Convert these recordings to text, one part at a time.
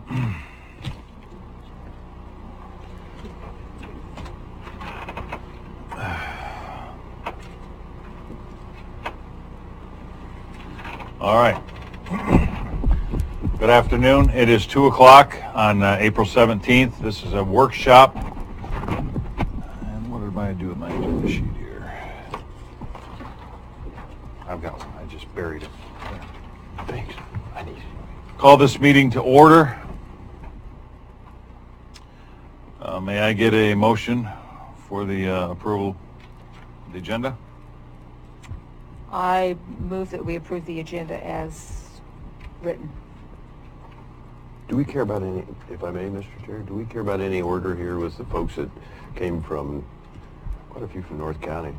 All right. Good afternoon. It is 2 o'clock on April 17th. This is a workshop. And what did I do with my agenda sheet here? I've got one. I just buried it. Thanks. I need it. Call this meeting to order. May I get a motion for the approval of the agenda? I move that we approve the agenda as written. Do we care about any, if I may, Mr. Chair, do we care about any order here with the folks that came from, quite a few from North County?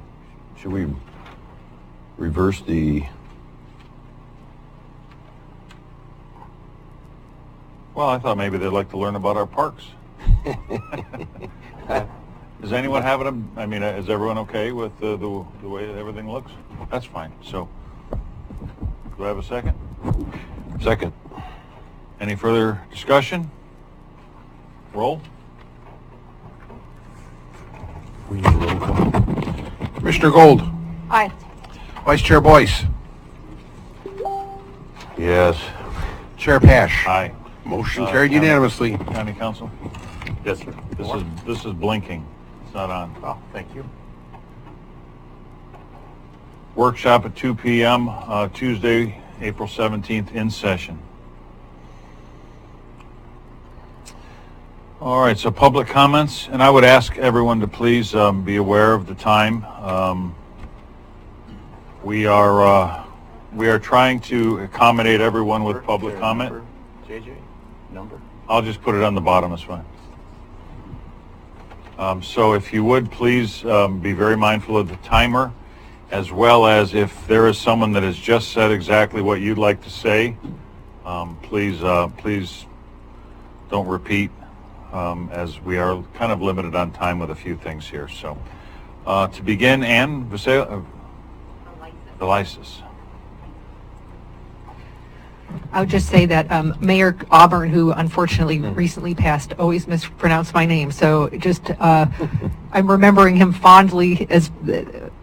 Should we reverse the... Well, I thought maybe they'd like to learn about our parks. Does anyone have it? I mean, is everyone okay with the way everything looks? That's fine. So, do I have a second? Second. Any further discussion? Roll. We need a roll call. Commissioner Gold. Aye. Vice Chair Boyce. Yes. Chair Pash. Aye. Motion carried unanimously. County Council? Yes, sir. This is blinking. It's not on. Oh, thank you. Workshop at 2 p.m. Tuesday, April 17th in session. All right, so public comments, and I would ask everyone to please be aware of the time. We are trying to accommodate everyone with public comment. JJ, number? I'll just put it on the bottom, it's fine. So if you would, please be very mindful of the timer, as well as if there is someone that has just said exactly what you'd like to say, please don't repeat, as we are kind of limited on time with a few things here. So to begin, Ann Velisis. I would just say that Mayor Auburn, who unfortunately recently passed, always mispronounced my name. So just I'm remembering him fondly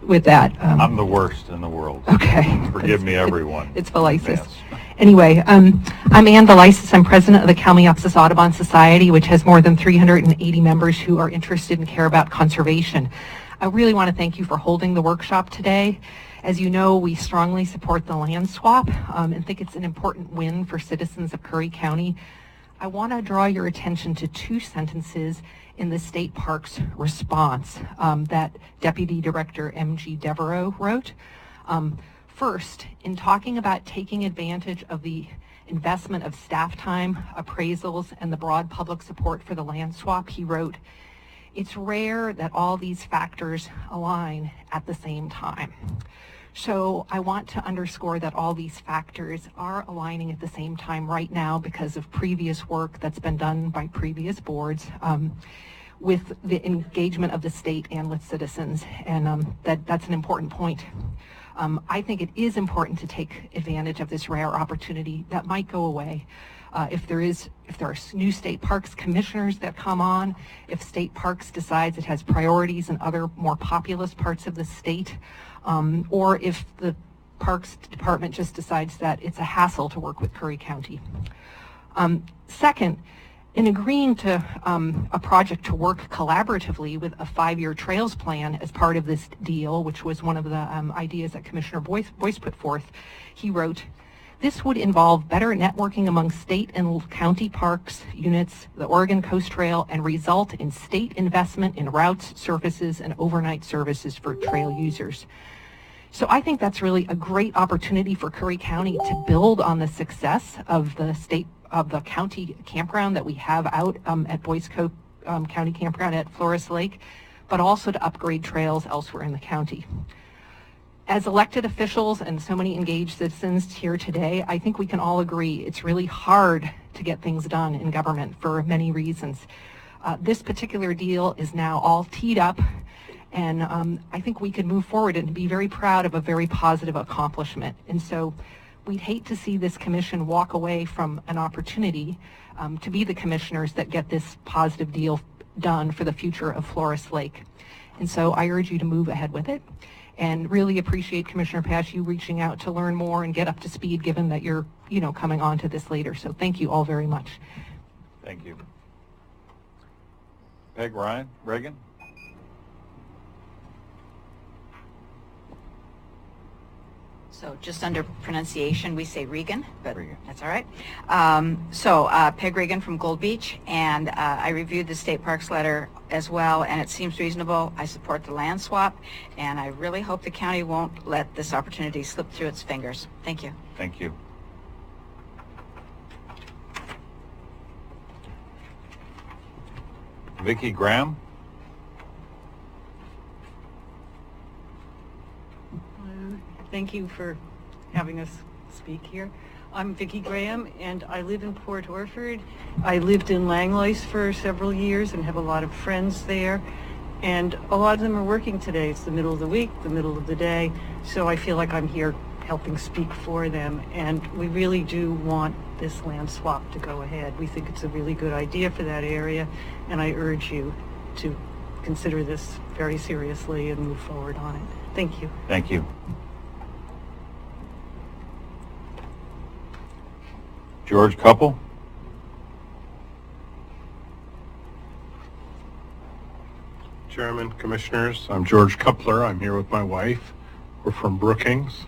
with that. I'm the worst in the world. Okay. Forgive me, everyone. It's Velisis. Anyway, I'm Ann Velisis. I'm president of the Kalmiopsis Audubon Society, which has more than 380 members who are interested and care about conservation. I really want to thank you for holding the workshop today. As you know, we strongly support the land swap and think it's an important win for citizens of Curry County. I want to draw your attention to two sentences in the state parks response that Deputy Director M.G. Devereaux wrote. First, in talking about taking advantage of the investment of staff time, appraisals, and the broad public support for the land swap, he wrote, "It's rare that all these factors align at the same time." So I want to underscore that all these factors are aligning at the same time right now because of previous work that's been done by previous boards with the engagement of the state and with citizens, and that's an important point. I think it is important to take advantage of this rare opportunity that might go away. If there are new state parks commissioners that come on, if state parks decides it has priorities in other more populous parts of the state, or if the Parks Department just decides that it's a hassle to work with Curry County. Second, in agreeing to a project to work collaboratively with a 5-year trails plan as part of this deal, which was one of the ideas that Commissioner Boyce put forth, he wrote, "This would involve better networking among state and county parks units, the Oregon Coast Trail, and result in state investment in routes, surfaces, and overnight services for trail users." So I think that's really a great opportunity for Curry County to build on the success of the county campground that we have out at Boyce Cove County Campground at Flores Lake, but also to upgrade trails elsewhere in the county. As elected officials and so many engaged citizens here today, I think we can all agree it's really hard to get things done in government for many reasons. This particular deal is now all teed up, and I think we can move forward and be very proud of a very positive accomplishment. And so we'd hate to see this commission walk away from an opportunity to be the commissioners that get this positive deal done for the future of Flores Lake. And so I urge you to move ahead with it, and really appreciate Commissioner Pash, you reaching out to learn more and get up to speed, given that you're, coming on to this later. So thank you all very much. Thank you. Peg, Ryan, Reagan? So just under pronunciation, we say Regan, but Regan. that's all right. Peg Regan from Gold Beach, and I reviewed the state parks letter as well, and it seems reasonable. I support the land swap, and I really hope the county won't let this opportunity slip through its fingers. Thank you. Thank you. Vicki Graham? Thank you for having us speak here. I'm Vicki Graham, and I live in Port Orford. I lived in Langlois for several years and have a lot of friends there. And a lot of them are working today. It's the middle of the week, the middle of the day. So I feel like I'm here helping speak for them. And we really do want this land swap to go ahead. We think it's a really good idea for that area. And I urge you to consider this very seriously and move forward on it. Thank you. Thank you. George Couple? Chairman, Commissioners, I'm George Coupler. I'm here with my wife. We're from Brookings.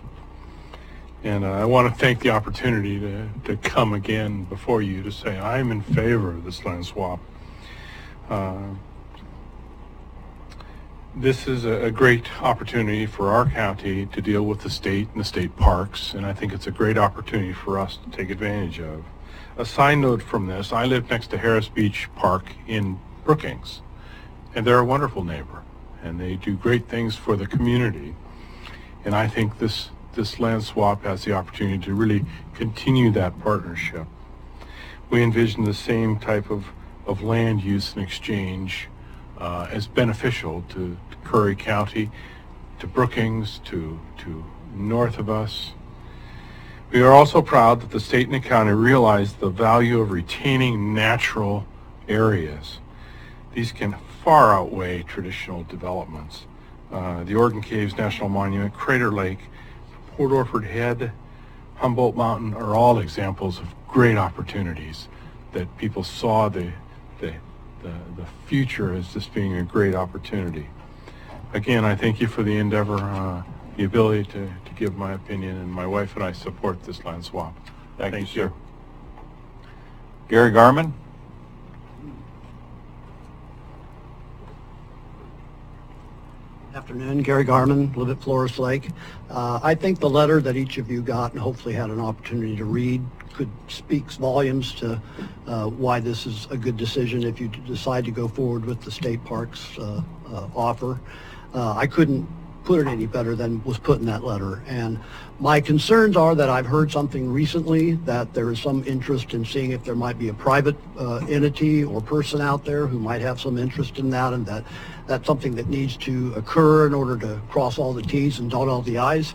And I want to thank the opportunity to come again before you to say I'm in favor of this land swap. This is a great opportunity for our county to deal with the state and the state parks, and I think it's a great opportunity for us to take advantage of. A side note from this, I live next to Harris Beach Park in Brookings, and they're a wonderful neighbor, and they do great things for the community. And I think this land swap has the opportunity to really continue that partnership. We envision the same type of land use and exchange as beneficial to Curry County, to Brookings, to north of us. We are also proud that the state and the county realize the value of retaining natural areas. These can far outweigh traditional developments. The Oregon Caves National Monument, Crater Lake, Port Orford Head, Humboldt Mountain are all examples of great opportunities that people saw the future as just being a great opportunity. Again, I thank you for the endeavor, the ability to give my opinion, and my wife and I support this land swap. Thank you, sir. Gary Garman? Afternoon, Gary Garman, live at Flores Lake. I think the letter that each of you got and hopefully had an opportunity to read speaks volumes to why this is a good decision if you decide to go forward with the state parks offer. I couldn't put it any better than was put in that letter. And my concerns are that I've heard something recently that there is some interest in seeing if there might be a private entity or person out there who might have some interest in that, and that's something that needs to occur in order to cross all the T's and dot all the I's.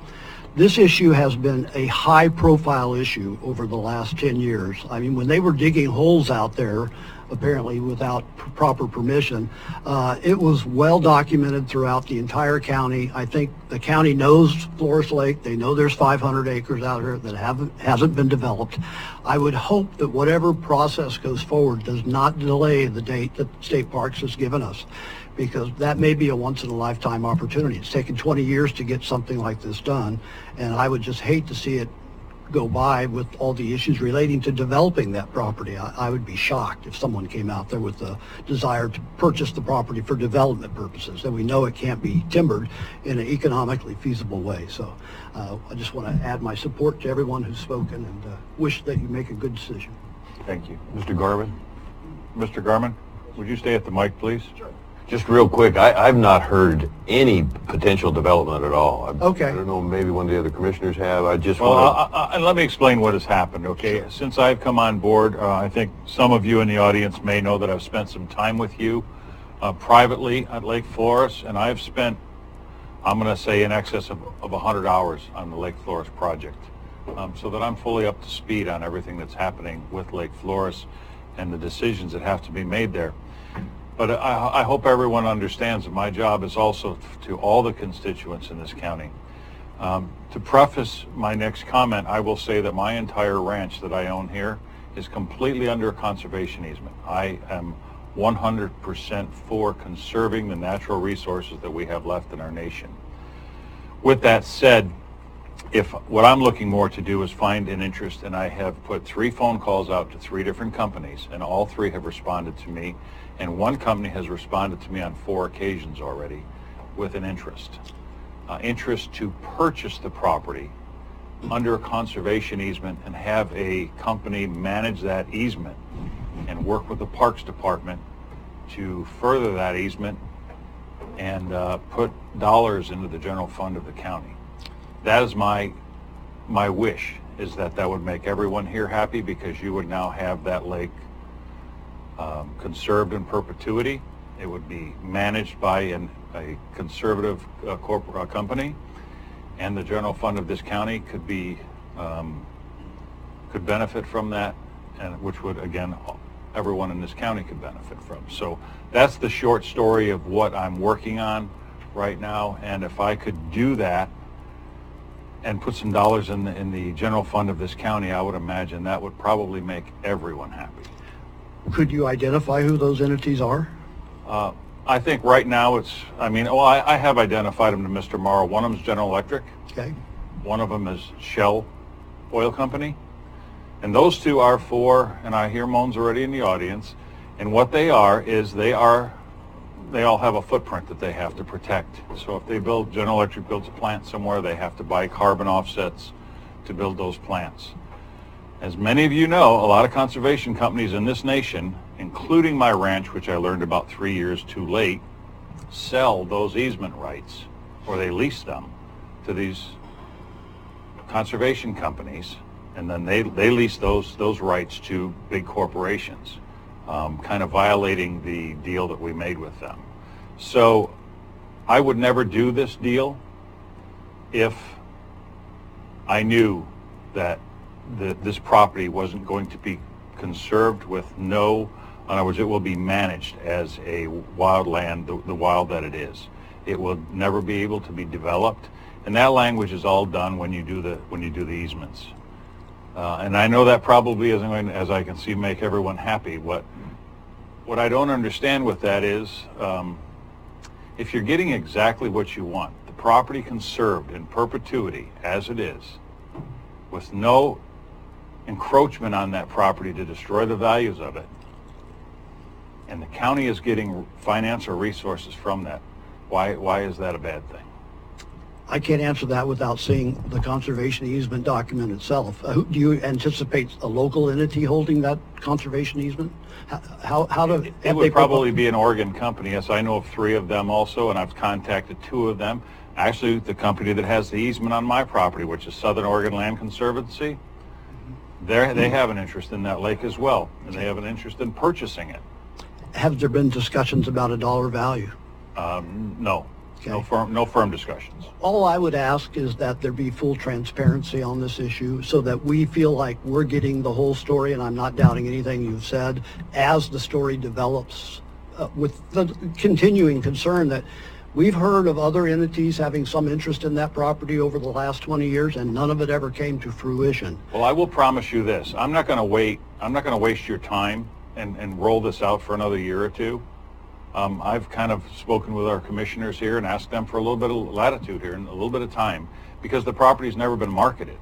This issue has been a high-profile issue over the last 10 years. I mean, when they were digging holes out there, apparently without proper permission, it was well documented throughout the entire county. I think the county knows Flores Lake. They know there's 500 acres out here that hasn't been developed. I would hope that whatever process goes forward does not delay the date that State Parks has given us, because that may be a once-in-a-lifetime opportunity. It's taken 20 years to get something like this done, and I would just hate to see it go by with all the issues relating to developing that property. I would be shocked if someone came out there with the desire to purchase the property for development purposes, and we know it can't be timbered in an economically feasible way. So I just want to add my support to everyone who's spoken, and wish that you make a good decision. Thank you. Mr. Garman? Mr. Garman, would you stay at the mic, please? Sure. Just real quick, I've not heard any potential development at all. Okay. I don't know, maybe one of the other commissioners have. I just Well, want and let me explain what has happened, okay? Sure. Since I've come on board, I think some of you in the audience may know that I've spent some time with you privately at Lake Flores, and I've spent, I'm going to say, in excess of 100 hours on the Lake Flores project. so that I'm fully up to speed on everything that's happening with Lake Flores and the decisions that have to be made there. But I hope everyone understands that my job is also to all the constituents in this county. To preface my next comment, I will say that my entire ranch that I own here is completely under a conservation easement. I am 100% for conserving the natural resources that we have left in our nation. With that said, what I'm looking more to do is find an interest, and I have put 3 phone calls out to 3 different companies, and all 3 have responded to me, and 1 company has responded to me on 4 occasions already with an interest. Interest to purchase the property under a conservation easement and have a company manage that easement and work with the Parks Department to further that easement and put dollars into the general fund of the county. That is my wish, is that would make everyone here happy, because you would now have that lake conserved in perpetuity. It would be managed by a conservative corporate company, and the general fund of this county could benefit from that, and which would, again, everyone in this county could benefit from. So that's the short story of what I'm working on right now, and if I could do that and put some dollars in the general fund of this county, I would imagine that would probably make everyone happy. Could you identify who those entities are? I think right now I have identified them to Mr. Morrow. One of them is General Electric. Okay. One of them is Shell Oil Company. And those 2 are for, and I hear moans already in the audience, and what they are is they all have a footprint that they have to protect. So if General Electric builds a plant somewhere, they have to buy carbon offsets to build those plants. As many of you know, a lot of conservation companies in this nation, including my ranch, which I learned about 3 years too late, sell those easement rights, or they lease them to these conservation companies, and then they lease those rights to big corporations, kind of violating the deal that we made with them. So I would never do this deal if I knew that this property wasn't going to be conserved with in other words, it will be managed as a wild land, the wild that it is. It will never be able to be developed, and that language is all done when you do the easements. And I know that probably isn't going to, as I can see, make everyone happy. What I don't understand with that is, if you're getting exactly what you want, the property conserved in perpetuity as it is, with no encroachment on that property to destroy the values of it, and the county is getting financial resources from that, why is that a bad thing? I can't answer that without seeing the conservation easement document itself. Do you anticipate a local entity holding that conservation easement? It would probably be an Oregon company. Yes, I know of 3 of them also, and I've contacted 2 of them. Actually, the company that has the easement on my property, which is Southern Oregon Land Conservancy, they have an interest in that lake as well, and they have an interest in purchasing it. Have there been discussions about a dollar value? No. Okay. No firm discussions. All I would ask is that there be full transparency on this issue so that we feel like we're getting the whole story, and I'm not doubting anything you've said, as the story develops, with the continuing concern that we've heard of other entities having some interest in that property over the last 20 years, and none of it ever came to fruition. Well, I will promise you this. I'm not going to waste your time and roll this out for another year or 2. I've kind of spoken with our commissioners here and asked them for a little bit of latitude here and a little bit of time, because the property's never been marketed.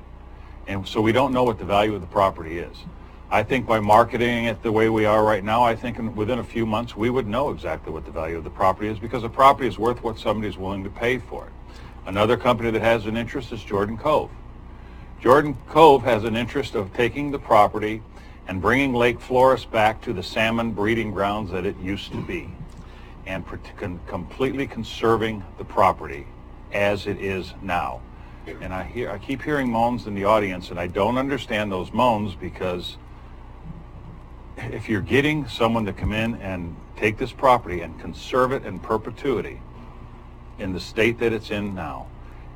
And so we don't know what the value of the property is. I think by marketing it the way we are right now, I think within a few months we would know exactly what the value of the property is, because the property is worth what somebody's willing to pay for it. Another company that has an interest is Jordan Cove. Jordan Cove has an interest of taking the property and bringing Lake Flores back to the salmon breeding grounds that it used to be, and completely conserving the property as it is now. And I keep hearing moans in the audience, and I don't understand those moans, because if you're getting someone to come in and take this property and conserve it in perpetuity in the state that it's in now,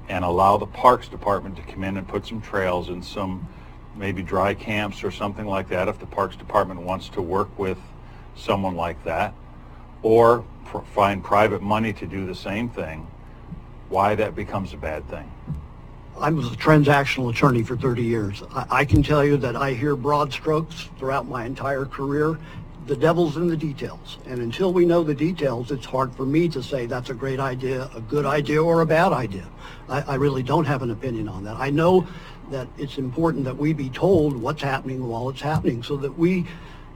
and allow the Parks Department to come in and put some trails and some maybe dry camps or something like that if the Parks Department wants to work with someone like that, or find private money to do the same thing, why that becomes a bad thing. I was a transactional attorney for 30 years. I can tell you that I hear broad strokes throughout my entire career. The devil's in the details. And until we know the details, it's hard for me to say that's a great idea, a good idea, or a bad idea. I really don't have an opinion on that. I know that it's important that we be told what's happening while it's happening so that we,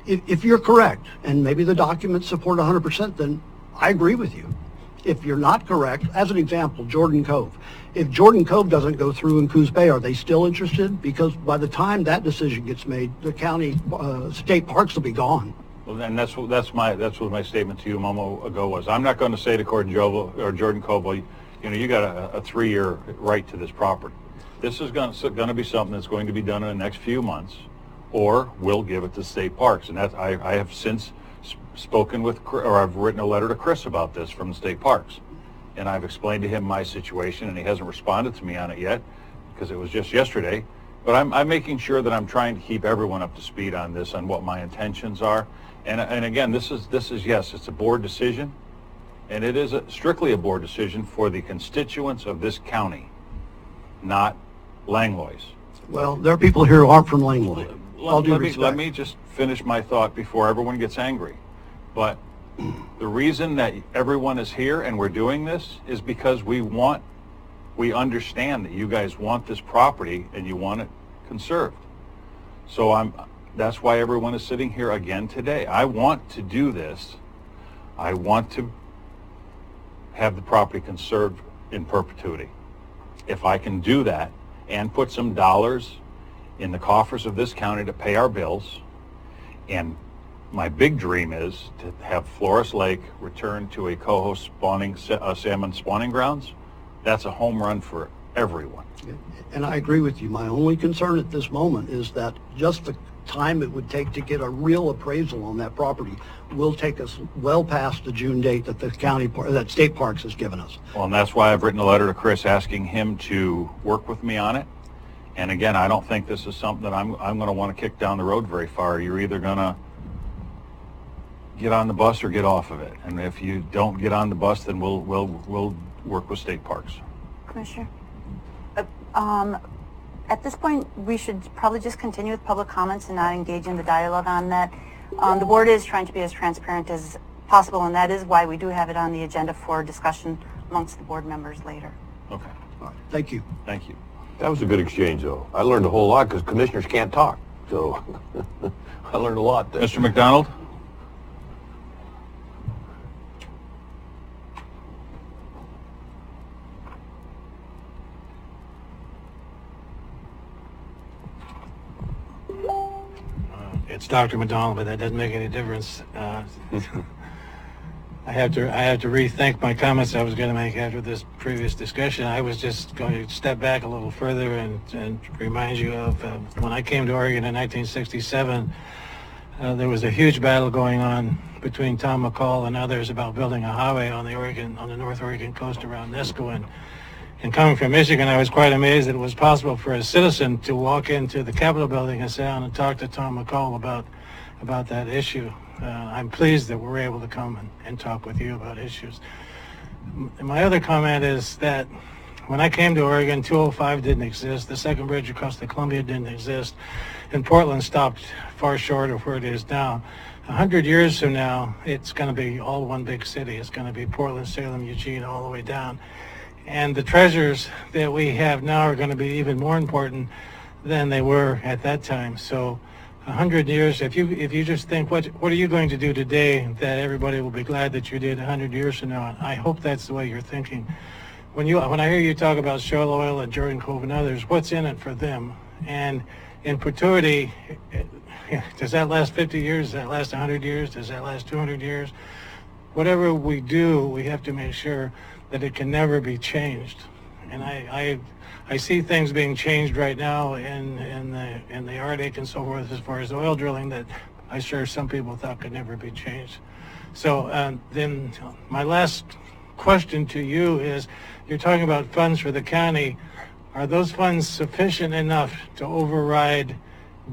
if you're correct, and maybe the documents support 100%, then I agree with you. If you're not correct, as an example, Jordan Cove. If Jordan Cove doesn't go through in Coos Bay, are they still interested? Because by the time that decision gets made, the county state parks will be gone. Well, and that's what my statement to you a moment ago was. I'm not going to say to Jordan Cove, well, you got a 3-year right to this property. This is going to be something that's going to be done in the next few months, or we'll give it to state parks. And that I have since spoken with, or I've written a letter to Chris about this from the state parks, and I've explained to him my situation, and he hasn't responded to me on it yet because it was just yesterday. But I'm making sure that I'm trying to keep everyone up to speed on this, on what my intentions are. And again, this is yes, it's a board decision, and it is strictly a board decision for the constituents of this county, not Langlois. Well, there are people here who aren't from Langlois. Let me just finish my thought before everyone gets angry. But the reason that everyone is here and we're doing this is because we understand that you guys want this property and you want it conserved. So that's why everyone is sitting here again today. I want to do this. I want to have the property conserved in perpetuity. If I can do that and put some dollars in the coffers of this county to pay our bills, and my big dream is to have Flores Lake return to a coho salmon spawning grounds. That's a home run for everyone. And I agree with you. My only concern at this moment is that just the time it would take to get a real appraisal on that property will take us well past the June date that that state parks has given us. Well, and that's why I've written a letter to Chris asking him to work with me on it. And again, I don't think this is something that I'm going to want to kick down the road very far. You're either going to get on the bus or get off of it. And if you don't get on the bus, then we'll work with state parks. Commissioner, at this point, we should probably just continue with public comments and not engage in the dialogue on that. The board is trying to be as transparent as possible, and that is why we do have it on the agenda for discussion amongst the board members later. Okay. All right. Thank you. Thank you. That was a good exchange, though. I learned a whole lot because commissioners can't talk. So I learned a lot there. Mr. McDonald? It's Dr. McDonald, but that doesn't make any difference. I have to rethink my comments I was going to make after this previous discussion. I was just going to step back a little further and remind you of when I came to Oregon in 1967. There was a huge battle going on between Tom McCall and others about building a highway on the North Oregon coast around Nisco. And coming from Michigan, I was quite amazed that it was possible for a citizen to walk into the Capitol building and sit down and talk to Tom McCall about that issue. I'm pleased that we're able to come and talk with you about issues. My other comment is that when I came to Oregon, 205 didn't exist. The second bridge across the Columbia didn't exist. And Portland stopped far short of where it is now. 100 years from now, it's going to be all one big city. It's going to be Portland, Salem, Eugene, all the way down. And the treasures that we have now are going to be even more important than they were at that time. So 100 years, if you just think, what are you going to do today that everybody will be glad that you did 100 years from now? I hope that's the way you're thinking. When I hear you talk about Shell Oil and Jordan Cove and others, what's in it for them? And in perpetuity, does that last 50 years? Does that last 100 years? Does that last 200 years? Whatever we do, we have to make sure that it can never be changed. And I see things being changed right now in the Arctic and so forth as far as oil drilling that I'm sure some people thought could never be changed. So then my last question to you is, you're talking about funds for the county. Are those funds sufficient enough to override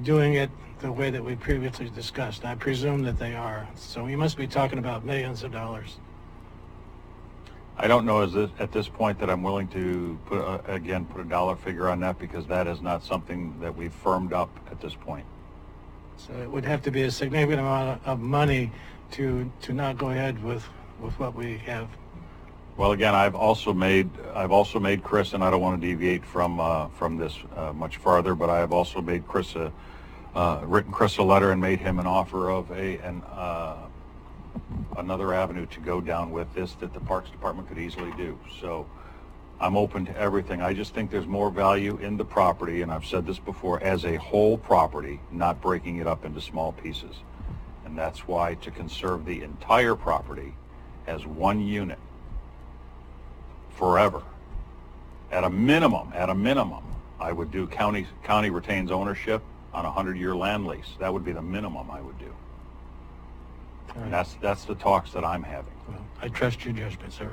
doing it the way that we previously discussed? I presume that they are. So we must be talking about millions of dollars. I don't know at this point that I'm willing to put a dollar figure on that, because that is not something that we've firmed up at this point. So it would have to be a significant amount of money to not go ahead with what we have. Well, again, I've also made Chris, and I don't want to deviate from this much farther, but I have also made Chris written Chris a letter and made him an offer of another avenue to go down with this that the Parks Department could easily do. So I'm open to everything. I just think there's more value in the property, and I've said this before, as a whole property, not breaking it up into small pieces. And that's why, to conserve the entire property as one unit forever, at a minimum, I would do county retains ownership on a 100-year land lease. That would be the minimum I would do. And that's the talks that I'm having. Well, I trust your judgment, sir.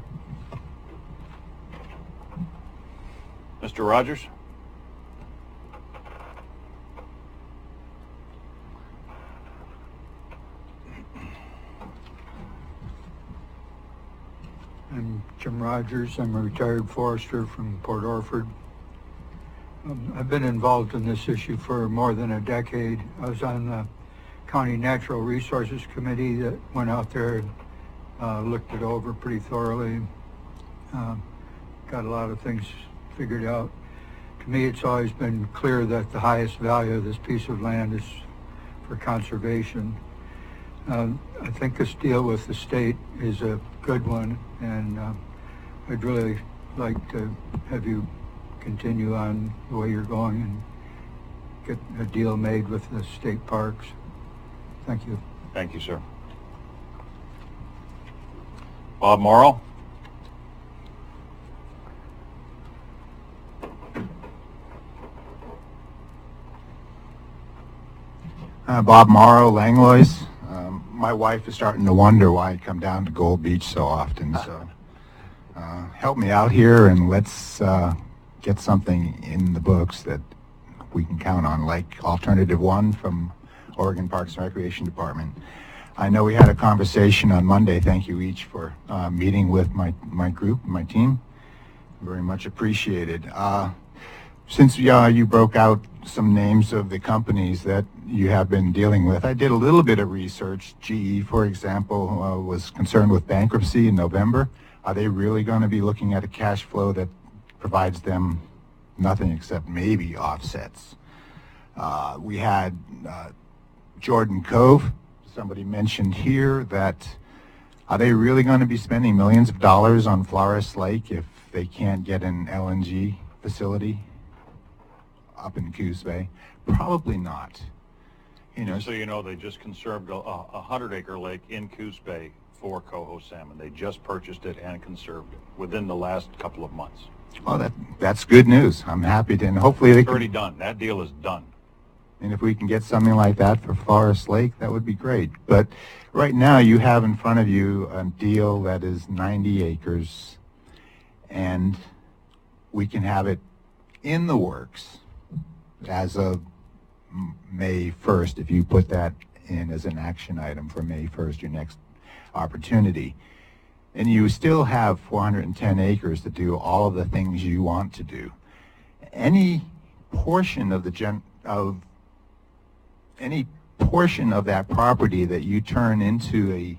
Mr. Rogers? I'm Jim Rogers. I'm a retired forester from Port Orford. I've been involved in this issue for more than a decade. I was on the County Natural Resources Committee that went out there and looked it over pretty thoroughly. Got a lot of things figured out. To me, it's always been clear that the highest value of this piece of land is for conservation. I think this deal with the state is a good one, and I'd really like to have you continue on the way you're going and get a deal made with the state parks. Thank you. Thank you, sir. Bob Morrow? Bob Morrow, Langlois. My wife is starting to wonder why I come down to Gold Beach so often. So help me out here, and let's get something in the books that we can count on, like Alternative 1 from Oregon Parks and Recreation Department. I know we had a conversation on Monday. Thank you each for meeting with my group, my team. Very much appreciated. Since you broke out some names of the companies that you have been dealing with, I did a little bit of research. GE, for example, was concerned with bankruptcy in November. Are they really going to be looking at a cash flow that provides them nothing except maybe offsets? We had Jordan Cove. Somebody mentioned here that, are they really going to be spending millions of dollars on Flores Lake if they can't get an LNG facility up in Coos Bay? Probably not. You know, So you know, they just conserved a 100-acre lake in Coos Bay for coho salmon. They just purchased it and conserved it within the last couple of months. oh, that's good news. I'm happy to, and hopefully they It's can, already done. That deal is done. and if we can get something like that for Forest Lake, that would be great. But right now you have in front of you a deal that is 90 acres, and we can have it in the works as of May 1st, if you put that in as an action item for May 1st, your next opportunity. And you still have 410 acres to do all of the things you want to do. Any portion of any portion of that property that you turn into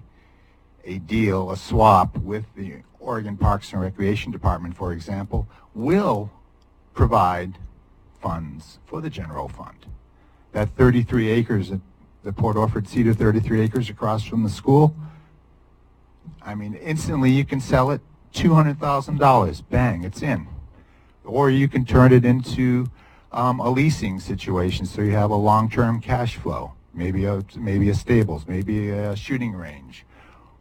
a deal, a swap with the Oregon Parks and Recreation Department, for example, will provide funds for the general fund. That 33 acres, the Port Orford Cedar 33 acres across from the school, I mean, instantly you can sell it, $200,000, bang, it's in. Or you can turn it into a leasing situation, so you have a long-term cash flow, maybe a stables, maybe a shooting range,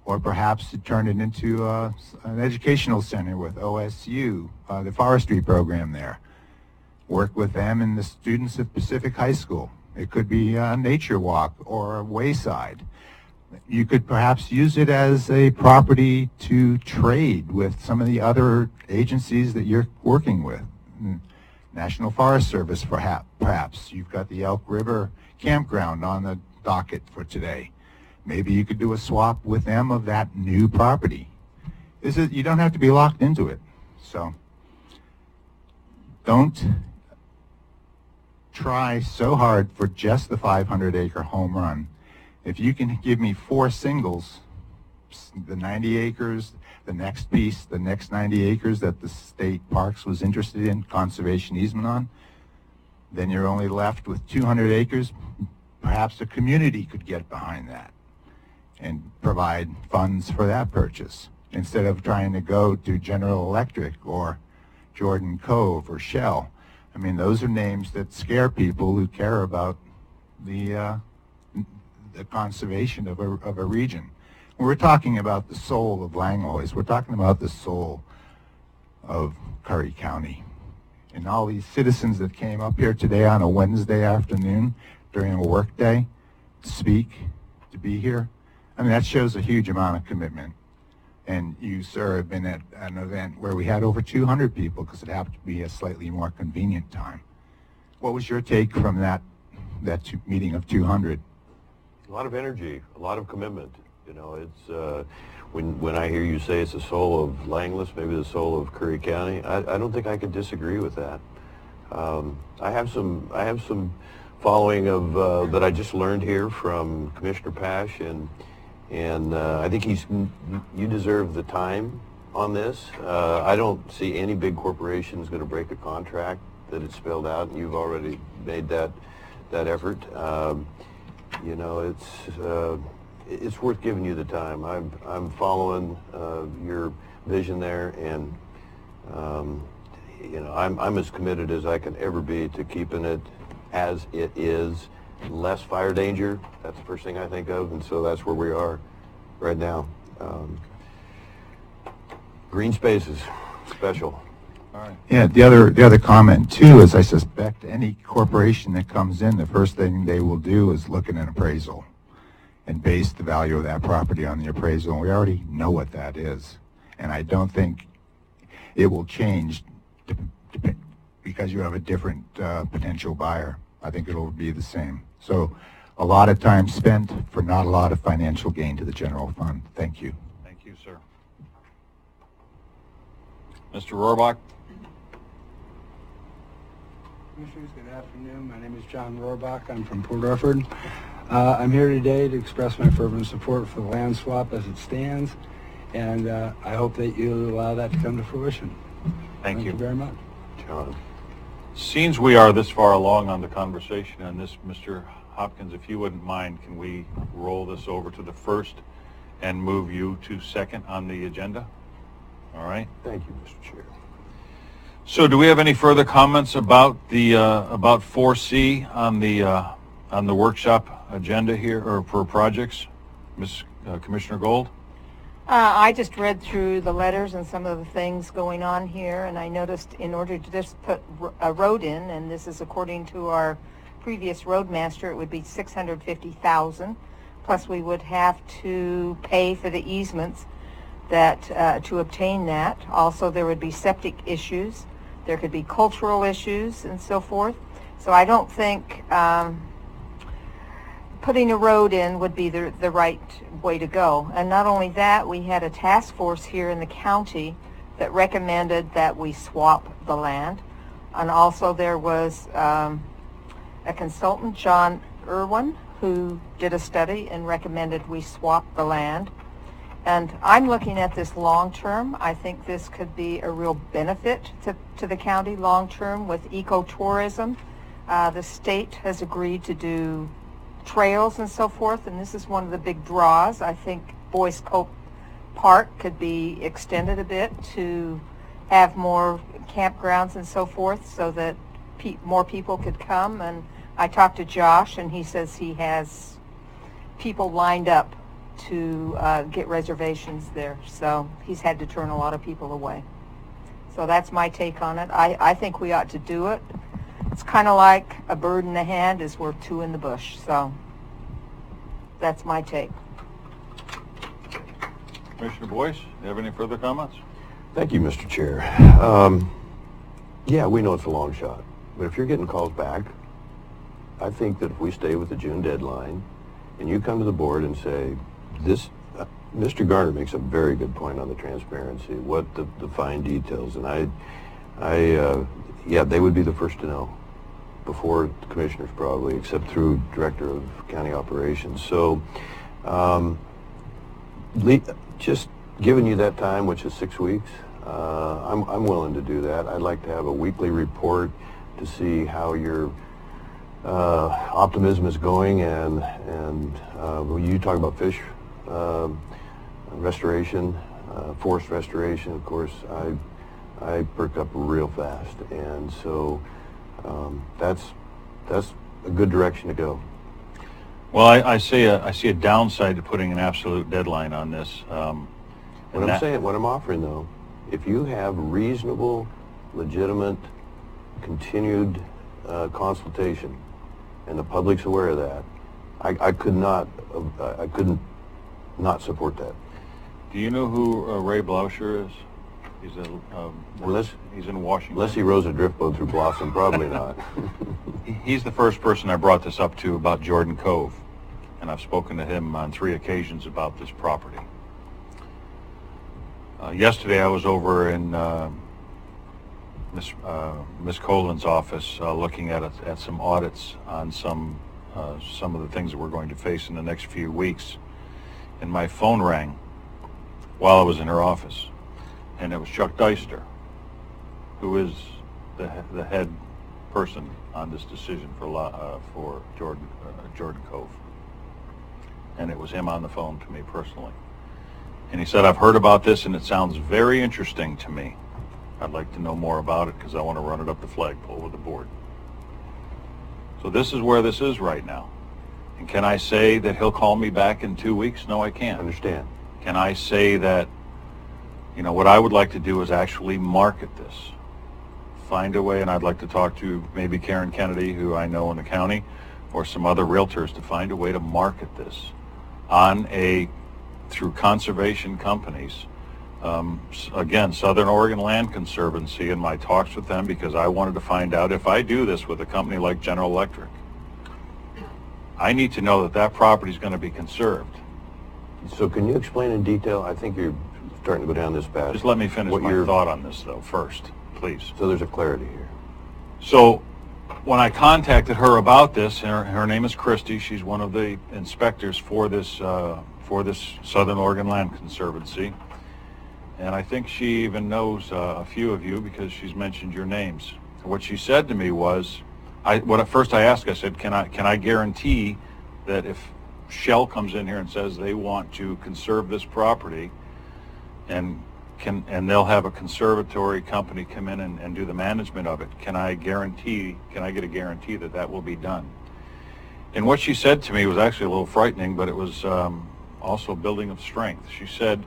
or perhaps to turn it into an educational center with OSU, the forestry program there. Work with them and the students at Pacific High School. It could be a nature walk or a wayside. You could perhaps use it as a property to trade with some of the other agencies that you're working with. National Forest Service, perhaps. You've got the Elk River campground on the docket for today. Maybe you could do a swap with them of that new property. You don't have to be locked into it. So don't try so hard for just the 500-acre home run. If you can give me 4 singles, the 90 acres, the next piece, the next 90 acres that the state parks was interested in conservation easement on, then you're only left with 200 acres. Perhaps the community could get behind that and provide funds for that purchase instead of trying to go to General Electric or Jordan Cove or Shell. I mean, those are names that scare people who care about the conservation of a region. We're talking about the soul of Langlois. We're talking about the soul of Curry County. And all these citizens that came up here today on a Wednesday afternoon during a work day to speak, to be here, I mean, that shows a huge amount of commitment. And you, sir, have been at an event where we had over 200 people because it happened to be a slightly more convenient time. What was your take from that meeting of 200? A lot of energy, a lot of commitment. You know, it's when I hear you say it's the soul of Langlois, maybe the soul of Curry County, I don't think I could disagree with that. I have some following of that I just learned here from Commissioner Pash, and I think you deserve the time on this. I don't see any big corporation is going to break a contract that it's spelled out, and you've already made that effort. You know, it's worth giving you the time. I'm following your vision there, and you know, I'm as committed as I can ever be to keeping it as it is. Less fire danger. That's the first thing I think of, and so that's where we are right now. Green spaces, special. All right. Yeah, the other comment too is I suspect any corporation that comes in, the first thing they will do is look at an appraisal and base the value of that property on the appraisal. And we already know what that is. And I don't think it will change because you have a different potential buyer. I think it'll be the same. So a lot of time spent for not a lot of financial gain to the general fund. Thank you. Thank you, sir. Mr. Rohrbach? Commissioners, good afternoon. My name is John Rohrbach. I'm from Port Orford. I'm here today to express my fervent support for the land swap as it stands, and I hope that you allow that to come to fruition. Thank you very much. John. Since we are this far along on the conversation on this, Mr. Hopkins, if you wouldn't mind, can we roll this over to the first and move you to second on the agenda? All right. Thank you, Mr. Chair. So, do we have any further comments about the about 4C on the workshop agenda here, or for projects, Ms. Commissioner Gold? I just read through the letters and some of the things going on here, and I noticed in order to just put a road in, and this is according to our previous roadmaster, it would be $650,000. Plus, we would have to pay for the easements that to obtain that. Also, there would be septic issues. There could be cultural issues and so forth. So I don't think putting a road in would be the right way to go. And not only that, we had a task force here in the county that recommended that we swap the land. And also there was a consultant, John Irwin, who did a study and recommended we swap the land. And I'm looking at this long term. I think this could be a real benefit to the county long term with ecotourism. The state has agreed to do trails and so forth, and this is one of the big draws. I think Boyce Pope Park could be extended a bit to have more campgrounds and so forth so that more people could come. And I talked to Josh, and he says he has people lined up to get reservations there. So he's had to turn a lot of people away. So that's my take on it. I think we ought to do it. It's kind of like a bird in the hand is worth two in the bush. So that's my take. Commissioner Boyce, do you have any further comments? Thank you, Mr. Chair. Yeah, we know it's a long shot, but if you're getting calls back, I think that if we stay with the June deadline and you come to the board and say, this, Mr. Garner makes a very good point on the transparency, what the fine details, and yeah, they would be the first to know before the commissioners probably, except through Director of County Operations. So just giving you that time, which is 6 weeks, I'm willing to do that. I'd like to have a weekly report to see how your optimism is going, and when you talk about fish restoration, forest restoration, of course, I perk up real fast, and so that's a good direction to go. Well, I see a downside to putting an absolute deadline on this. What I'm offering though, if you have reasonable, legitimate, continued consultation, and the public's aware of that, I couldn't not support that. Do you know who Ray Blauscher is? He's in Washington. Unless he rows a drift boat through Blossom, probably not. He's the first person I brought this up to about Jordan Cove, and I've spoken to him on 3 occasions about this property. Yesterday I was over in Miss Colin's office looking at some audits on some of the things that we're going to face in the next few weeks, and my phone rang while I was in her office, and it was Chuck Deister, who is the head person on this decision for Jordan Cove, and it was him on the phone to me personally, and he said, "I've heard about this and it sounds very interesting to me. I'd like to know more about it because I want to run it up the flagpole with the board." So this is where this is right now. And can I say that he'll call me back in 2 weeks? No, I can't. Understand. Can I say that, you know, what I would like to do is actually market this? Find a way, and I'd like to talk to maybe Karen Kennedy, who I know in the county, or some other realtors to find a way to market this through conservation companies. Again, Southern Oregon Land Conservancy, in my talks with them, because I wanted to find out if I do this with a company like General Electric, I need to know that that property is going to be conserved. So can you explain in detail? I think you're starting to go down this path. Just let me finish my thought on this, though, first, please. So there's a clarity here. So when I contacted her about this, her name is Christy. She's one of the inspectors for this Southern Oregon Land Conservancy. And I think she even knows a few of you because she's mentioned your names. What she said to me was, at first I asked, I said, can I guarantee that if Shell comes in here and says they want to conserve this property, and they'll have a conservatory company come in and do the management of it, can I get a guarantee that that will be done? And what she said to me was actually a little frightening, but it was also building of strength. She said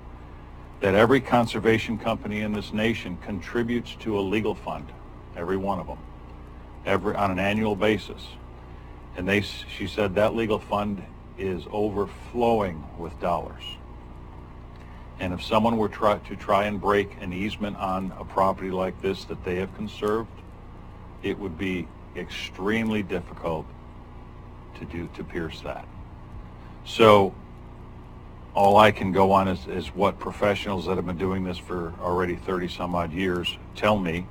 that every conservation company in this nation contributes to a legal fund, every one of them, on an annual basis. And she said that legal fund is overflowing with dollars. And if someone were to try and break an easement on a property like this that they have conserved, it would be extremely difficult to pierce that. So all I can go on is what professionals that have been doing this for already 30 some odd years tell me,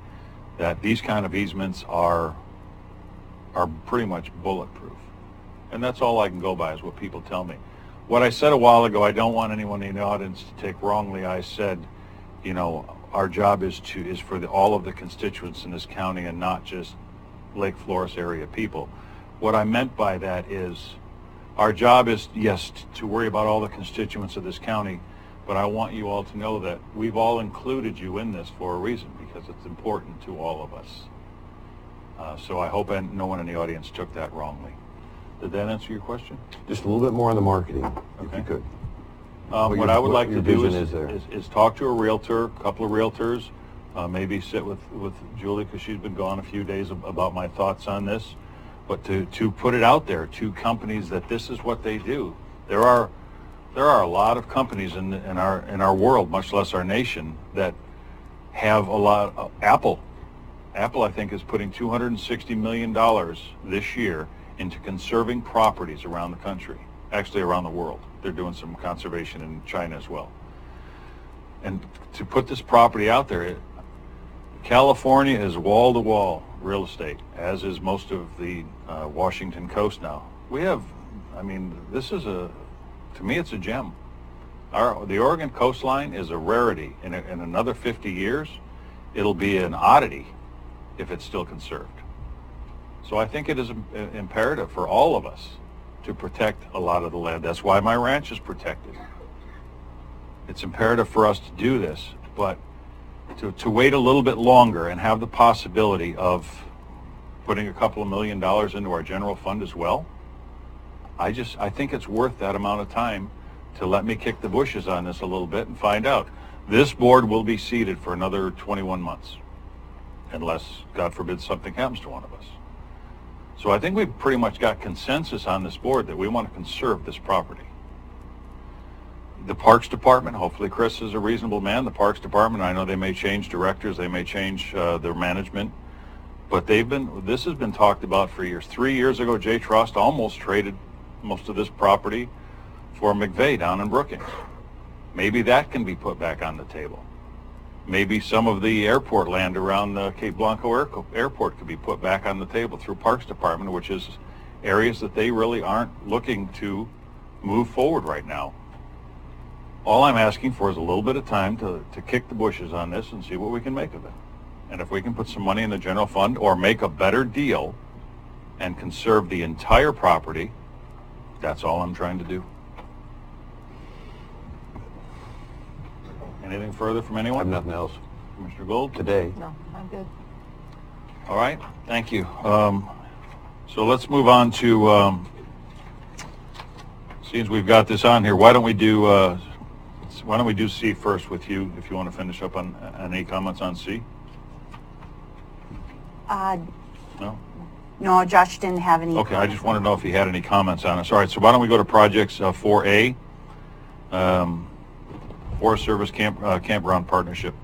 that these kind of easements are pretty much bulletproof. And that's all I can go by, is what people tell me. What I said a while ago, I don't want anyone in the audience to take wrongly. I said, you know, our job is for all of the constituents in this county and not just Lake Flores area people. What I meant by that is, our job is, yes, to worry about all the constituents of this county, but I want you all to know that we've all included you in this for a reason, because it's important to all of us. So I hope no one in the audience took that wrongly. Did that answer your question? Just a little bit more on the marketing, if you could. What I would like to do is talk to a realtor, a couple of realtors, maybe sit with Julie, because she's been gone a few days, about my thoughts on this, but to put it out there to companies that this is what they do. There are there are a lot of companies in our world, much less our nation, that have a lot. Apple, I think, is putting $260 million this year into conserving properties around the country, actually around the world. They're doing some conservation in China as well. And to put this property out there, California is wall-to-wall real estate, as is most of the Washington coast now. We have, I mean, this is to me, it's a gem. The Oregon coastline is a rarity. In another 50 years, it'll be an oddity if it's still conserved. So I think it is imperative for all of us to protect a lot of the land. That's why my ranch is protected. It's imperative for us to do this, but to wait a little bit longer and have the possibility of putting a couple of $1 million into our general fund as well, I think it's worth that amount of time to let me kick the bushes on this a little bit and find out. This board will be seated for another 21 months, unless, God forbid, something happens to one of us. So I think we've pretty much got consensus on this board that we want to conserve this property. The Parks Department, hopefully Chris is a reasonable man. The Parks Department, I know they may change directors, they may change their management, but this has been talked about for years. 3 years ago, Jay Trost almost traded most of this property for McVeigh down in Brookings. Maybe that can be put back on the table. Maybe some of the airport land around the Cape Blanco Airport could be put back on the table through Parks Department, which is areas that they really aren't looking to move forward right now. All I'm asking for is a little bit of time to kick the bushes on this and see what we can make of it. And if we can put some money in the general fund or make a better deal and conserve the entire property, that's all I'm trying to do. Anything further from anyone? I have nothing else. Commissioner Gold? Today. No, I'm good. All right, thank you. So let's move on to, since we've got this on here, why don't we do C first with you, if you want to finish up on any comments on C? No? No, Josh didn't have any. Okay, I just want to know if he had any comments on it. All right, so why don't we go to projects 4A, Forest Service Campground Partnership.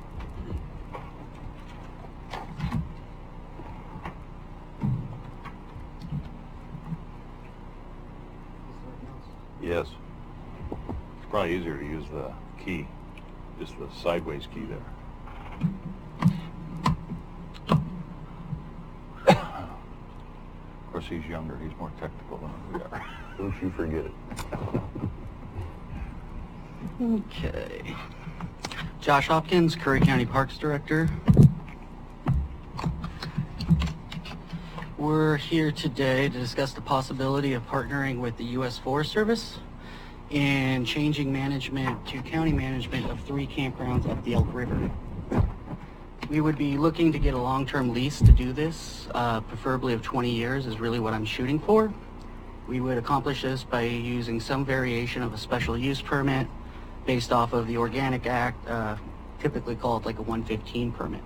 Yes. It's probably easier to use the key, just the sideways key there. Of course, he's younger. He's more technical than we are. Don't you forget it. Okay. Josh Hopkins, Curry County Parks Director. We're here today to discuss the possibility of partnering with the U.S. Forest Service in changing management to county management of 3 campgrounds up the Elk River. We would be looking to get a long-term lease to do this, preferably of 20 years is really what I'm shooting for. We would accomplish this by using some variation of a special use permit based off of the Organic Act, typically called like a 115 permit.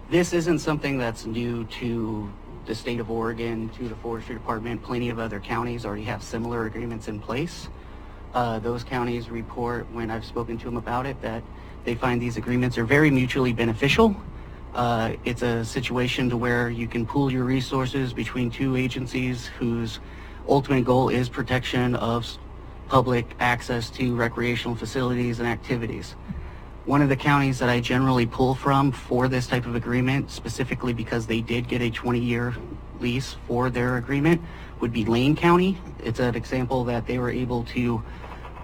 This isn't something that's new to the state of Oregon, to the Forestry Department. Plenty of other counties already have similar agreements in place. Those counties report, when I've spoken to them about it, that they find these agreements are very mutually beneficial. It's a situation to where you can pool your resources between 2 agencies whose ultimate goal is protection of public access to recreational facilities and activities. One of the counties that I generally pull from for this type of agreement, specifically because they did get a 20-year lease for their agreement, would be Lane County. It's an example that they were able to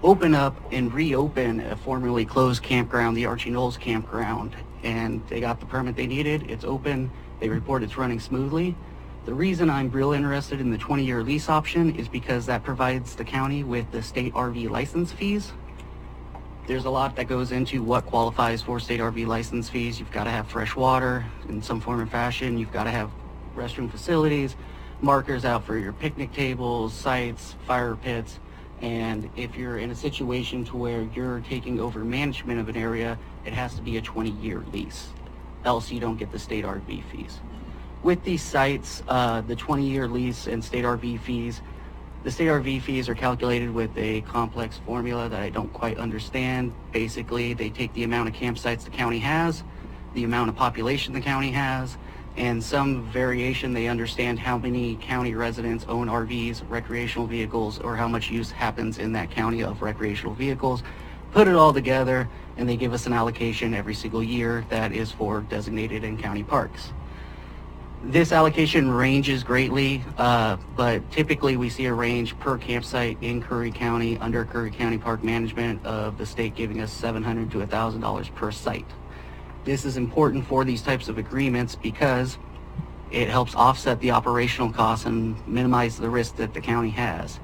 open up and reopen a formerly closed campground, the Archie Knolls campground, and they got the permit they needed. It's open. They report it's running smoothly. The reason I'm real interested in the 20-year lease option is because that provides the county with the state RV license fees. There's a lot that goes into what qualifies for state RV license fees. You've got to have fresh water in some form or fashion. You've got to have restroom facilities, markers out for your picnic tables, sites, fire pits. And if you're in a situation to where you're taking over management of an area, it has to be a 20-year lease. Else you don't get the state RV fees. With these sites, the 20-year lease and state RV fees The state RV fees are calculated with a complex formula that I don't quite understand. Basically, they take the amount of campsites the county has, the amount of population the county has, and some variation. They understand how many county residents own RVs, recreational vehicles, or how much use happens in that county of recreational vehicles. Put it all together, and they give us an allocation every single year that is for designated and county parks. This allocation ranges greatly, but typically we see a range per campsite in Curry County, under Curry County Park Management, of the state giving us $700 to $1,000 per site. This is important for these types of agreements because it helps offset the operational costs and minimize the risk that the county has.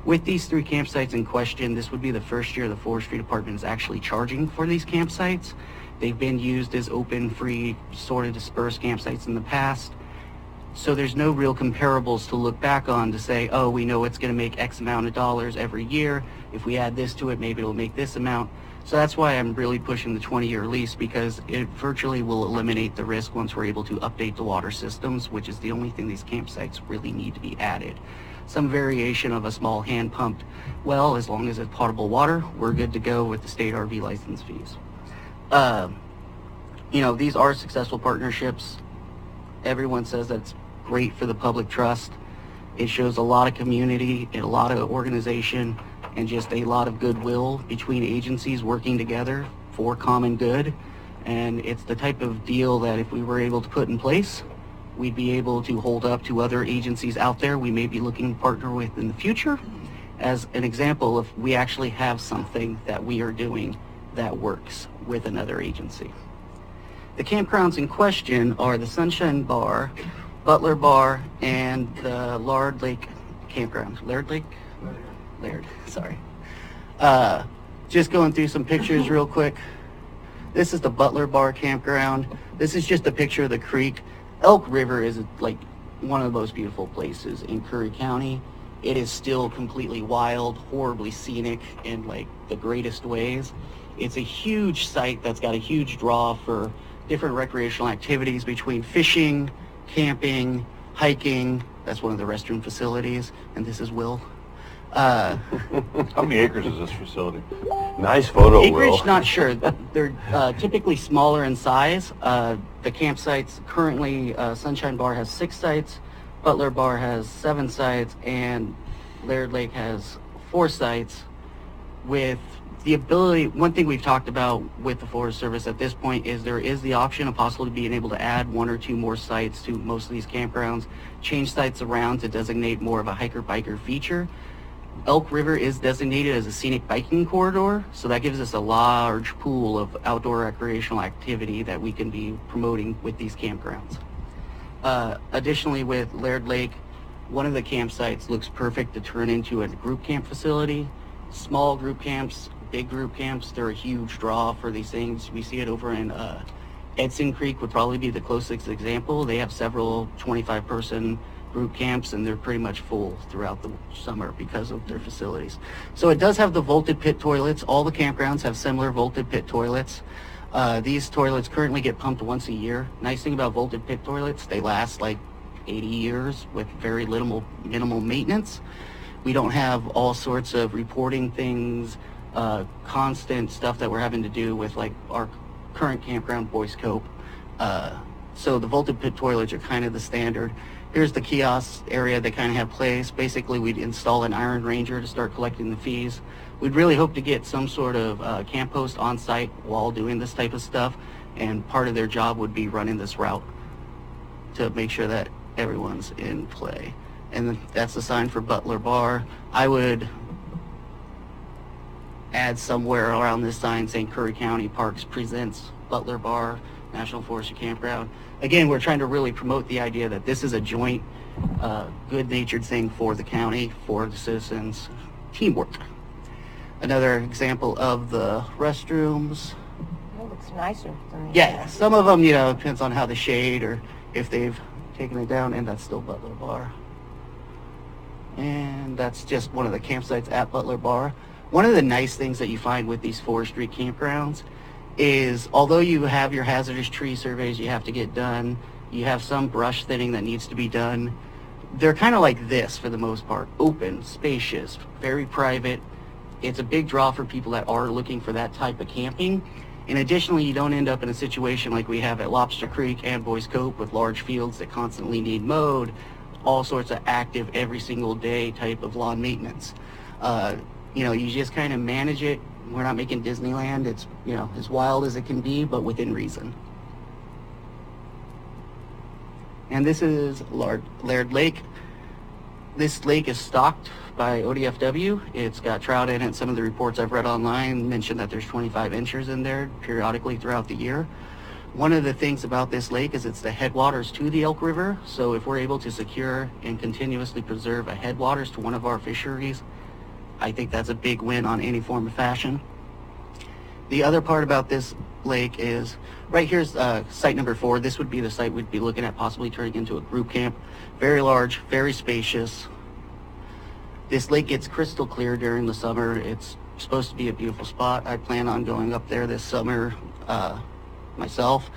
With these 3 campsites in question, this would be the first year the Forestry Department is actually charging for these campsites. They've been used as open, free, sort of dispersed campsites in the past. So there's no real comparables to look back on to say, oh, we know it's going to make X amount of dollars every year. If we add this to it, maybe it'll make this amount. So that's why I'm really pushing the 20-year lease, because it virtually will eliminate the risk once we're able to update the water systems, which is the only thing these campsites really need to be added. Some variation of a small hand-pumped well, as long as it's potable water, we're good to go with the state RV license fees. You know, these are successful partnerships. Everyone says that's great for the public trust. It shows a lot of community and a lot of organization and just a lot of goodwill between agencies working together for common good. And it's the type of deal that if we were able to put in place, we'd be able to hold up to other agencies out there we may be looking to partner with in the future, as an example of we actually have something that we are doing that works with another agency. The campgrounds in question are the Sunshine Bar, Butler Bar, and the Laird Lake Campground. Laird, sorry. Just going through some pictures real quick. This is the Butler Bar Campground. This is just a picture of the creek. Elk River is like one of the most beautiful places in Curry County. It is still completely wild, horribly scenic in like the greatest ways. It's a huge site that's got a huge draw for different recreational activities between fishing, camping, hiking. That's one of the restroom facilities, and this is Will. How many acres is this facility? Nice photo, Acreage, Will. not sure. They're typically smaller in size. The campsites currently, Sunshine Bar has 6 sites, Butler Bar has 7 sites, and Laird Lake has 4 sites. With the ability, one thing we've talked about with the Forest Service at this point is there is the option of possibly being able to add 1 or 2 more sites to most of these campgrounds, change sites around to designate more of a hiker-biker feature. Elk River is designated as a scenic biking corridor, so that gives us a large pool of outdoor recreational activity that we can be promoting with these campgrounds. Additionally, with Laird Lake, one of the campsites looks perfect to turn into a group camp facility. Small group camps, big group camps, they're a huge draw for these things. We see it over in Edson Creek would probably be the closest example. They have several 25-person group camps, and they're pretty much full throughout the summer because of their facilities. So it does have the vaulted pit toilets. All the campgrounds have similar vaulted pit toilets. These toilets currently get pumped once a year. Nice thing about vaulted pit toilets, they last like 80 years with very minimal maintenance. We don't have all sorts of reporting things, constant stuff that we're having to do with like our current campground, Boyce Cope. So the vaulted pit toilets are kind of the standard. Here's the kiosk area they kind of have placed. Basically, we'd install an Iron Ranger to start collecting the fees. We'd really hope to get some sort of camp post on site while doing this type of stuff, and part of their job would be running this route to make sure that everyone's in play. And that's the sign for Butler Bar. I would add somewhere around this sign saying Curry County Parks presents Butler Bar, National Forestry Campground. Again, we're trying to really promote the idea that this is a joint, good-natured thing for the county, for the citizens, teamwork. Another example of the restrooms. It looks nicer than the Yeah, some of them, you know, depends on how they shade or if they've taken it down, and that's still Butler Bar. And that's just one of the campsites at Butler Bar. One of the nice things that you find with these forestry campgrounds is, although you have your hazardous tree surveys you have to get done, you have some brush thinning that needs to be done, they're kind of like this for the most part, open, spacious, very private. It's a big draw for people that are looking for that type of camping. And additionally, you don't end up in a situation like we have at Lobster Creek and Boys Cove with large fields that constantly need mowed, all sorts of active every single day type of lawn maintenance. You know, you just kind of manage it. We're not making Disneyland. It's, you know, as wild as it can be, but within reason. And this is Laird Lake. This lake is stocked by ODFW. It's got trout in it. Some of the reports I've read online mention that there's 25 inchers in there periodically throughout the year. One of the things about this lake is it's the headwaters to the Elk River. So if we're able to secure and continuously preserve a headwaters to one of our fisheries, I think that's a big win on any form of fashion. The other part about this lake is, right here's site number 4. This would be the site we'd be looking at possibly turning into a group camp. Very large, very spacious. This lake gets crystal clear during the summer. It's supposed to be a beautiful spot. I plan on going up there this summer myself.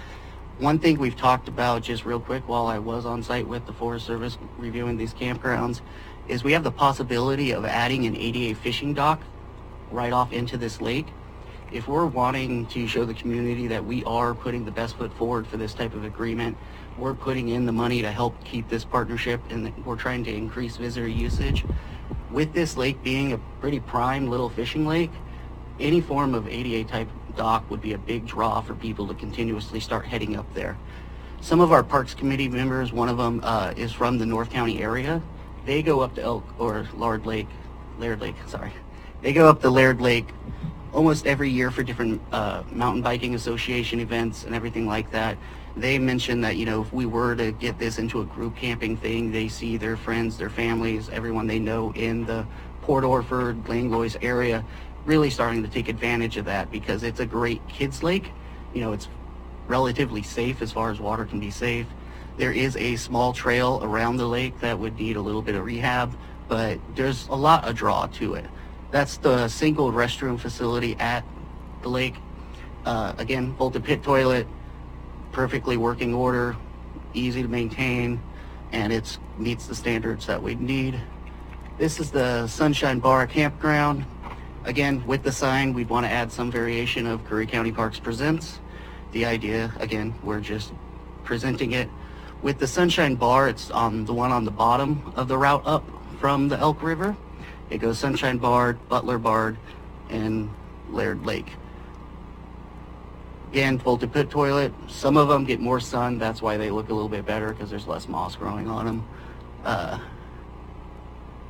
One thing we've talked about just real quick while I was on site with the Forest Service reviewing these campgrounds is we have the possibility of adding an ADA fishing dock right off into this lake. If we're wanting to show the community that we are putting the best foot forward for this type of agreement, we're putting in the money to help keep this partnership, and we're trying to increase visitor usage. With this lake being a pretty prime little fishing lake, any form of ADA type dock would be a big draw for people to continuously start heading up there. Some of our Parks Committee members, one of them is from the North County area. They go up to Laird Lake. They go up to Laird Lake almost every year for different mountain biking association events and everything like that. They mentioned that, you know, if we were to get this into a group camping thing, they see their friends, their families, everyone they know in the Port Orford, Langlois area really starting to take advantage of that because it's a great kids lake. You know, it's relatively safe as far as water can be safe. There is a small trail around the lake that would need a little bit of rehab, but there's a lot of draw to it. That's the single restroom facility at the lake. Again, bolted pit toilet, perfectly working order, easy to maintain, and it meets the standards that we need. This is the Sunshine Bar Campground. Again, with the sign, we'd want to add some variation of Curry County Parks Presents. The idea, again, we're just presenting it. With the Sunshine Bar, it's on the one on the bottom of the route up from the Elk River. It goes Sunshine Bar, Butler Bar, and Laird Lake. Again, bolted pit toilet. Some of them get more sun. That's why they look a little bit better because there's less moss growing on them.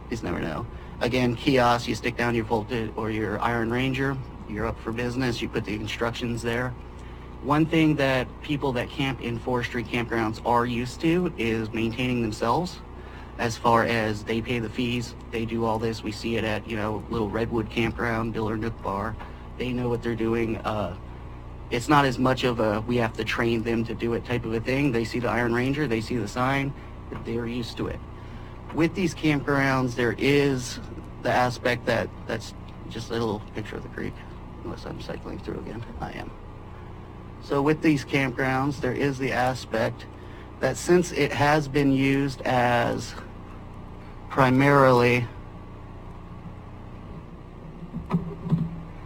You just never know. Again, kiosk, you stick down your volted or your Iron Ranger. You're up for business. You put the instructions there. One thing that people that camp in forestry campgrounds are used to is maintaining themselves. As far as they pay the fees, they do all this. We see it at, you know, Little Redwood Campground, Bill or Nook Bar. They know what they're doing. It's not as much of a we have to train them to do it type of a thing. They see the Iron Ranger, they see the sign, they're used to it. With these campgrounds, there is the aspect that's just a little picture of the creek, unless I'm cycling through again. I am. So with these campgrounds, there is the aspect that since it has been used as primarily,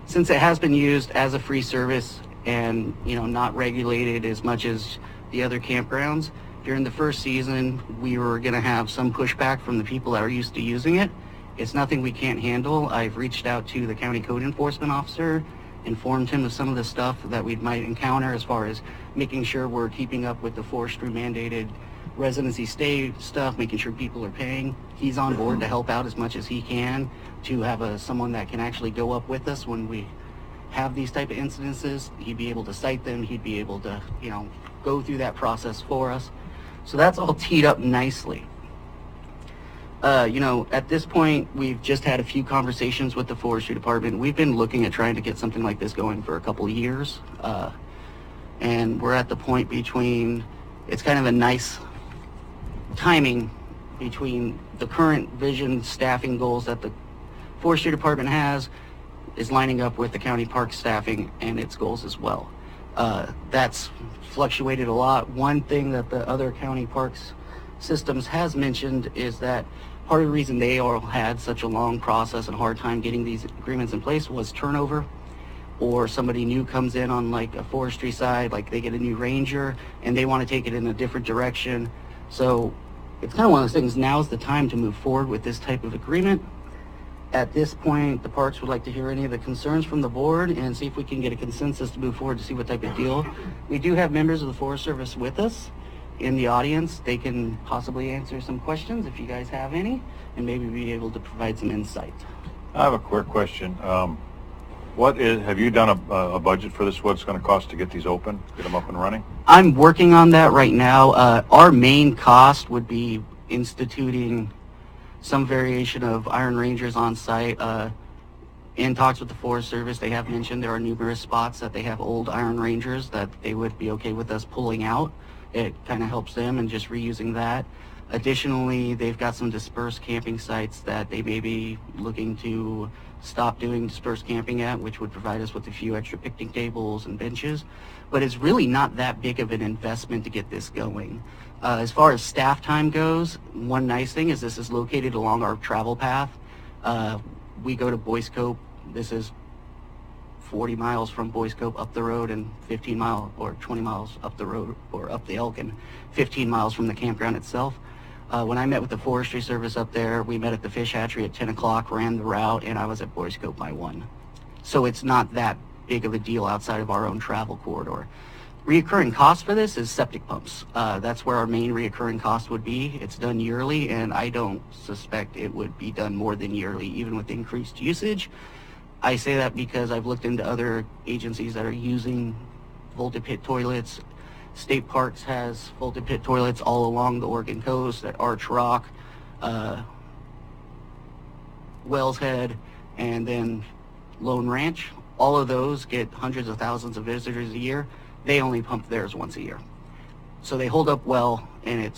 since it has been used as a free service and, you know, not regulated as much as the other campgrounds, during the first season, we were going to have some pushback from the people that are used to using it. It's nothing we can't handle. I've reached out to the county code enforcement officer, informed him of some of the stuff that we might encounter as far as making sure we're keeping up with the forestry mandated residency stay stuff, making sure people are paying. He's on board to help out as much as he can to have someone that can actually go up with us when we have these type of incidences. He'd be able to cite them. He'd be able to, you know, go through that process for us. So that's all teed up nicely. You know, at this point, we've just had a few conversations with the forestry department. We've been looking at trying to get something like this going for a couple of years. And we're at the point between, it's kind of a nice timing between the current vision staffing goals that the forestry department has is lining up with the county park staffing and its goals as well. That's fluctuated a lot. One thing that the other county parks Systems has mentioned is that part of the reason they all had such a long process and hard time getting these agreements in place was turnover, or somebody new comes in on like a forestry side, like they get a new ranger and they want to take it in a different direction. So it's kind of one of those things, now's the time to move forward with this type of agreement. At this point, the parks would like to hear any of the concerns from the board and see if we can get a consensus to move forward to see what type of deal. We do have members of the Forest Service with us in the audience. They can possibly answer some questions if you guys have any, and maybe be able to provide some insight. I have a quick question. Have you done a budget for this? What's going to cost to get these open, get them up and running? I'm working on that right now. Our main cost would be instituting some variation of Iron Rangers on site. In talks with the Forest Service, they have mentioned there are numerous spots that they have old Iron Rangers that they would be okay with us pulling out. It kind of helps them and just reusing that. Additionally, they've got some dispersed camping sites that they may be looking to stop doing dispersed camping at, which would provide us with a few extra picnic tables and benches. But it's really not that big of an investment to get this going. As far as staff time goes, one nice thing is this is located along our travel path. We go to Boyce Cope. This is 40 miles from Boyce Cope up the road and 15 miles or 20 miles up the road or up the Elk and 15 miles from the campground itself. When I met with the Forestry Service up there, we met at the fish hatchery at 10 o'clock, ran the route, and I was at Boyce Cope by 1. So it's not that big of a deal outside of our own travel corridor. Reoccurring cost for this is septic pumps. That's where our main reoccurring cost would be. It's done yearly, and I don't suspect it would be done more than yearly, even with increased usage. I say that because I've looked into other agencies that are using vaulted pit toilets. State Parks has vaulted pit toilets all along the Oregon coast at Arch Rock, Wells Head, and then Lone Ranch. All of those get hundreds of thousands of visitors a year. They only pump theirs once a year. So they hold up well, and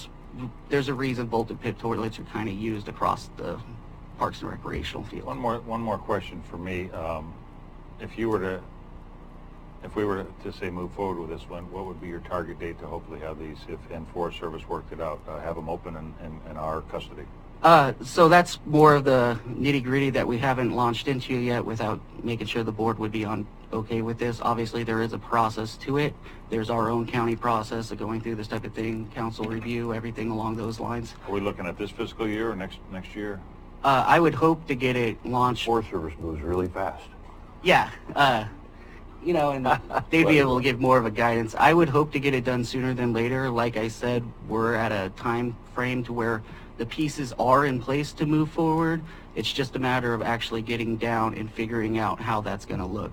there's a reason vaulted pit toilets are kind of used across the parks and recreational field. One more question for me. If we were to say move forward with this one, what would be your target date to hopefully have these, if Forest Service worked it out, have them open in our custody? So that's more of the nitty-gritty that we haven't launched into yet without making sure the board would be okay with this. Obviously, there is a process to it. There's our own county process of going through this type of thing, council review, everything along those lines. Are we looking at this fiscal year or next year? I would hope to get it launched. Forest Service moves really fast. Yeah, and they'd be able to give more of a guidance. I would hope to get it done sooner than later. Like I said, we're at a time frame to where the pieces are in place to move forward. It's just a matter of actually getting down and figuring out how that's going to look.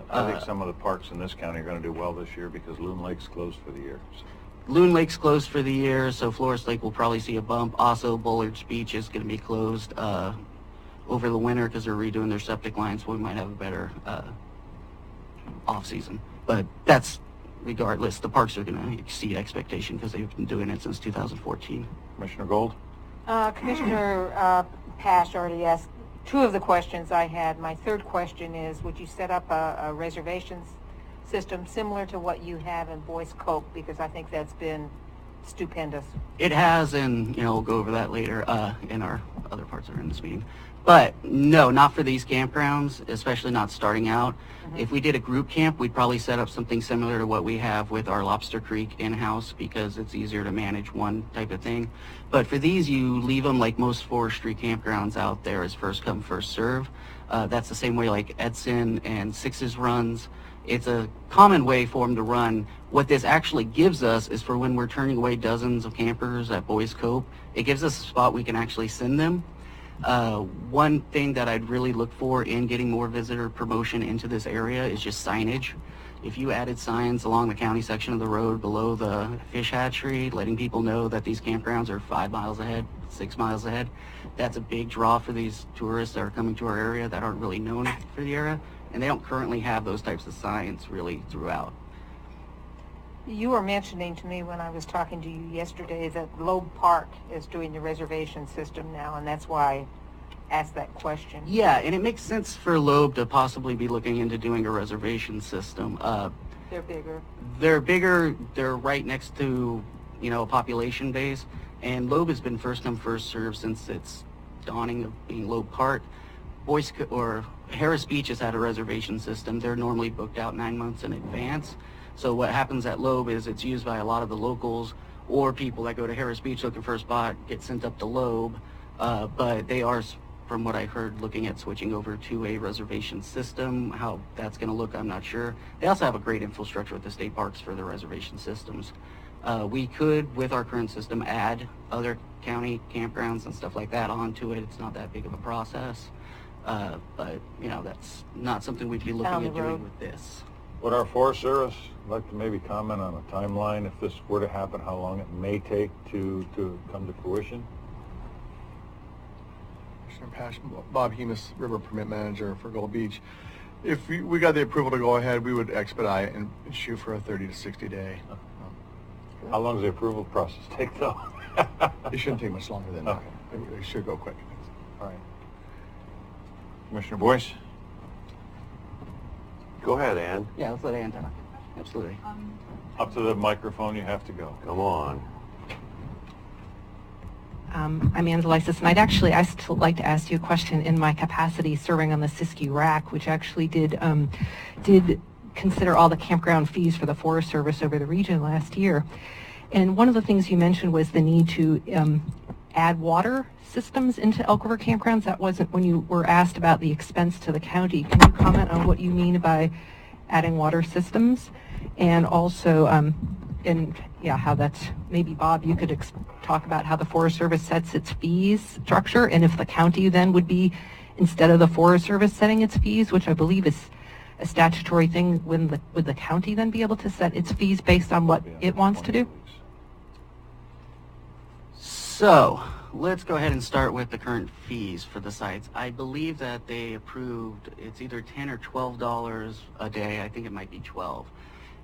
I think some of the parks in this county are going to do well this year because Loon Lake's closed for the year. So. Loon Lake's closed for the year, so Flores Lake will probably see a bump. Also, Bullard's Beach is going to be closed over the winter because they're redoing their septic lines, so we might have a better off-season. But that's regardless. The parks are going to exceed expectation because they've been doing it since 2014. Commissioner Gold? Commissioner Pash already asked two of the questions I had. My third question is, would you set up a reservations system similar to what you have in Boyce Cope? Because I think that's been stupendous. It has, and we'll go over that later in our other parts that are in this meeting. But no, not for these campgrounds, especially not starting out. Mm-hmm. If we did a group camp, we'd probably set up something similar to what we have with our Lobster Creek in-house because it's easier to manage one type of thing. But for these, you leave them like most forestry campgrounds out there as first come, first serve. That's the same way like Edson and Sixes runs. It's a common way for them to run. What this actually gives us is for when we're turning away dozens of campers at Boyce Cope, it gives us a spot we can actually send them. One thing that I'd really look for in getting more visitor promotion into this area is just signage. If you added signs along the county section of the road below the fish hatchery, letting people know that these campgrounds are 5 miles ahead, 6 miles ahead, that's a big draw for these tourists that are coming to our area that aren't really known for the area, and they don't currently have those types of signs really throughout. You were mentioning to me when I was talking to you yesterday that Loeb Park is doing the reservation system now, and that's why I asked that question. Yeah, and it makes sense for Loeb to possibly be looking into doing a reservation system. They're bigger. They're bigger. They're right next to, a population base. And Loeb has been first come, first served since its dawning of being Loeb Park. Harris Beach has had a reservation system. They're normally booked out 9 months in advance. So what happens at Loeb is it's used by a lot of the locals or people that go to Harris Beach looking for a spot, get sent up to Loeb. But they are, from what I heard, looking at switching over to a reservation system. How that's going to look, I'm not sure. They also have a great infrastructure with the state parks for the reservation systems. We could, with our current system, add other county campgrounds and stuff like that onto it. It's not that big of a process. But, you know, that's not something we'd be looking at doing with this. Would our Forest Service like to maybe comment on a timeline if this were to happen, how long it may take to come to fruition? Commissioner Pash, Bob Hemus, River Permit Manager for Gold Beach. If we got the approval to go ahead, we would expedite and shoot for a 30 to 60 day. How long does the approval process take, though? It shouldn't take much longer than that. Okay. It should go quick. All right. Commissioner Boyce? Go ahead, Ann. Yeah, let's let Ann talk. Absolutely. Up to the microphone you have to go. Come on. I'm Ann Delisis, and I'd still like to ask you a question in my capacity serving on the Siskiyou RAC, which actually did consider all the campground fees for the Forest Service over the region last year. And one of the things you mentioned was the need to add water systems into Elk River campgrounds. That wasn't when you were asked about the expense to the county. Can you comment on what you mean by adding water systems? And also, how that's, maybe Bob, you could talk about how the Forest Service sets its fees structure, and if the county then would be, instead of the Forest Service setting its fees, which I believe is a statutory thing, would the county then be able to set its fees based on what it wants to do? So, let's go ahead and start with the current fees for the sites. I believe that they approved, it's either $10 or $12 a day. I think it might be 12.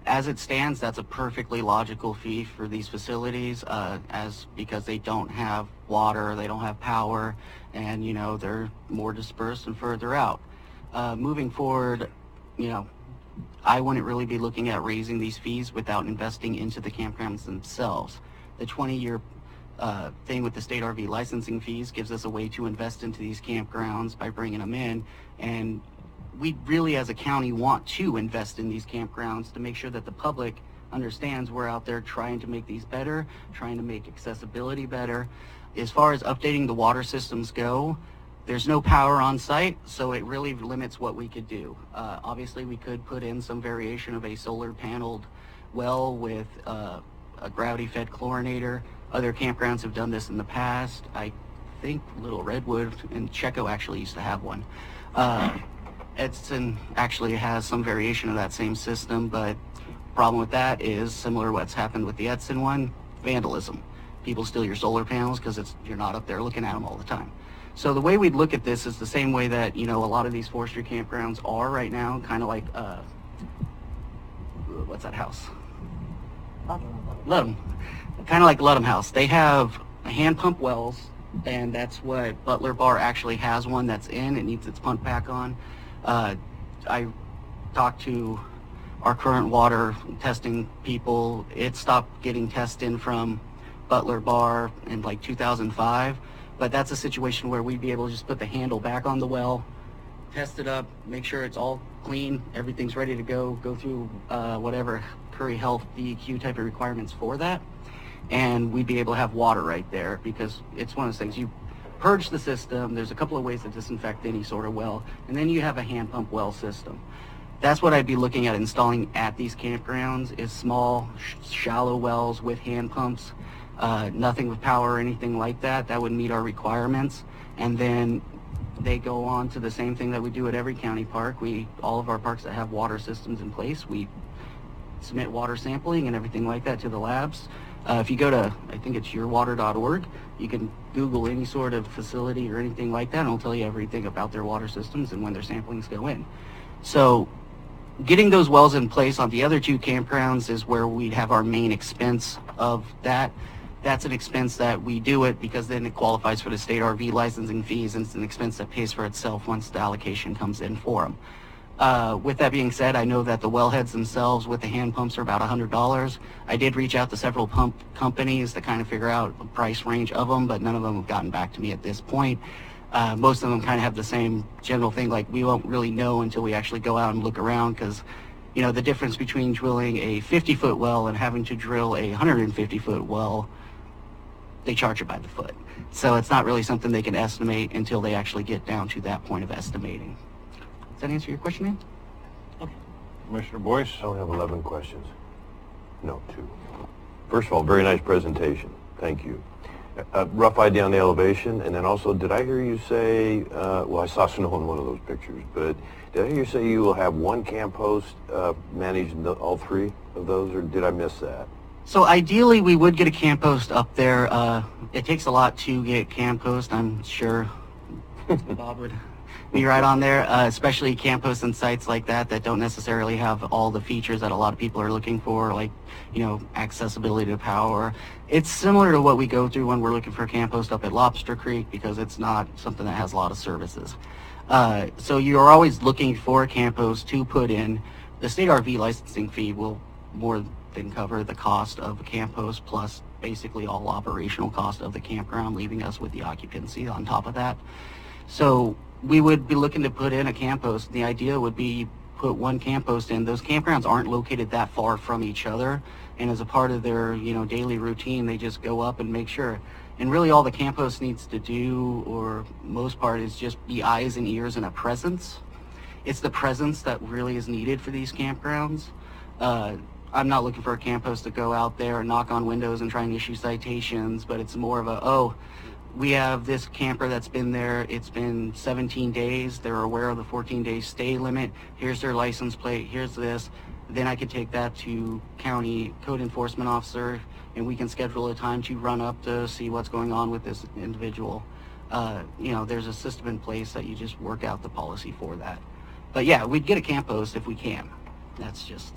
As it stands, that's a perfectly logical fee for these facilities, because they don't have water, they don't have power, and they're more dispersed and further out. Moving forward, I wouldn't really be looking at raising these fees without investing into the campgrounds themselves. The 20-year thing with the state RV licensing fees gives us a way to invest into these campgrounds by bringing them in, and we really as a county want to invest in these campgrounds to make sure that the public understands we're out there trying to make these better, trying to make accessibility better. As far as updating the water systems go, there's no power on site, so it really limits what we could do. Obviously we could put in some variation of a solar paneled well with a gravity fed chlorinator. Other campgrounds have done this in the past. I think Little Redwood and Checo actually used to have one. Edson actually has some variation of that same system, but problem with that is similar to what's happened with the Edson one, vandalism. People steal your solar panels because you're not up there looking at them all the time. So the way we'd look at this is the same way that, a lot of these forestry campgrounds are right now, kind of like, what's that house? Ludum. Kind of like Ludum House. They have hand pump wells, and that's what Butler Bar actually has one that's in. It needs its pump back on. I talked to our current water testing people. It stopped getting tested from Butler Bar in like 2005, but that's a situation where we'd be able to just put the handle back on the well, test it up, make sure it's all clean, everything's ready to go through whatever Curry Health DEQ type of requirements for that, and we'd be able to have water right there, because it's one of those things, you purge the system, there's a couple of ways to disinfect any sort of well, and then you have a hand pump well system. That's what I'd be looking at installing at these campgrounds, is small, shallow wells with hand pumps, nothing with power or anything like that. That would meet our requirements. And then they go on to the same thing that we do at every county park. All of our parks that have water systems in place, we submit water sampling and everything like that to the labs. If you go to, I think it's yourwater.org, you can Google any sort of facility or anything like that, and it'll tell you everything about their water systems and when their samplings go in. So getting those wells in place on the other two campgrounds is where we'd have our main expense of that. That's an expense that we do it because then it qualifies for the state RV licensing fees, and it's an expense that pays for itself once the allocation comes in for them. With that being said, I know that the wellheads themselves with the hand pumps are about $100. I did reach out to several pump companies to kind of figure out the price range of them, but none of them have gotten back to me at this point. Most of them kind of have the same general thing, like we won't really know until we actually go out and look around, because you know, the difference between drilling a 50-foot well and having to drill a 150-foot well, they charge you by the foot. So it's not really something they can estimate until they actually get down to that point of estimating. Does that answer your question, Ian? Okay. Commissioner Boyce? I only have 11 questions. No, 2. First of all, very nice presentation. Thank you. Rough idea on the elevation, and then also, did I hear you say, well, I saw snow in one of those pictures, but did I hear you say you will have one camp post managing all 3 of those, or did I miss that? So ideally, we would get a camp post up there. It takes a lot to get camp post, I'm sure Bob would be right on there, especially camp posts and sites like that that don't necessarily have all the features that a lot of people are looking for, like, you know, accessibility to power. It's similar to what we go through when we're looking for a camp post up at Lobster Creek, because it's not something that has a lot of services. So you're always looking for a camp post to put in. The state RV licensing fee will more than cover the cost of a camp post, plus basically all operational cost of the campground, leaving us with the occupancy on top of that. So we would be looking to put in a camp post. The idea would be put one camp post in. Those campgrounds aren't located that far from each other, and as a part of their, you know, daily routine, they just go up and make sure. And really all the camp post needs to do, or most part, is just be eyes and ears and a presence. It's the presence that really is needed for these campgrounds. I'm not looking for a camp post to go out there and knock on windows and try and issue citations, but it's more of a, oh, we have this camper that's been there, it's been 17 days, they're aware of the 14-day stay limit, here's their license plate, here's this. Then I could take that to county code enforcement officer, and we can schedule a time to run up to see what's going on with this individual. You know, there's a system in place that you just work out the policy for that. But yeah, we'd get a camp post if we can. That's just...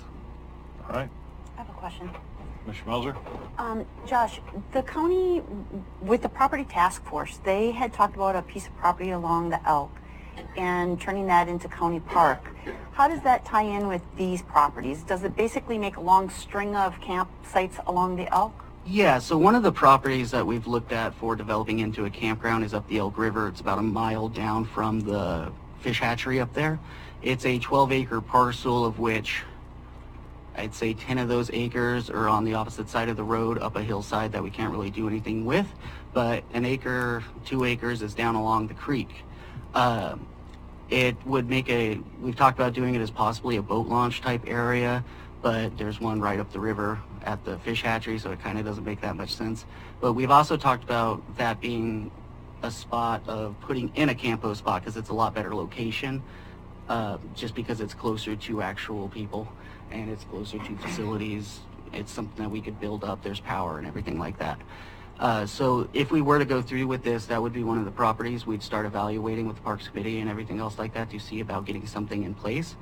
All right. I have a question. Mr. Melzer? Josh, the county, with the property task force, they had talked about a piece of property along the Elk and turning that into county park. How does that tie in with these properties? Does it basically make a long string of campsites along the Elk? Yeah, so one of the properties that we've looked at for developing into a campground is up the Elk River. It's about a mile down from the fish hatchery up there. It's a 12-acre parcel, of which I'd say 10 of those acres are on the opposite side of the road up a hillside that we can't really do anything with, but an acre, 2 acres is down along the creek. It would make we've talked about doing it as possibly a boat launch type area, but there's one right up the river at the fish hatchery, so it kind of doesn't make that much sense. But we've also talked about that being a spot of putting in a campo spot, because it's a lot better location, just because it's closer to actual people and it's closer to facilities. It's something that we could build up. There's power and everything like that. So if we were to go through with this, that would be one of the properties we'd start evaluating with the Parks Committee and everything else like that to see about getting something in place.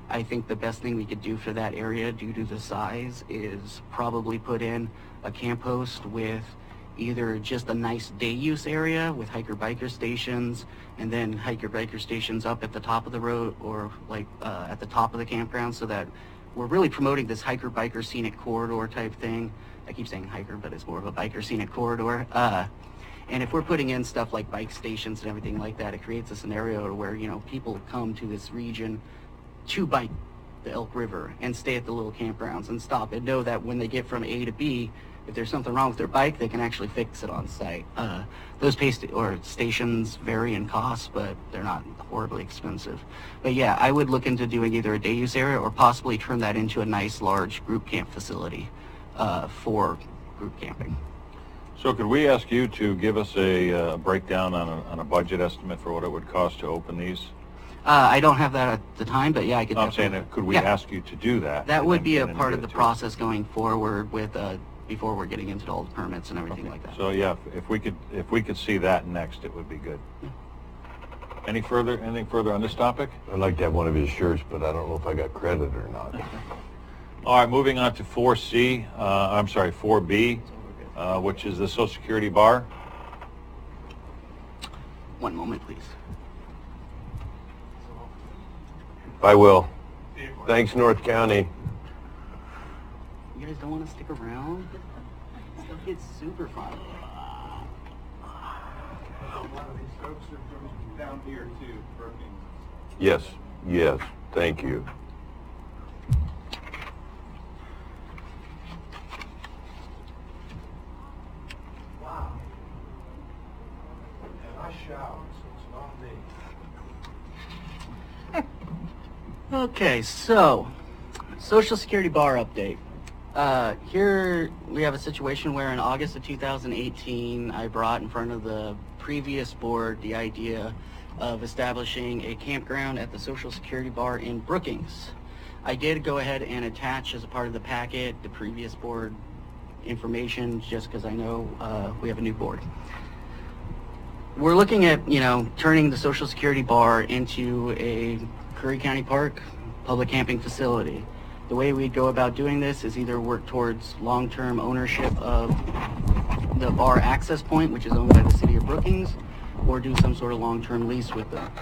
I think the best thing we could do for that area, due to the size, is probably put in a camp host with either just a nice day use area with hiker-biker stations, and then hiker-biker stations up at the top of the road, or like at the top of the campground, so that we're really promoting this hiker-biker scenic corridor type thing. I keep saying hiker, but it's more of a biker scenic corridor. And if we're putting in stuff like bike stations and everything like that, it creates a scenario where, you know, people come to this region to bike the Elk River and stay at the little campgrounds and stop and know that when they get from A to B, if there's something wrong with their bike, they can actually fix it on site. Those stations vary in cost, but they're not horribly expensive. But yeah, I would look into doing either a day use area or possibly turn that into a nice large group camp facility for group camping. So could we ask you to give us a breakdown on a budget estimate for what it would cost to open these? I don't have that at the time, but yeah, I could. I'm saying that, could we ask you to do that? That would be a part of the process going forward with before we're getting into all the permits and everything like that. So yeah, if we could see that next, it would be good. Yeah. Anything further on this topic? I'd like to have one of his shirts, but I don't know if I got credit or not. All right, moving on to 4C. I'm sorry, 4B, which is the Social Security bar. One moment, please. Bye, Will. Thanks, North County. You guys don't want to stick around? Stuff gets super fun. A lot of these folks are from down here too, Brookings. Yes, yes, thank you. Wow. I shout, so it's not me. Okay, so Social Security bar update. Here we have a situation where in August of 2018, I brought in front of the previous board the idea of establishing a campground at the Social Security bar in Brookings. I did go ahead and attach as a part of the packet the previous board information just because I know we have a new board. We're looking at, turning the Social Security bar into a Curry County Park public camping facility. The way we'd go about doing this is either work towards long-term ownership of the bar access point, which is owned by the city of Brookings, or do some sort of long-term lease with them.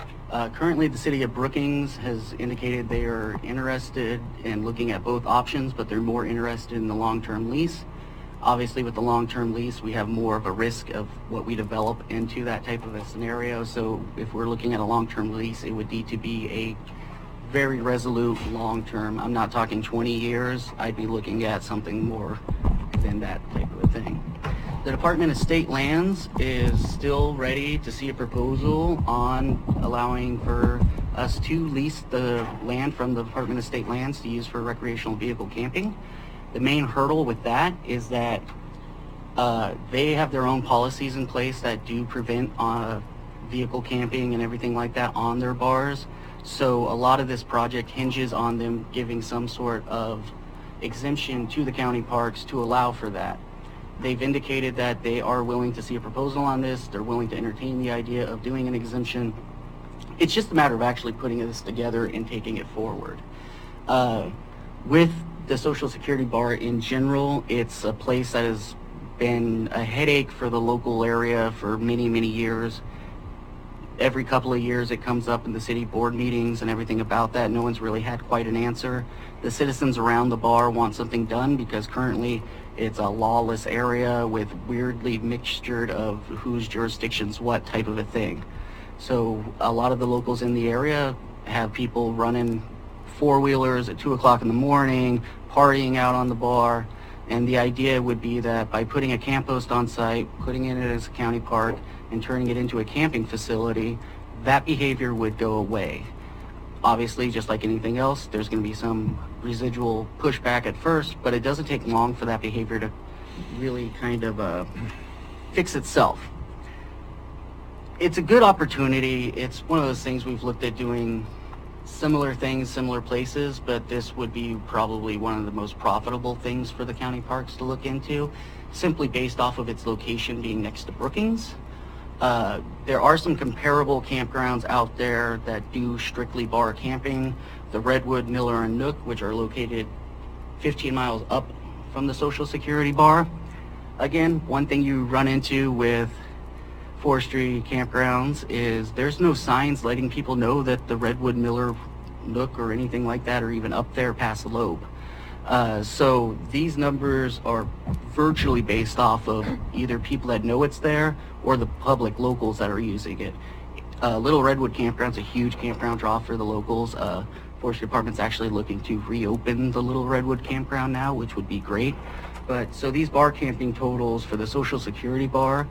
Currently, the city of Brookings has indicated they are interested in looking at both options, but they're more interested in the long-term lease. Obviously, with the long-term lease, we have more of a risk of what we develop into that type of a scenario. So if we're looking at a long-term lease, it would need to be a very resolute long-term. I'm not talking 20 years. I'd be looking at something more than that type of a thing. The Department of State Lands is still ready to see a proposal on allowing for us to lease the land from the Department of State Lands to use for recreational vehicle camping. The main hurdle with that is that they have their own policies in place that do prevent vehicle camping and everything like that on their bars. So a lot of this project hinges on them giving some sort of exemption to the county parks to allow for that. They've indicated that they are willing to see a proposal on this. They're willing to entertain the idea of doing an exemption. It's just a matter of actually putting this together and taking it forward. With the Social Security bar in general, it's a place that has been a headache for the local area for many, many years. Every couple of years it comes up in the city board meetings and everything about that. No one's really had quite an answer. The citizens around the bar want something done because currently it's a lawless area with weirdly mixtured of whose jurisdiction's what type of a thing. So a lot of the locals in the area have people running four-wheelers at 2 o'clock in the morning, partying out on the bar. And the idea would be that by putting a camp post on site, putting it as a county park, and turning it into a camping facility, that behavior would go away. Obviously, just like anything else, there's going to be some residual pushback at first, but it doesn't take long for that behavior to really kind of fix itself. It's a good opportunity. It's one of those things we've looked at doing similar things, similar places, but this would be probably one of the most profitable things for the county parks to look into, simply based off of its location being next to Brookings. There are some comparable campgrounds out there that do strictly bar camping. The Redwood, Miller, and Nook, which are located 15 miles up from the Social Security bar. Again, one thing you run into with forestry campgrounds is there's no signs letting people know that the Redwood, Miller, Nook, or anything like that are even up there past the lobe. So these numbers are virtually based off of either people that know it's there or the public locals that are using it. Little Redwood Campground's a huge campground draw for the locals. Forestry Department's actually looking to reopen the Little Redwood Campground now, which would be great. But so these bar camping totals for the Social Security bar,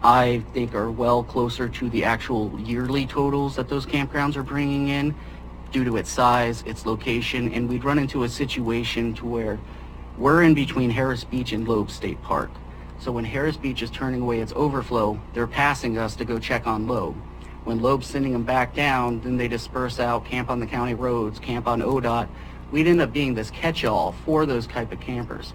I think are well closer to the actual yearly totals that those campgrounds are bringing in due to its size, its location, and we'd run into a situation to where we're in between Harris Beach and Loeb State Park. So when Harris Beach is turning away its overflow, they're passing us to go check on Loeb. When Loeb's sending them back down, then they disperse out, camp on the county roads, camp on ODOT. We'd end up being this catch-all for those type of campers.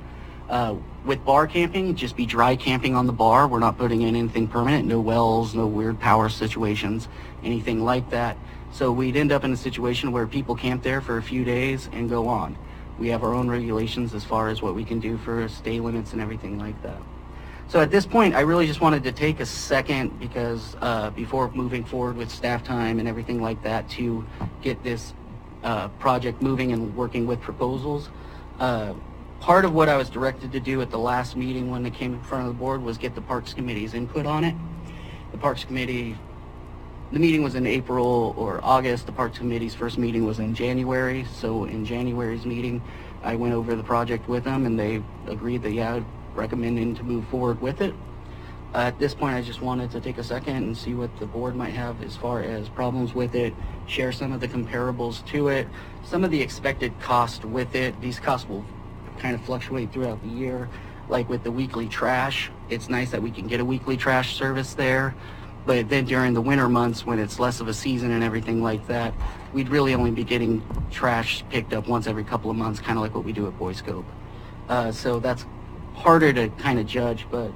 With bar camping, just be dry camping on the bar. We're not putting in anything permanent, no wells, no weird power situations, anything like that. So we'd end up in a situation where people camp there for a few days and go on. We have our own regulations as far as what we can do for stay limits and everything like that. So at this point, I really just wanted to take a second because before moving forward with staff time and everything like that to get this project moving and working with proposals. Part of what I was directed to do at the last meeting when it came in front of the board was get the Parks Committee's input on it. The Parks Committee, the meeting was in April or August. The Parks Committee's first meeting was in January. So in January's meeting, I went over the project with them and they agreed that, yeah, recommending to move forward with it. At this point, I just wanted to take a second and see what the board might have as far as problems with it, share some of the comparables to it, some of the expected cost with it. These costs will kind of fluctuate throughout the year. Like with the weekly trash, it's nice that we can get a weekly trash service there, but then during the winter months when it's less of a season and everything like that, we'd really only be getting trash picked up once every couple of months, kind of like what we do at BOC. So that's harder to kind of judge, but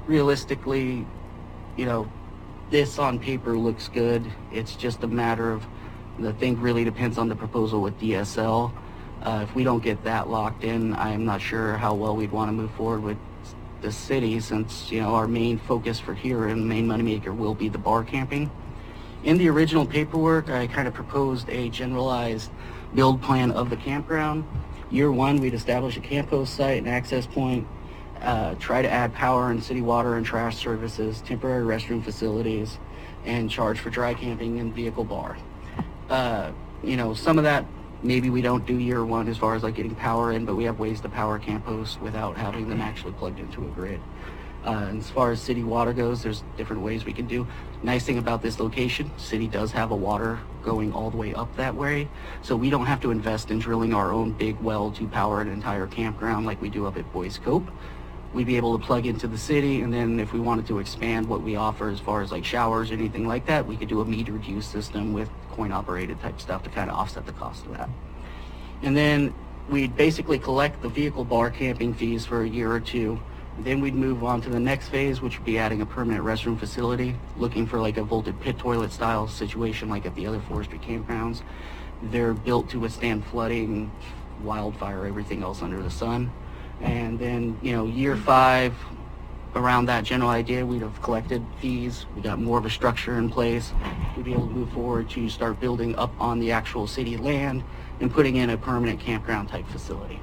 realistically, you know, this on paper looks good. It's just a matter of, the thing really depends on the proposal with DSL. If we don't get that locked in, I'm not sure how well we'd want to move forward with the city, since, you know, our main focus for here and main moneymaker will be the bar camping. In the original paperwork, I kind of proposed a generalized build plan of the campground. Year one, we'd establish a camp host site and access point, try to add power and city water and trash services, temporary restroom facilities, and charge for dry camping and vehicle bar. You know, some of that maybe we don't do year one as far as like getting power in, but we have ways to power camp hosts without having them actually plugged into a grid. And as far as city water goes, there's different ways we can do. Nice thing about this location, city does have a water going all the way up that way, so we don't have to invest in drilling our own big well to power an entire campground like we do up at BOC. We'd be able to plug into the city, and then if we wanted to expand what we offer as far as like showers or anything like that, we could do a metered use system with coin operated type stuff to kind of offset the cost of that. And then we'd basically collect the vehicle bar camping fees for a year or two. Then we'd move on to the next phase, which would be adding a permanent restroom facility, looking for like a vaulted pit toilet style situation like at the other forestry campgrounds. They're built to withstand flooding, wildfire, everything else under the sun. And then, you know, year 5, around that general idea, we'd have collected fees. We got more of a structure in place. We'd be able to move forward to start building up on the actual city land and putting in a permanent campground type facility.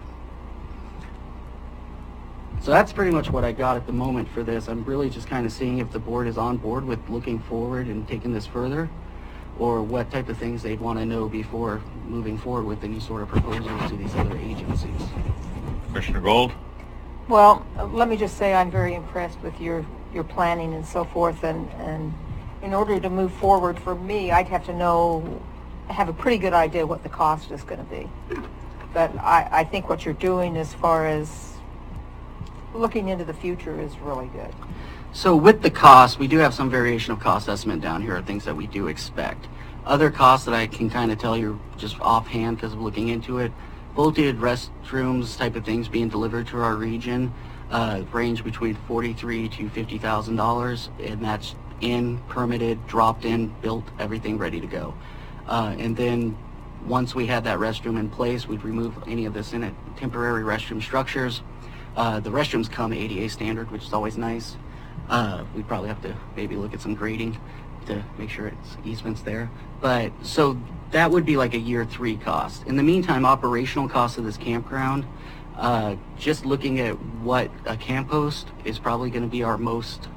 So that's pretty much what I got at the moment for this. I'm really just kind of seeing if the board is on board with looking forward and taking this further, or what type of things they'd want to know before moving forward with any sort of proposals to these other agencies. Commissioner Gold? Well, let me just say I'm very impressed with your planning and so forth, and in order to move forward for me, I'd have to have a pretty good idea what the cost is going to be. But I think what you're doing as far as looking into the future is really good. So with the cost, we do have some variation of cost estimate down here, things that we do expect. Other costs that I can kind of tell you just offhand because of looking into it, vaulted restrooms type of things being delivered to our region range between $43,000 to $50,000, and that's in, permitted, dropped in, built, everything ready to go. And then once we had that restroom in place, we'd remove any of this in it, temporary restroom structures. The restrooms come ADA standard, which is always nice. We'd probably have to maybe look at some grading to make sure it's easements there. But so that would be like a year 3 cost. In the meantime, operational cost of this campground, just looking at what a camp host is probably going to be our most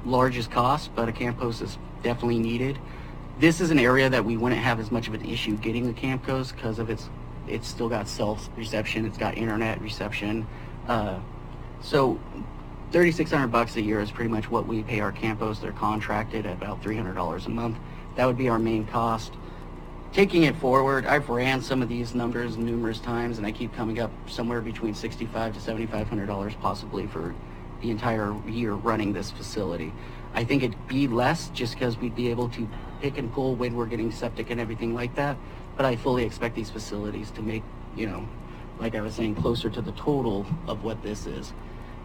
largest cost, but a camp host is definitely needed. This is an area that we wouldn't have as much of an issue getting a camp host because of it's still got cell reception, it's got internet reception. So $3,600 a year is pretty much what we pay our camp hosts. They're contracted at about $300 a month. That would be our main cost. Taking it forward, I've ran some of these numbers numerous times, and I keep coming up somewhere between $6,500 to $7,500 possibly for the entire year running this facility. I think it'd be less just because we'd be able to pick and pull when we're getting septic and everything like that. But I fully expect these facilities to make, you know, like I was saying, closer to the total of what this is.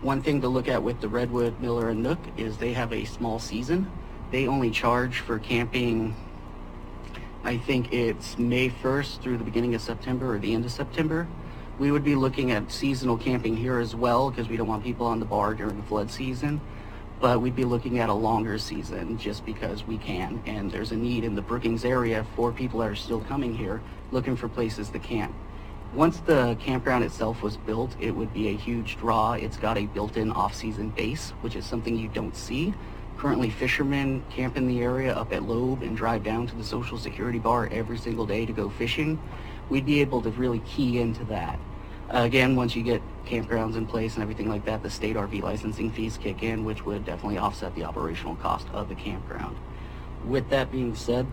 One thing to look at with the Redwood, Miller, and Nook is they have a small season. They only charge for camping, I think it's May 1st through the beginning of September or the end of September. We would be looking at seasonal camping here as well because we don't want people on the bar during the flood season. but we'd be looking at a longer season just because we can, and there's a need in the Brookings area for people that are still coming here looking for places to camp. Once the campground itself was built, it would be a huge draw. It's got a built-in off-season base, which is something you don't see. Currently, fishermen camp in the area up at Loeb and drive down to the Social Security bar every single day to go fishing. We'd be able to really key into that. Again, once you get campgrounds in place and everything like that, the state RV licensing fees kick in, which would definitely offset the operational cost of the campground. With that being said,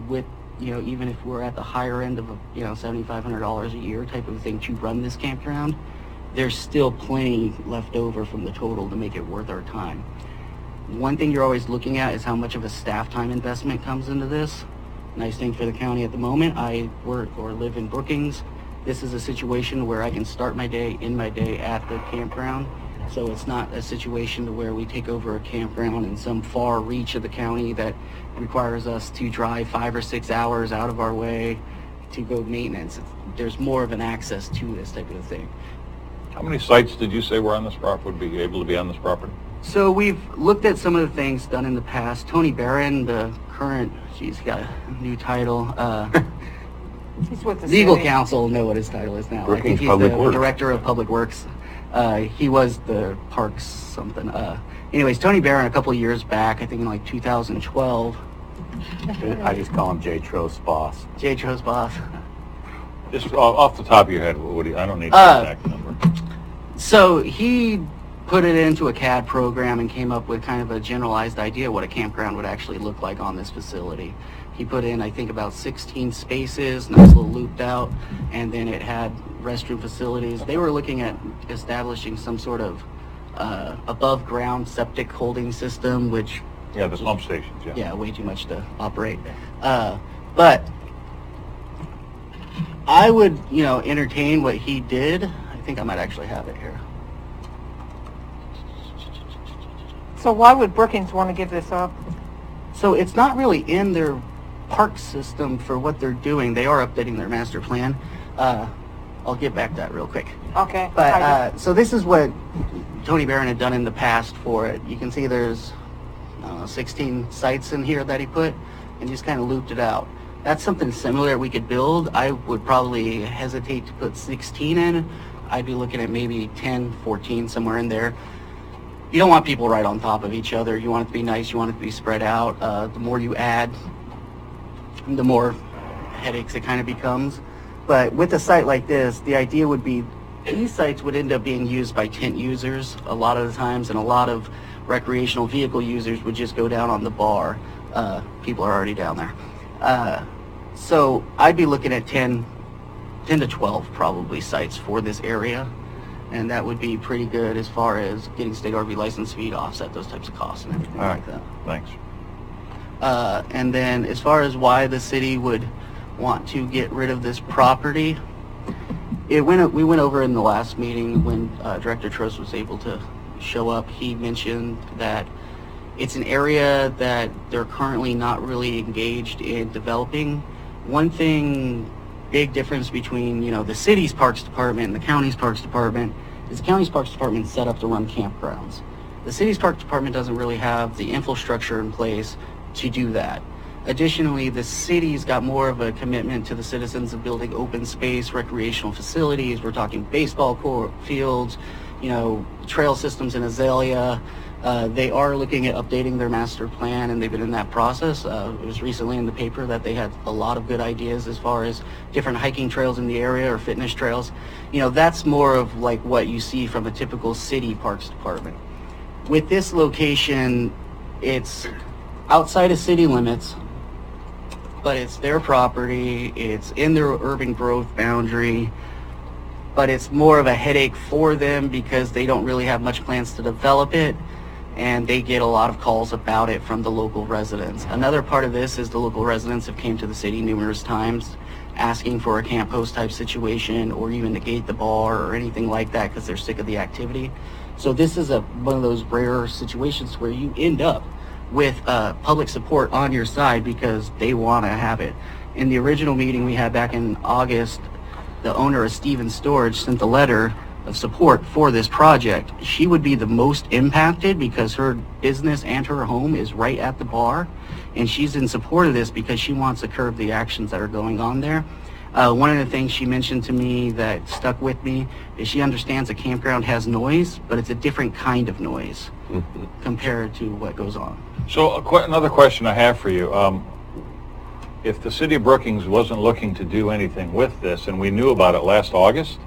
with even if we're at the higher end of a $7,500 a year type of thing to run this campground, there's still plenty left over from the total to make it worth our time. One thing you're always looking at is how much of a staff time investment comes into this. Nice thing for the county at the moment, I work or live in Brookings. This is a situation where I can start my day, end my day at the campground. So it's not a situation to where we take over a campground in some far reach of the county that requires us to drive 5 or 6 hours out of our way to go maintenance. There's more of an access to this type of thing. How many sites did you say were on this property, would be able to be on this property? So we've looked at some of the things done in the past. Tony Barron, the current, he's got a new title. He's with the legal city. counsel, know what his title is now. I Brookings think he's Public the Works. director of public works. He was the parks something. Anyways, Tony Barron a couple of years back, I think in like 2012. I just call him J. Tro's boss. J. Tro's boss. Just off the top of your head, what do you, I don't need the exact number. So he put it into a CAD program and came up with kind of a generalized idea what a campground would actually look like on this facility. He put in, I think, about 16 spaces, nice little looped out, and then it had restroom facilities. They were looking at establishing some sort of above ground septic holding system, which... Yeah, the pump stations, yeah. Yeah, way too much to operate. But I would, entertain what he did. I think I might actually have it here. So why would Brookings want to give this up? So it's not really in their park system for what they're doing. They are updating their master plan. I'll get back to that real quick. Okay. But so this is what Tony Barron had done in the past for it. You can see there's 16 sites in here that he put and just kind of looped it out. That's something similar we could build. I would probably hesitate to put 16 in. I'd be looking at maybe 10, 14, somewhere in there. You don't want people right on top of each other. You want it to be nice. You want it to be spread out. The more you add, the more headaches it kind of becomes. But with a site like this, the idea would be these sites would end up being used by tent users a lot of the times, and a lot of recreational vehicle users would just go down on the bar. People are already down there. So I'd be looking at 10 to 12 probably sites for this area. And that would be pretty good as far as getting state RV license fee to offset those types of costs and everything like that. Thanks. And then as far as why the city would want to get rid of this property, we went over in the last meeting when Director Trost was able to show up. He mentioned that it's an area that they're currently not really engaged in developing. One thing, big difference between the city's parks department and the county's parks department is the county's parks department is set up to run campgrounds. The city's parks department doesn't really have the infrastructure in place to do that. Additionally, the city's got more of a commitment to the citizens of building open space, recreational facilities. We're talking baseball court fields, trail systems in Azalea. They are looking at updating their master plan, and they've been in that process. It was recently in the paper that they had a lot of good ideas as far as different hiking trails in the area or fitness trails. That's more of like what you see from a typical city parks department. With this location, it's outside of city limits, but it's their property, it's in their urban growth boundary, but it's more of a headache for them because they don't really have much plans to develop it, and they get a lot of calls about it from the local residents. Another part of this is the local residents have came to the city numerous times asking for a camp host type situation or even to gate the bar or anything like that because they're sick of the activity. So this is one of those rare situations where you end up with public support on your side because they want to have it. In the original meeting we had back in August, the owner of Stevens Storage sent a letter of support for this project. She would be the most impacted because her business and her home is right at the bar, and she's in support of this because she wants to curb the actions that are going on there. One of the things she mentioned to me that stuck with me is she understands a campground has noise, but it's a different kind of noise compared to what goes on. So another question I have for you. If the city of Brookings wasn't looking to do anything with this, and we knew about it last August,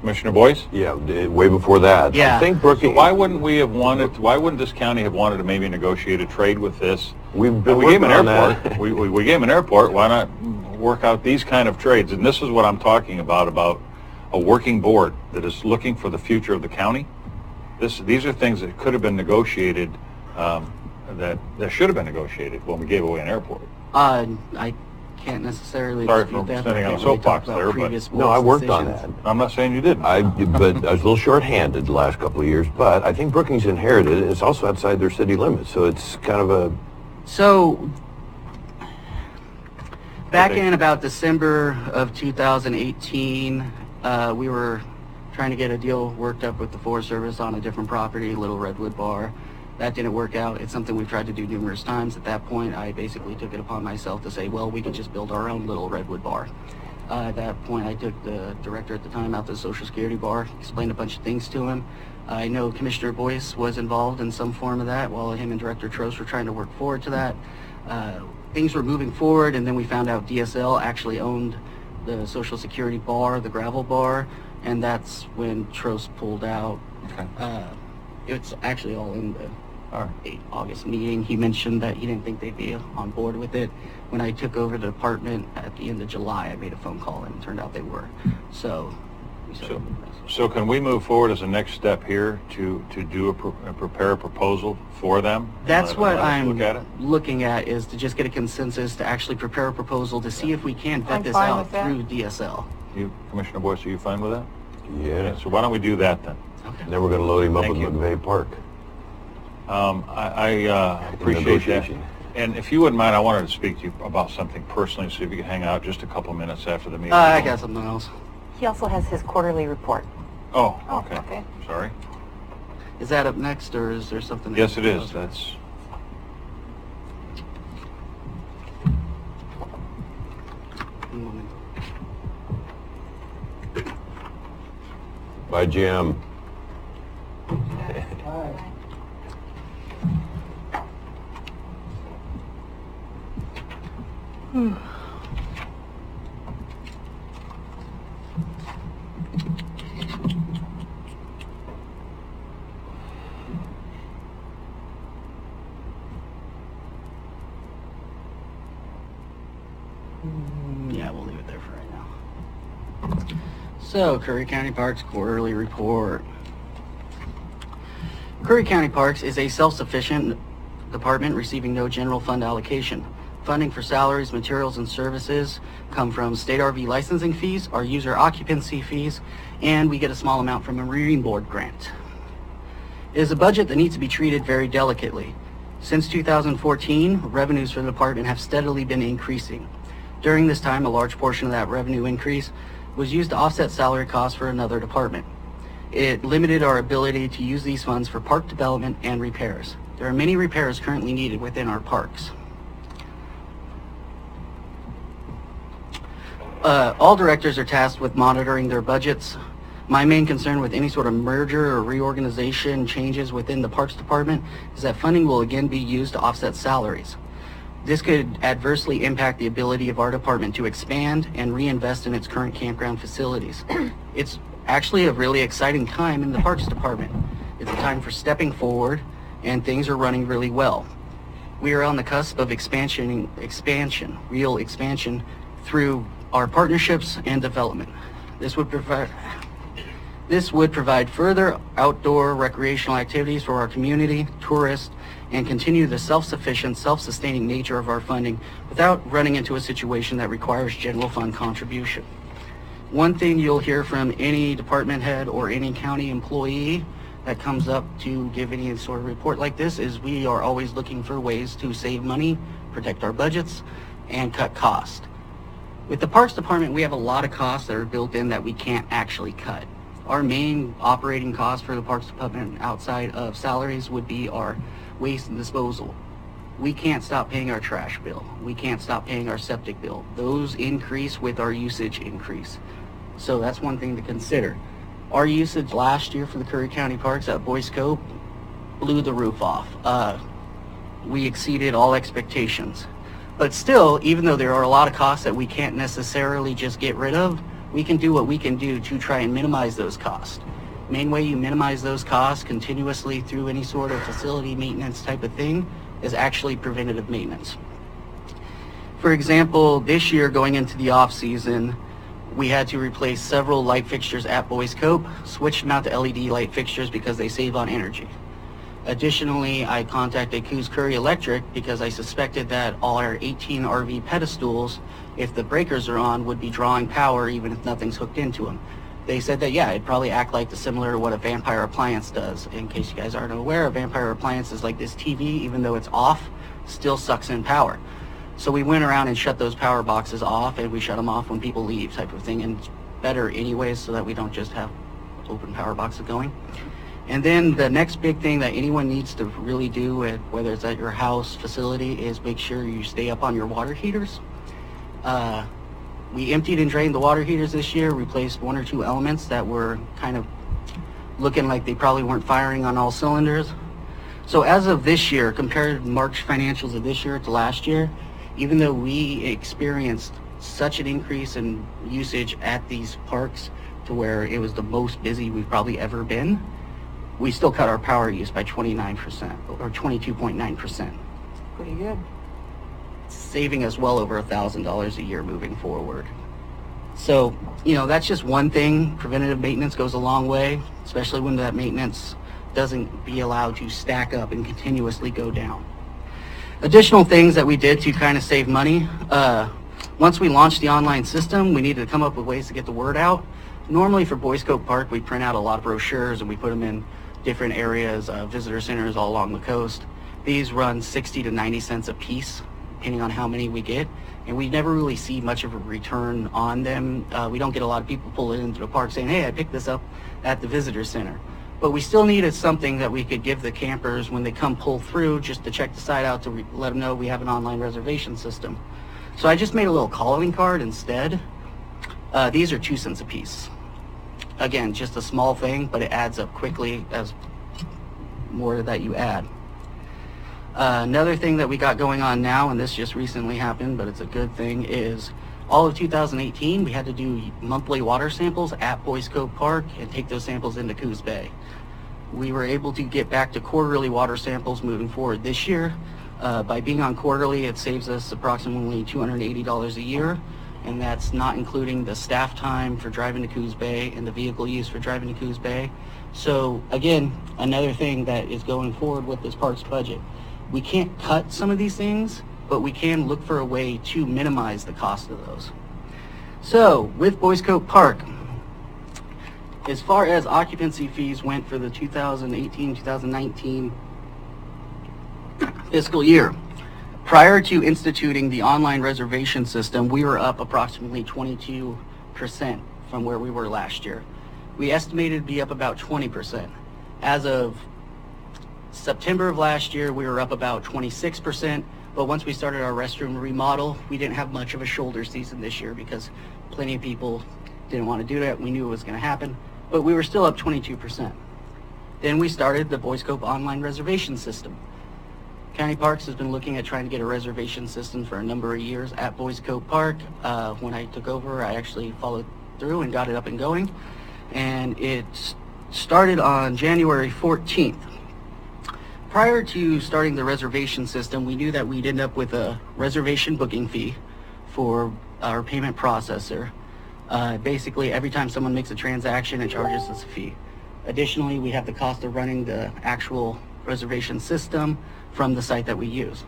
Commissioner Boyce? Yeah, way before that. Yeah. I think Brookings. So why wouldn't we have wanted? Why wouldn't this county have wanted to maybe negotiate a trade with this? We've we been gave him working an on airport. that. we gave him an airport. Why not work out these kind of trades? And this is what I'm talking about a working board that is looking for the future of the county. These are things that could have been negotiated, that should have been negotiated when we gave away an airport. I can't necessarily Sorry dispute for that. standing on a I can't really soapbox talk about there, but previous No, I board's worked on decisions. that. I'm not saying you didn't. But I was a little short-handed the last couple of years. But I think Brookings inherited it. It's also outside their city limits, so it's kind of a. So, back in about December of 2018, we were trying to get a deal worked up with the Forest Service on a different property, Little Redwood Bar. That didn't work out. It's something we've tried to do numerous times. At that point, I basically took it upon myself to say, well, we could just build our own Little Redwood Bar. At that point, I took the director at the time out to the Social Security Bar, explained a bunch of things to him. I know Commissioner Boyce was involved in some form of that while him and Director Trost were trying to work forward to that. Things were moving forward, and then we found out DSL actually owned the Social Security Bar, the gravel bar, and that's when Trost pulled out. Okay. It's actually all in the August meeting. He mentioned that he didn't think they'd be on board with it. When I took over the department at the end of July, I made a phone call, and it turned out they were. So can we move forward as a next step here to do prepare a proposal for them? That's what Let us I'm look at it? looking at, is to just get a consensus to actually prepare a proposal to see if we can vet I'm this fine out with that. through DSL. You, Commissioner Boyce, are you fine with that? Yeah. Okay, so why don't we do that then? And then we're going to load him up Thank with you. McVeigh Park. I appreciate that. negotiation. And if you wouldn't mind, I wanted to speak to you about something personally, so if you could hang out just a couple minutes after the meeting. I got something else. He also has his quarterly report. Oh, okay. Sorry. Is that up next, or is there something? Yes, it is. Okay. That's. One moment. Bye, Jim. Yeah, we'll leave it there for right now. So, Curry County Parks Quarterly Report. Curry County Parks is a self-sufficient department receiving no general fund allocation. Funding for salaries, materials, and services come from state RV licensing fees, our user occupancy fees, and we get a small amount from a Marine Board grant. It is a budget that needs to be treated very delicately. Since 2014, revenues for the department have steadily been increasing. During this time, a large portion of that revenue increase was used to offset salary costs for another department. It limited our ability to use these funds for park development and repairs. There are many repairs currently needed within our parks. All directors are tasked with monitoring their budgets. My main concern with any sort of merger or reorganization changes within the Parks Department is that funding will again be used to offset salaries. This could adversely impact the ability of our department to expand and reinvest in its current campground facilities. It's actually a really exciting time in the Parks Department. It's a time for stepping forward, and things are running really well. We are on the cusp of real expansion through our partnerships and development. This would provide further outdoor recreational activities for our community, tourists, and continue the self-sufficient, self-sustaining nature of our funding without running into a situation that requires general fund contribution. One thing you'll hear from any department head or any county employee that comes up to give any sort of report like this is we are always looking for ways to save money, protect our budgets, and cut costs. With the Parks Department, we have a lot of costs that are built in that we can't actually cut. Our main operating cost for the Parks Department outside of salaries would be our waste and disposal. We can't stop paying our trash bill. We can't stop paying our septic bill. Those increase with our usage increase. So that's one thing to consider. Our usage last year for the Curry County Parks at Boyce Cove blew the roof off. We exceeded all expectations. But still, even though there are a lot of costs that we can't necessarily just get rid of, we can do what we can do to try and minimize those costs. Main way you minimize those costs continuously through any sort of facility maintenance type of thing is actually preventative maintenance. For example, this year going into the off season, we had to replace several light fixtures at Boyce Cove, switched them out to LED light fixtures because they save on energy. Additionally, I contacted Coos Curry Electric because I suspected that all our 18 RV pedestals, if the breakers are on, would be drawing power even if nothing's hooked into them. They said that, yeah, it'd probably act like similar to what a Vampire appliance does. In case you guys aren't aware, a Vampire appliance is like this TV, even though it's off, still sucks in power. So we went around and shut those power boxes off, and we shut them off when people leave type of thing, and it's better anyways so that we don't just have open power boxes going. And then the next big thing that anyone needs to really do, whether it's at your house facility, is make sure you stay up on your water heaters. We emptied and drained the water heaters this year, replaced one or two elements that were kind of looking like they probably weren't firing on all cylinders. So as of this year, compared to March financials of this year to last year, even though we experienced such an increase in usage at these parks to where it was the most busy we've probably ever been, we still cut our power use by 29% or 22.9%. Pretty good. Saving us well over $1,000 a year moving forward. So, you know, that's just one thing. Preventative maintenance goes a long way, especially when that maintenance doesn't be allowed to stack up and continuously go down. Additional things that we did to kind of save money. Once we launched the online system, we needed to come up with ways to get the word out. Normally for Boyce Cove Park, we print out a lot of brochures and we put them in different areas, visitor centers all along the coast. These run 60 to 90 cents a piece, depending on how many we get. And we never really see much of a return on them. We don't get a lot of people pulling into the park saying, hey, I picked this up at the visitor center. But we still needed something that we could give the campers when they come pull through, just to check the site out, to let them know we have an online reservation system. So I just made a little calling card instead. These are 2 cents a piece. Again, just a small thing, but it adds up quickly as more that you add. Another thing that we got going on now, and this just recently happened, but it's a good thing, is all of 2018 we had to do monthly water samples at Boyce Cove Park and take those samples into Coos Bay. We were able to get back to quarterly water samples moving forward this year. By being on quarterly, it saves us approximately $280 a year, and that's not including the staff time for driving to Coos Bay and the vehicle use for driving to Coos Bay. So again, another thing that is going forward with this parks budget. We can't cut some of these things, but we can look for a way to minimize the cost of those. So with Boyce Cove Park, as far as occupancy fees went for the 2018-2019 fiscal year, prior to instituting the online reservation system, we were up approximately 22% from where we were last year. We estimated to be up about 20%. As of September of last year, we were up about 26%, but once we started our restroom remodel, we didn't have much of a shoulder season this year because plenty of people didn't want to do that. We knew it was going to happen, but we were still up 22%. Then we started the Boyce Cove online reservation system. County Parks has been looking at trying to get a reservation system for a number of years at Boyce Cove Park. When I took over, I actually followed through and got it up and going, and it started on January 14th. Prior to starting the reservation system, we knew that we'd end up with a reservation booking fee for our payment processor. Basically, every time someone makes a transaction, it charges us a fee. Additionally, we have the cost of running the actual reservation system from the site that we use.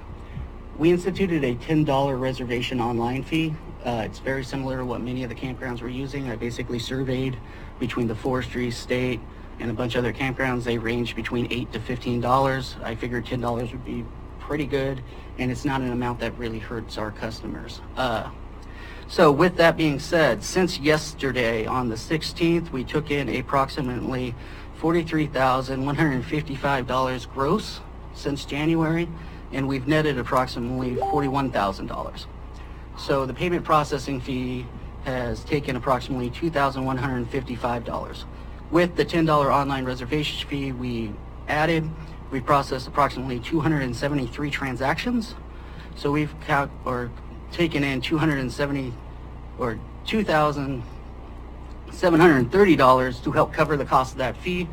We instituted a $10 reservation online fee. It's very similar to what many of the campgrounds were using. I basically surveyed between the Forestry, State, and a bunch of other campgrounds. They range between $8 to $15. I figured $10 would be pretty good, and it's not an amount that really hurts our customers. So with that being said, since yesterday on the 16th, we took in approximately $43,155 gross since January, and we've netted approximately $41,000. So the payment processing fee has taken approximately $2,155. With the $10 online reservation fee we added, we processed approximately 273 transactions. So we've taken in $2,730 to help cover the cost of that fee.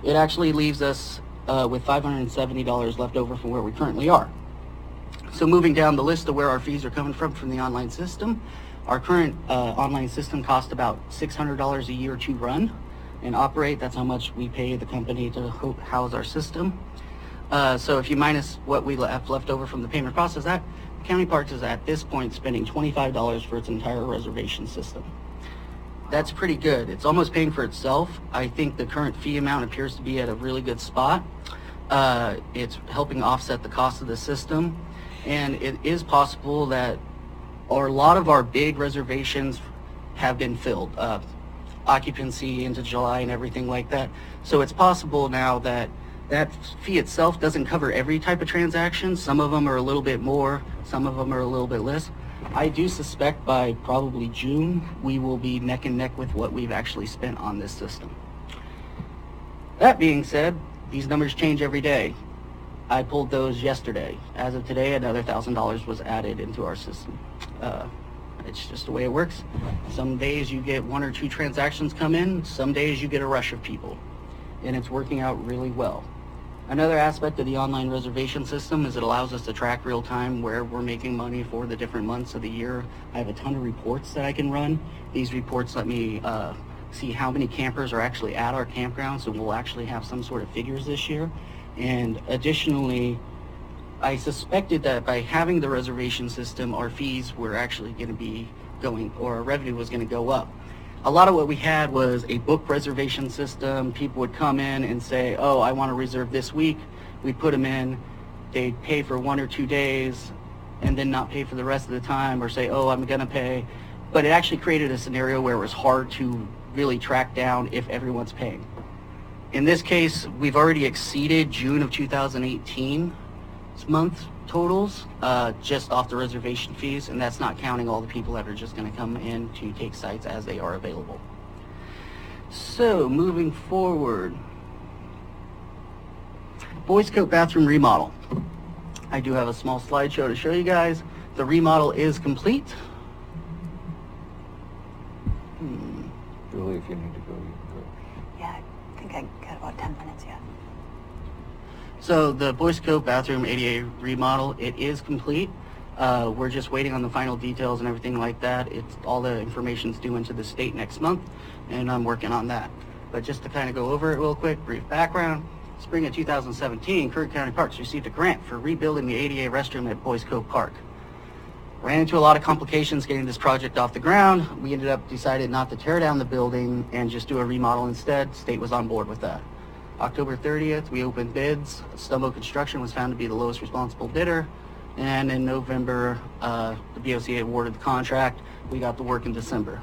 It actually leaves us with $570 left over from where we currently are. So moving down the list of where our fees are coming from the online system, our current online system costs about $600 a year to run and operate. That's how much we pay the company to house our system. So if you minus what we have left over from the payment process, that County Parks is at this point spending $25 for its entire reservation system. That's pretty good. It's almost paying for itself. I think the current fee amount appears to be at a really good spot. It's helping offset the cost of the system, and it is possible that a lot of our big reservations have been filled, occupancy into July and everything like that. So it's possible now that that fee itself doesn't cover every type of transaction. Some of them are a little bit more, some of them are a little bit less. I do suspect by probably June, we will be neck and neck with what we've actually spent on this system. That being said, these numbers change every day. I pulled those yesterday. As of today, another $1,000 was added into our system. It's just the way it works. Some days you get 1 or 2 transactions come in, some days you get a rush of people, and it's working out really well. Another aspect of the online reservation system is it allows us to track real time where we're making money for the different months of the year. I have a ton of reports that I can run. These reports let me see how many campers are actually at our campground, so we'll actually have some sort of figures this year. And additionally, I suspected that by having the reservation system, our fees were actually going to be going, or our revenue was going to go up. A lot of what we had was a book reservation system. People would come in and say, oh, I want to reserve this week. We'd put them in. They'd pay for 1 or 2 days and then not pay for the rest of the time, or say, oh, I'm going to pay. But it actually created a scenario where it was hard to really track down if everyone's paying. In this case, we've already exceeded June of 2018's month totals just off the reservation fees, and that's not counting all the people that are just going to come in to take sites as they are available. So moving forward, Boys Coat bathroom remodel. I do have a small slideshow to show you guys. The remodel is complete. Julie, if you need to go, you can go. Yeah, I think I got about 10 minutes yet. So the Boys Coat bathroom ADA remodel, it is complete. We're just waiting on the final details and everything like that. It's all the information's due into the state next month, and I'm working on that. But just to kind of go over it real quick, brief background. Spring of 2017, Kern County Parks received a grant for rebuilding the ADA restroom at Boys Coat Park. Ran into a lot of complications getting this project off the ground. We ended up decided not to tear down the building and just do a remodel instead. State was on board with that. October 30th, we opened bids. Stumbo Construction was found to be the lowest responsible bidder. And in November, the BOC awarded the contract. We got the work in December.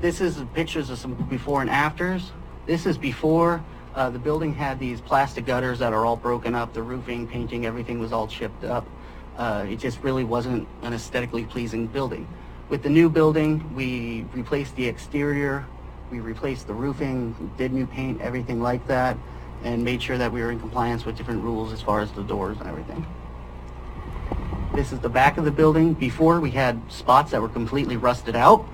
This is pictures of some before and afters. This is before. The building had these plastic gutters that are all broken up. The roofing, painting, everything was all chipped up. It just really wasn't an aesthetically pleasing building. With the new building, we replaced the exterior, we replaced the roofing, did new paint, everything like that, and made sure that we were in compliance with different rules as far as the doors and everything. This is the back of the building. Before, we had spots that were completely rusted out.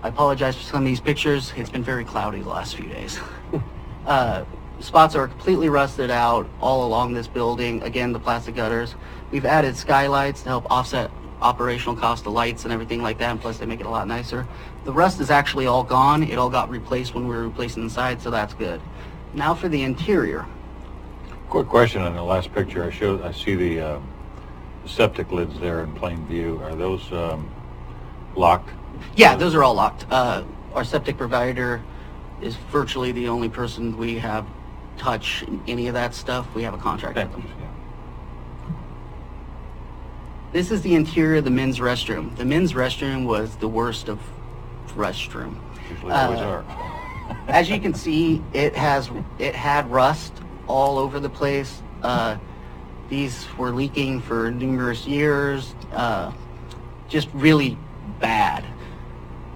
I apologize for some of these pictures. It's been very cloudy the last few days. Spots are completely rusted out all along this building. Again, the plastic gutters. We've added skylights to help offset operational cost of lights and everything like that, and plus they make it a lot nicer. The rust is actually all gone. It all got replaced when we were replacing the side, so that's good. Now for the interior. Quick question on the last picture. I see the septic lids there in plain view. Are those locked? Yeah, those are all locked. Our septic provider is virtually the only person we have touch any of that stuff. We have a contract with them. This is the interior of the men's restroom. The men's restroom was the worst of restroom. Usually always are. As you can see, it had rust all over the place. These were leaking for numerous years, just really bad.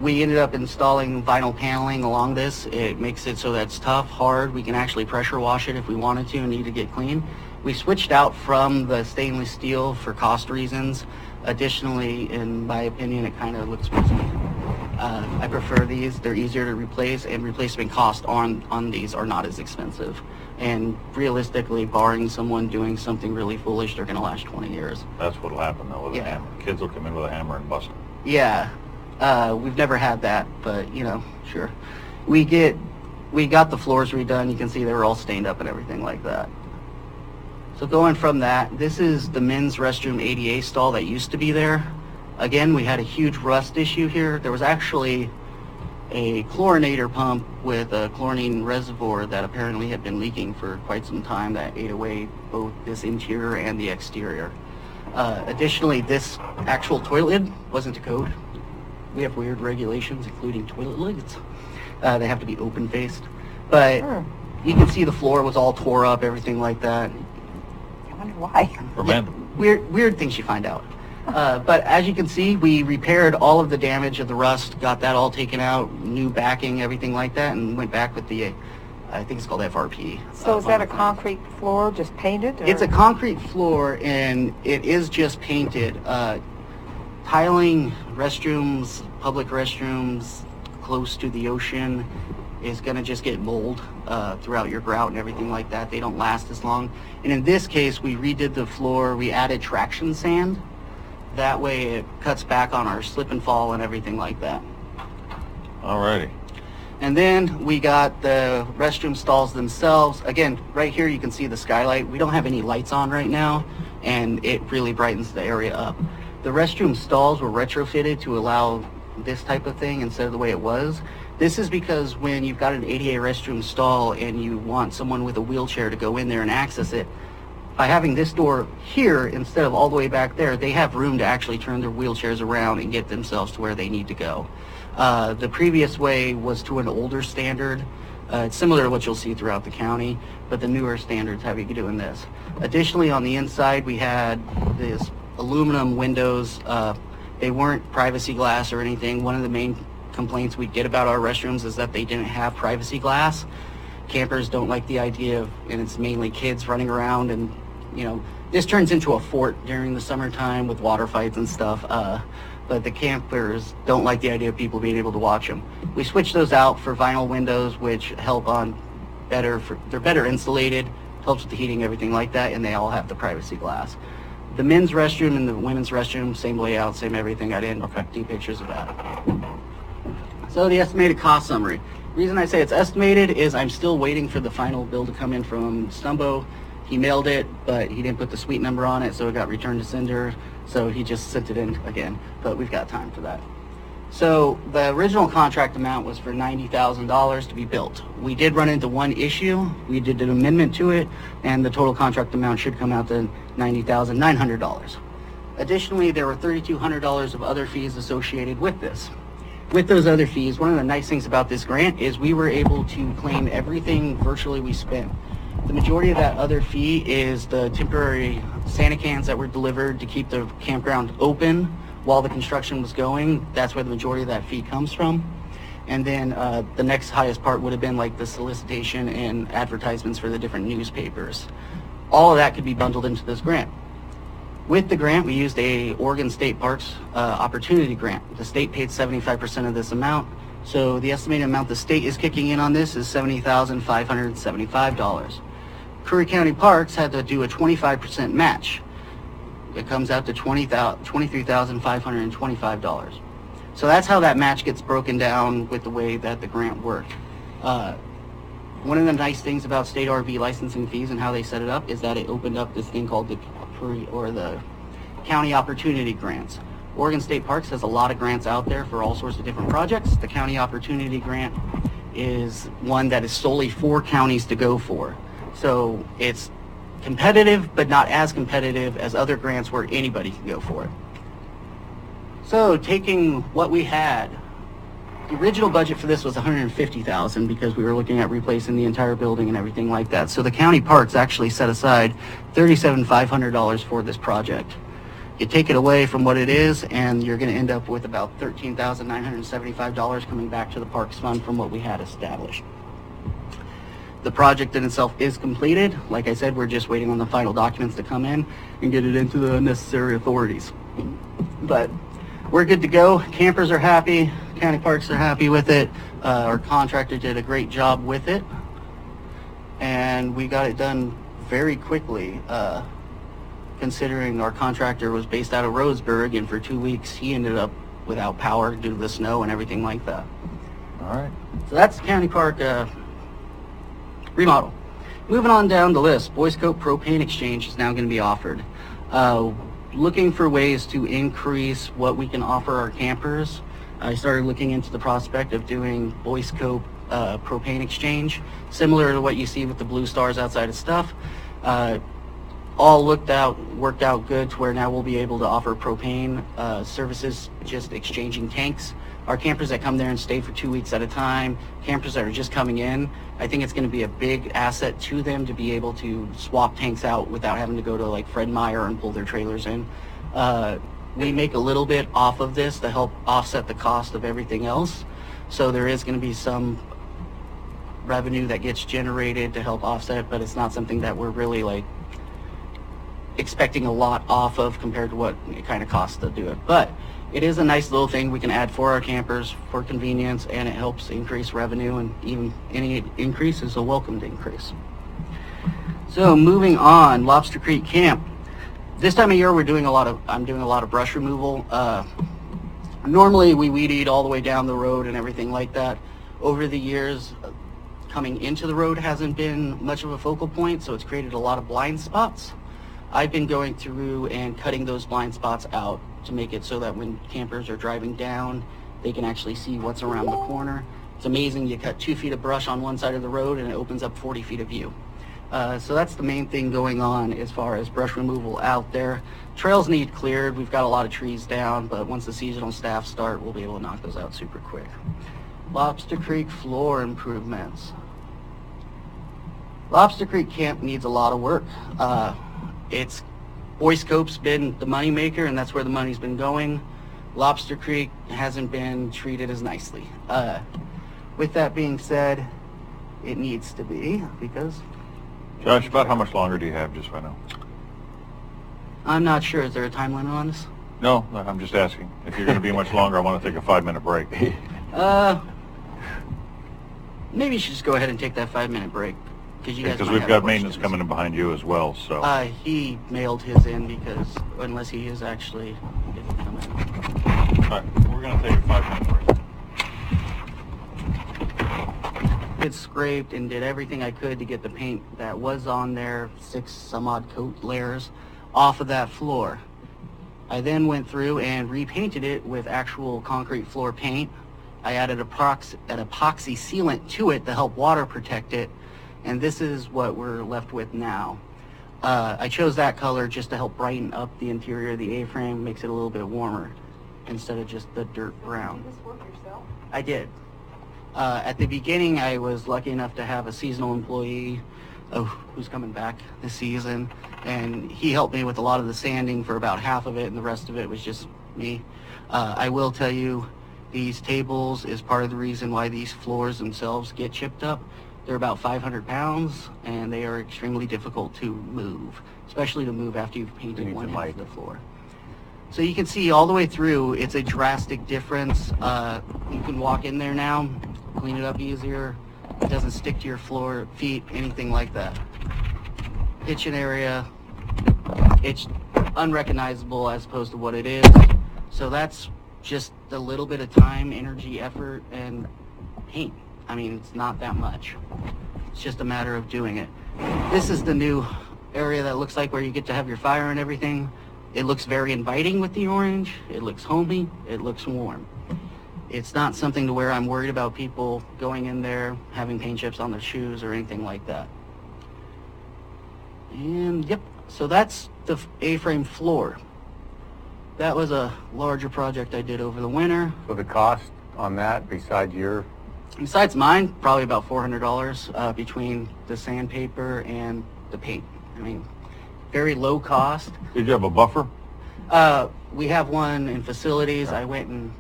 We ended up installing vinyl paneling along this. It makes it so that it's tough, hard. We can actually pressure wash it if we wanted to and need to get clean. We switched out from the stainless steel for cost reasons. Additionally, in my opinion, it kind of looks risky. I prefer these. They're easier to replace, and replacement cost on these are not as expensive. And realistically, barring someone doing something really foolish, they're going to last 20 years. That's what'll happen though with a hammer. Kids will come in with a hammer and bust them. Yeah. We've never had that, but you know, sure. We got the floors redone. You can see they were all stained up and everything like that. So going from that, this is the men's restroom ADA stall that used to be there. Again, we had a huge rust issue here. There was actually a chlorinator pump with a chlorine reservoir that apparently had been leaking for quite some time that ate away both this interior and the exterior. Additionally, this actual toilet lid wasn't to code. We have weird regulations, including toilet lids. They have to be open-faced. But you can see the floor was all tore up, everything like that. I wonder why. Random. Weird things you find out. But as you can see, we repaired all of the damage of the rust, got that all taken out, new backing, everything like that, and went back with the, I think it's called FRP. So is that a concrete floor, just painted? Or? It's a concrete floor, and it is just painted. Tiling restrooms, public restrooms close to the ocean is going to just get mold throughout your grout and everything like that. They don't last as long. And in this case, we redid the floor. We added traction sand. That way it cuts back on our slip and fall and everything like that. Alrighty. And then we got the restroom stalls themselves. Again, right here you can see the skylight. We don't have any lights on right now, and it really brightens the area up. The restroom stalls were retrofitted to allow this type of thing instead of the way it was. This is because when you've got an ADA restroom stall and you want someone with a wheelchair to go in there and access it, by having this door here instead of all the way back there, they have room to actually turn their wheelchairs around and get themselves to where they need to go. The previous way was to an older standard. It's similar to what you'll see throughout the county, but the newer standards have you doing this. Additionally, on the inside, we had this aluminum windows. They weren't privacy glass or anything. One of the main complaints we get about our restrooms is that they didn't have privacy glass. Campers don't like the idea of, and it's mainly kids running around, and you know, this turns into a fort during the summertime with water fights and stuff. But the campers don't like the idea of people being able to watch them. We switched those out for vinyl windows, which help on they're better insulated, helps with the heating, everything like that, and they all have the privacy glass. The men's restroom and the women's restroom, same layout, same everything. I didn't do pictures of that. So the estimated cost summary. The reason I say it's estimated is I'm still waiting for the final bill to come in from Stumbo. He mailed it, but he didn't put the suite number on it, so it got returned to sender. So he just sent it in again, but we've got time for that. So the original contract amount was for $90,000 to be built. We did run into one issue. We did an amendment to it, and the total contract amount should come out to $90,900. Additionally, there were $3,200 of other fees associated with this. With those other fees, one of the nice things about this grant is we were able to claim everything virtually we spent. The majority of that other fee is the temporary Santa cans that were delivered to keep the campground open while the construction was going. That's where the majority of that fee comes from. And then the next highest part would have been like the solicitation and advertisements for the different newspapers. All of that could be bundled into this grant. With the grant, we used a Oregon State Parks Opportunity Grant. The state paid 75% of this amount. So the estimated amount the state is kicking in on this is $70,575. Curry County Parks had to do a 25% match. It comes out to $23,525. So that's how that match gets broken down with the way that the grant worked. One of the nice things about state RV licensing fees and how they set it up is that it opened up this thing called the County Opportunity Grants. Oregon State Parks has a lot of grants out there for all sorts of different projects. The County Opportunity Grant is one that is solely for counties to go for. So it's competitive, but not as competitive as other grants where anybody can go for it. So taking what we had, the original budget for this was $150,000 because we were looking at replacing the entire building and everything like that. So the county parks actually set aside $37,500 for this project. You take it away from what it is, and you're going to end up with about $13,975 coming back to the Parks Fund from what we had established. The project in itself is completed. Like I said, we're just waiting on the final documents to come in and get it into the necessary authorities. But we're good to go. Campers are happy. County parks are happy with it. Our contractor did a great job with it. And we got it done very quickly. Considering our contractor was based out of Roseburg, and for 2 weeks he ended up without power due to the snow and everything like that. All right. So that's the county park remodel. Moving on down the list, Boy Scout propane exchange is now going to be offered. Looking for ways to increase what we can offer our campers. I started looking into the prospect of doing Boy Scout propane exchange, similar to what you see with the Blue Stars outside of stuff. All worked out good to where now we'll be able to offer propane services, just exchanging tanks. Our campers that come there and stay for 2 weeks at a time, campers that are just coming in, I think it's going to be a big asset to them to be able to swap tanks out without having to go to like Fred Meyer and pull their trailers in. We make a little bit off of this to help offset the cost of everything else. So there is going to be some revenue that gets generated to help offset, but it's not something that we're really like expecting a lot off of compared to what it kind of costs to do it. But it is a nice little thing we can add for our campers for convenience, and it helps increase revenue, and even any increase is a welcomed increase. So moving on, Lobster Creek Camp. This time of year I'm doing a lot of brush removal. Normally we weed eat all the way down the road and everything like that. Over the years, coming into the road hasn't been much of a focal point, so it's created a lot of blind spots. I've been going through and cutting those blind spots out to make it so that when campers are driving down, they can actually see what's around the corner. It's amazing, you cut 2 feet of brush on one side of the road and it opens up 40 feet of view. So that's the main thing going on as far as brush removal out there. Trails need cleared. We've got a lot of trees down, but once the seasonal staff start, we'll be able to knock those out super quick. Lobster Creek floor improvements. Lobster Creek Camp needs a lot of work. Boy Scope's been the money maker, and that's where the money's been going. Lobster Creek hasn't been treated as nicely. With that being said, it needs to be, because... Josh, about how much longer do you have, just so I know? I'm not sure. Is there a time limit on this? No, I'm just asking. If you're going to be much longer, I want to take a 5-minute break. Maybe you should just go ahead and take that 5-minute break. Because we've got maintenance coming in behind you as well, so. He mailed his in because, unless he is actually coming in. All right, we're going to take a 5-minute break. It scraped and did everything I could to get the paint that was on there, 6 some odd coat layers, off of that floor. I then went through and repainted it with actual concrete floor paint. I added an epoxy sealant to it to help water protect it. And this is what we're left with now. I chose that color just to help brighten up the interior of the A-frame, makes it a little bit warmer instead of just the dirt brown. Did you do this work yourself? I did. At the beginning, I was lucky enough to have a seasonal employee who's coming back this season, and he helped me with a lot of the sanding for about half of it, and the rest of it was just me. I will tell you, these tables is part of the reason why these floors themselves get chipped up. They're about 500 pounds, and they are extremely difficult to move, especially to move after you've painted one half of the floor. So you can see all the way through, it's a drastic difference. You can walk in there now, clean it up easier. It doesn't stick to your floor, feet, anything like that. Kitchen area, it's unrecognizable as opposed to what it is. So that's just a little bit of time, energy, effort, and paint. I mean, it's not that much. It's just a matter of doing it. This is the new area that looks like where you get to have your fire and everything. It looks very inviting with the orange. It looks homey. It looks warm. It's not something to where I'm worried about people going in there, having paint chips on their shoes or anything like that. And yep, so that's the A-frame floor. That was a larger project I did over the winter. So the cost on that, Besides mine, probably about $400 between the sandpaper and the paint. I mean, very low cost. Did you have a buffer? We have one in facilities. I went and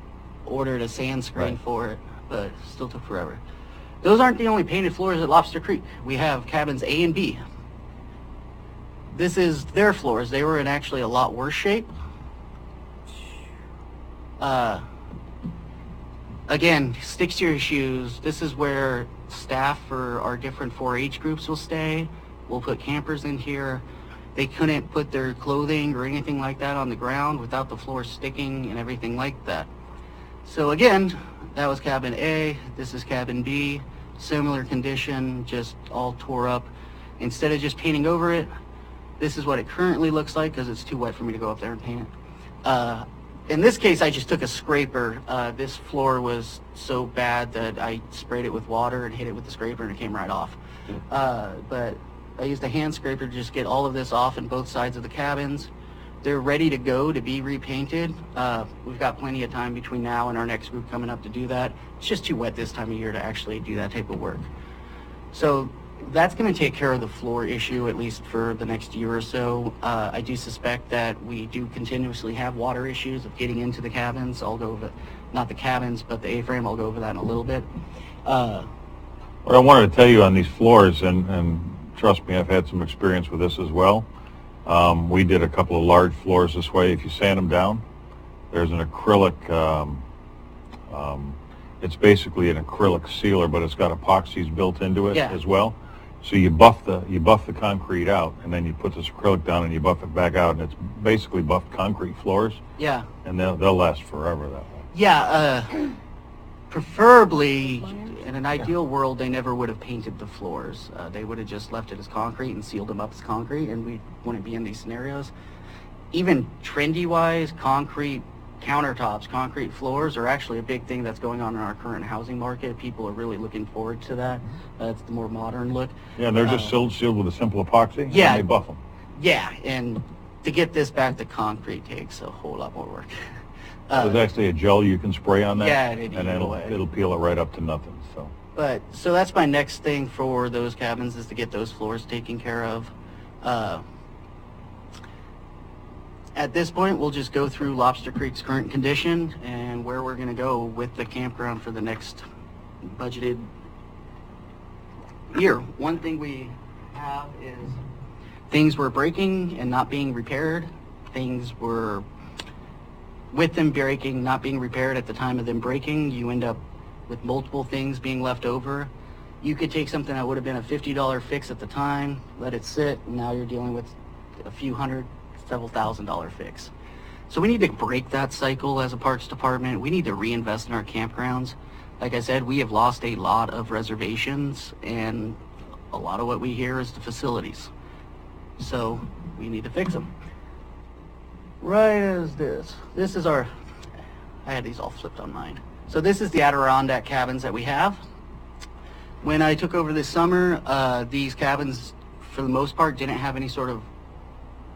ordered a sand screen for it, but still took forever. Those aren't the only painted floors at Lobster Creek. We have cabins A and B. This is their floors. They were in actually a lot worse shape. Again, stick to your shoes. This is where staff for our different 4-H groups will stay. We'll put campers in here. They couldn't put their clothing or anything like that on the ground without the floor sticking and everything like that. So again, that was cabin A. This is cabin B. Similar condition, just all tore up. Instead of just painting over it, this is what it currently looks like because it's too wet for me to go up there and paint it. In this case, I just took a scraper. This floor was so bad that I sprayed it with water and hit it with the scraper and it came right off. But I used a hand scraper to just get all of this off in both sides of the cabins. They're ready to go to be repainted. We've got plenty of time between now and our next group coming up to do that. It's just too wet this time of year to actually do that type of work. So that's going to take care of the floor issue, at least for the next year or so. I do suspect that we do continuously have water issues of getting into the cabins. I'll go over, not the cabins, but the A-frame. I'll go over that in a little bit. What I wanted to tell you on these floors, and trust me, I've had some experience with this as well. We did a couple of large floors this way. If you sand them down, there's an acrylic, it's basically an acrylic sealer, but it's got epoxies built into it as well. So you buff the concrete out, and then you put this acrylic down and you buff it back out, and it's basically buffed concrete floors. Yeah. And they'll last forever that way. Yeah, preferably, in an ideal world, they never would have painted the floors. They would have just left it as concrete and sealed them up as concrete, and we wouldn't be in these scenarios. Even trendy-wise, concrete countertops, concrete floors are actually a big thing that's going on in our current housing market. People are really looking forward to that. It's the more modern look. Yeah, and they're just sealed with a simple epoxy, yeah, and they buff them. Yeah, and to get this back to concrete takes a whole lot more work. There's actually a gel you can spray on that, yeah, and it'll peel it right up to nothing. So that's my next thing for those cabins, is to get those floors taken care of. At this point, we'll just go through Lobster Creek's current condition and where we're going to go with the campground for the next budgeted year. One thing we have is things were breaking and not being repaired. Things were, with them breaking, not being repaired at the time of them breaking, you end up with multiple things being left over. You could take something that would have been a $50 fix at the time, let it sit, and now you're dealing with a few hundred, several $1,000 fix. So we need to break that cycle as a parks department. We need to reinvest in our campgrounds. Like I said, we have lost a lot of reservations, and a lot of what we hear is the facilities. So we need to fix them. Right as this is our, I had these all flipped on mine. So this is the Adirondack cabins that we have. When I took over this summer, these cabins, for the most part, didn't have any sort of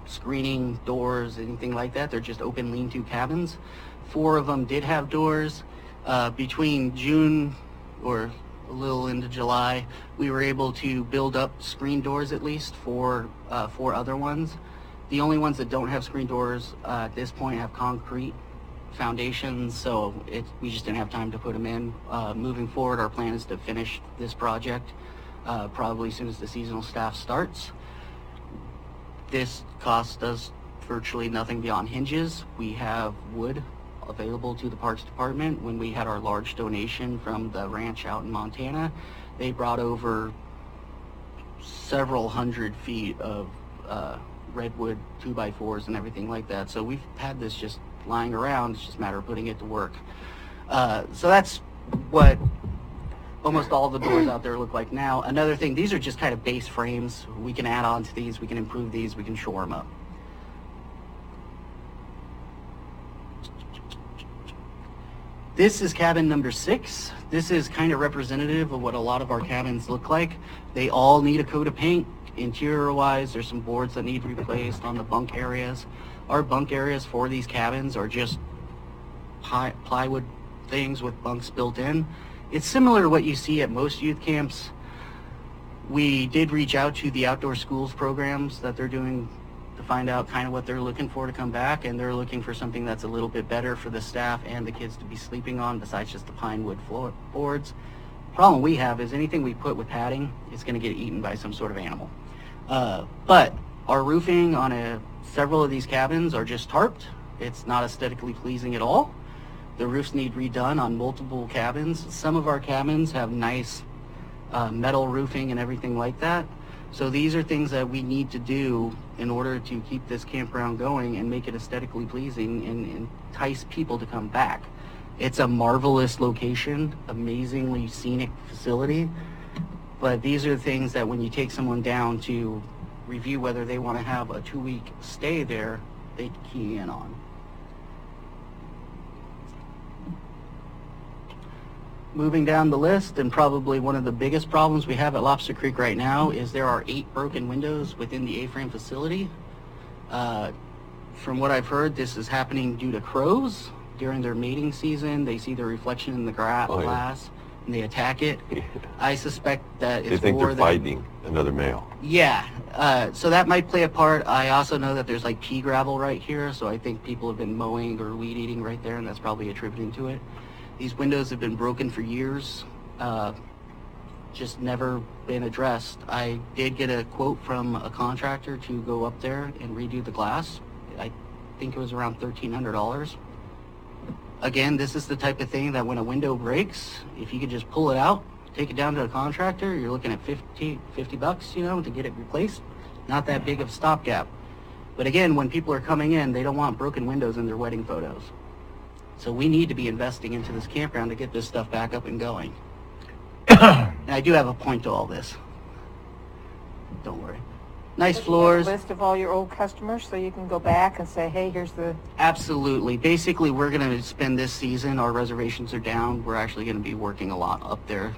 screening, doors, anything like that. They're just open lean-to cabins. 4 of them did have doors. Between June or a little into July, we were able to build up screen doors at least for 4 other ones. The only ones that don't have screen doors at this point have concrete foundations, so we just didn't have time to put them in. Moving forward, our plan is to finish this project probably as soon as the seasonal staff starts. This cost us virtually nothing beyond hinges. We have wood available to the Parks Department. When we had our large donation from the ranch out in Montana, they brought over several hundred feet of redwood 2x4s and everything like that. So we've had this just lying around. It's just a matter of putting it to work. So that's what almost all the doors out there look like now. Another thing, these are just kind of base frames. We can add on to these, we can improve these, we can shore them up. This is cabin number 6. This is kind of representative of what a lot of our cabins look like. They all need a coat of paint. Interior-wise, there's some boards that need replaced on the bunk areas. Our bunk areas for these cabins are just plywood things with bunks built in. It's similar to what you see at most youth camps. We did reach out to the outdoor schools programs that they're doing to find out kind of what they're looking for to come back, and they're looking for something that's a little bit better for the staff and the kids to be sleeping on besides just the pine wood floorboards. Problem we have is anything we put with padding is going to get eaten by some sort of animal. But our roofing on several of these cabins are just tarped. It's not aesthetically pleasing at all. The roofs need redone on multiple cabins. Some of our cabins have nice metal roofing and everything like that. So these are things that we need to do in order to keep this campground going and make it aesthetically pleasing and entice people to come back. It's a marvelous location, amazingly scenic facility, but these are things that when you take someone down to review whether they want to have a 2-week stay there, they key in on. Moving down the list, and probably one of the biggest problems we have at Lobster Creek right now is there are 8 broken windows within the A-frame facility. From what I've heard, this is happening due to crows. During their mating season, they see the reflection in the glass and they attack it. I suspect that it's they think more they're fighting another male. Yeah, so that might play a part. I also know that there's like pea gravel right here, so I think people have been mowing or weed eating right there, and that's probably attributing to it. These windows have been broken for years, just never been addressed. I did get a quote from a contractor to go up there and redo the glass. I think it was around $1,300. Again, this is the type of thing that when a window breaks, if you could just pull it out, take it down to a contractor, you're looking at $50, you know, to get it replaced. Not that big of a stopgap. But again, when people are coming in, they don't want broken windows in their wedding photos. So we need to be investing into this campground to get this stuff back up and going. And I do have a point to all this. Don't worry. Nice floors. A list of all your old customers so you can go back and say, hey, here's the... Absolutely. Basically, we're going to spend this season, our reservations are down. We're actually going to be working a lot up there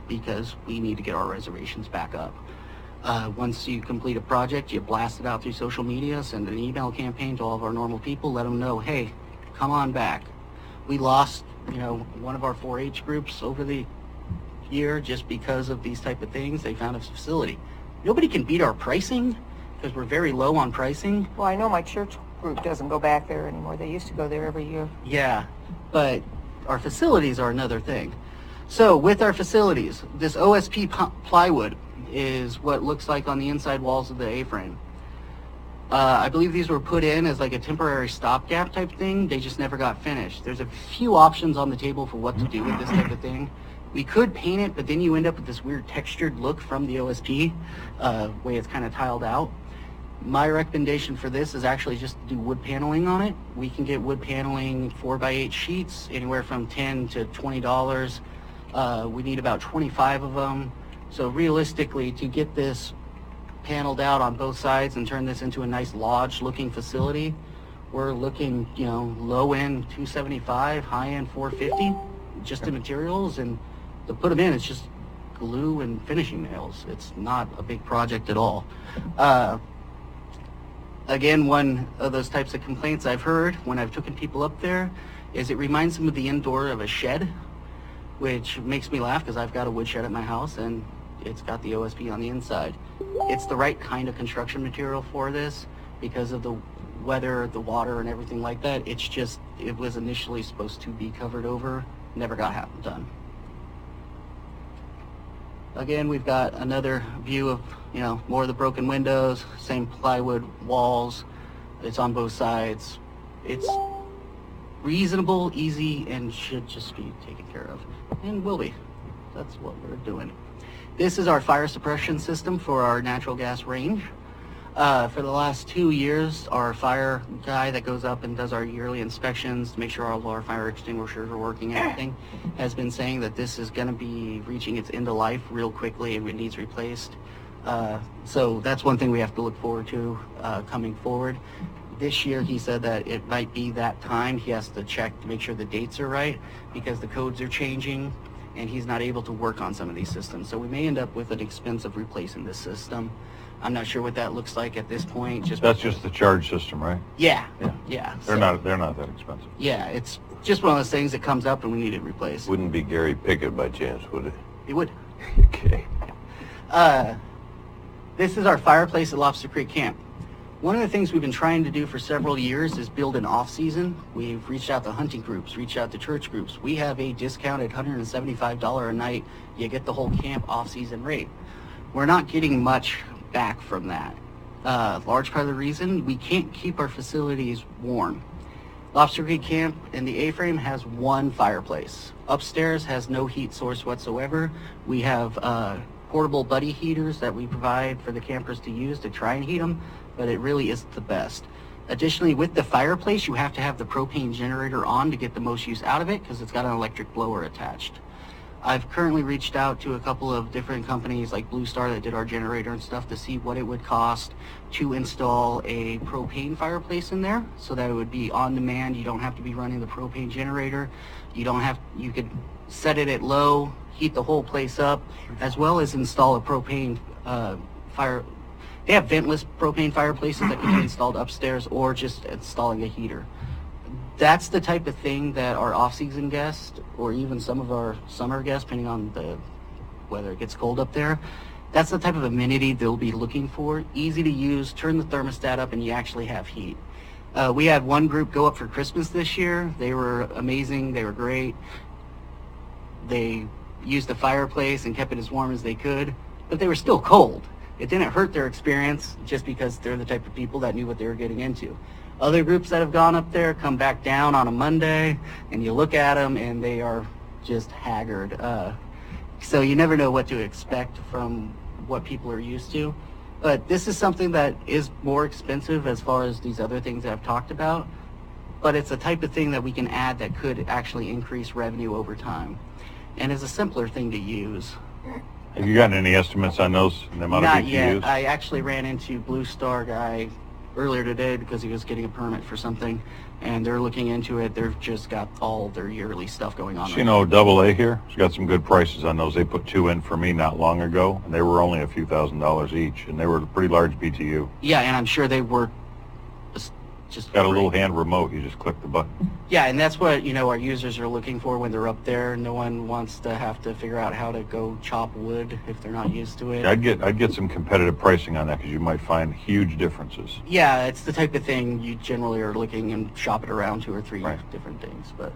because we need to get our reservations back up. Once you complete a project, you blast it out through social media, send an email campaign to all of our normal people, let them know, hey, come on back. We lost, you know, one of our 4-H groups over the year just because of these type of things. They found a facility. Nobody can beat our pricing because we're very low on pricing. Well, I know my church group doesn't go back there anymore. They used to go there every year. Yeah, but our facilities are another thing. So with our facilities, this OSP plywood is what it looks like on the inside walls of the A-frame. I believe these were put in as like a temporary stopgap type thing. They just never got finished. There's a few options on the table for what to do with this type of thing. We could paint it, but then you end up with this weird textured look from the OSP, way it's kind of tiled out. My recommendation for this is actually just to do wood paneling on it. We can get wood paneling 4x8 sheets, anywhere from $10 to $20. We need about 25 of them. So realistically, to get this paneled out on both sides and turn this into a nice lodge looking facility, we're looking, you know, low end $275, high end $450, just the materials. And to put them in, it's just glue and finishing nails. It's not a big project at all. Again, one of those types of complaints I've heard when I've taken people up there is it reminds them of the indoor of a shed, which makes me laugh because I've got a wood shed at my house and it's got the OSP on the inside. It's the right kind of construction material for this because of the weather, the water, and everything like that. It's just, it was initially supposed to be covered over, never got done. Again, we've got another view of, you know, more of the broken windows, same plywood walls. It's on both sides. It's reasonable, easy, and should just be taken care of. And will be. That's what we're doing. This is our fire suppression system for our natural gas range. For the last 2 years, our fire guy that goes up and does our yearly inspections to make sure all of our fire extinguishers are working and everything has been saying that this is going to be reaching its end of life real quickly and it needs replaced. So that's one thing we have to look forward to coming forward. This year he said that it might be that time. He has to check to make sure the dates are right because the codes are changing and he's not able to work on some of these systems. So we may end up with an expense of replacing this system. I'm not sure what that looks like at this point. That's just the charge system, right? Yeah. They're not that expensive. Yeah, it's just one of those things that comes up and we need it replaced. Wouldn't be Gary Pickett by chance, would it? It would. Okay. This is our fireplace at Lobster Creek Camp. One of the things we've been trying to do for several years is build an off-season. We've reached out to hunting groups, reached out to church groups. We have a discounted $175 a night, you get the whole camp off-season rate. We're not getting much back from that. Large part of the reason, we can't keep our facilities warm. Lobster Creek Camp in the A-frame has one fireplace. Upstairs has no heat source whatsoever. We have portable buddy heaters that we provide for the campers to use to try and heat them, but it really isn't the best. Additionally, with the fireplace, you have to have the propane generator on to get the most use out of it because it's got an electric blower attached. I've currently reached out to a couple of different companies like Blue Star that did our generator and stuff to see what it would cost to install a propane fireplace in there so that it would be on demand. You don't have to be running the propane generator. You could set it at low, heat the whole place up, as well as install a propane They have ventless propane fireplaces that can be installed upstairs or just installing a heater. That's the type of thing that our off-season guests or even some of our summer guests, depending on whether it gets cold up there, that's the type of amenity they'll be looking for. Easy to use, turn the thermostat up, and you actually have heat. We had one group go up for Christmas this year. They were amazing. They were great. They used the fireplace and kept it as warm as they could, but they were still cold. It didn't hurt their experience just because they're the type of people that knew what they were getting into. Other groups that have gone up there come back down on a Monday, and you look at them and they are just haggard. So you never know what to expect from what people are used to. But this is something that is more expensive as far as these other things that I've talked about. But it's a type of thing that we can add that could actually increase revenue over time. And is a simpler thing to use. Have you gotten any estimates on those, the amount of Not BTUs? yet. I actually ran into Blue Star guy earlier today because he was getting a permit for something, and they're looking into it. They've just got all their yearly stuff going on. So, you know, AA here has got some good prices on those. They put 2 in for me not long ago, and they were only a few $1,000s each, and they were a pretty large BTU. Yeah, and I'm sure they work just got a little hand remote. You just click the button. Yeah, and that's what, you know, our users are looking for when they're up there. No one wants to have to figure out how to go chop wood if they're not used to it. I'd get some competitive pricing on that because you might find huge differences. Yeah, it's the type of thing you generally are looking and shop it around 2 or 3 different things. But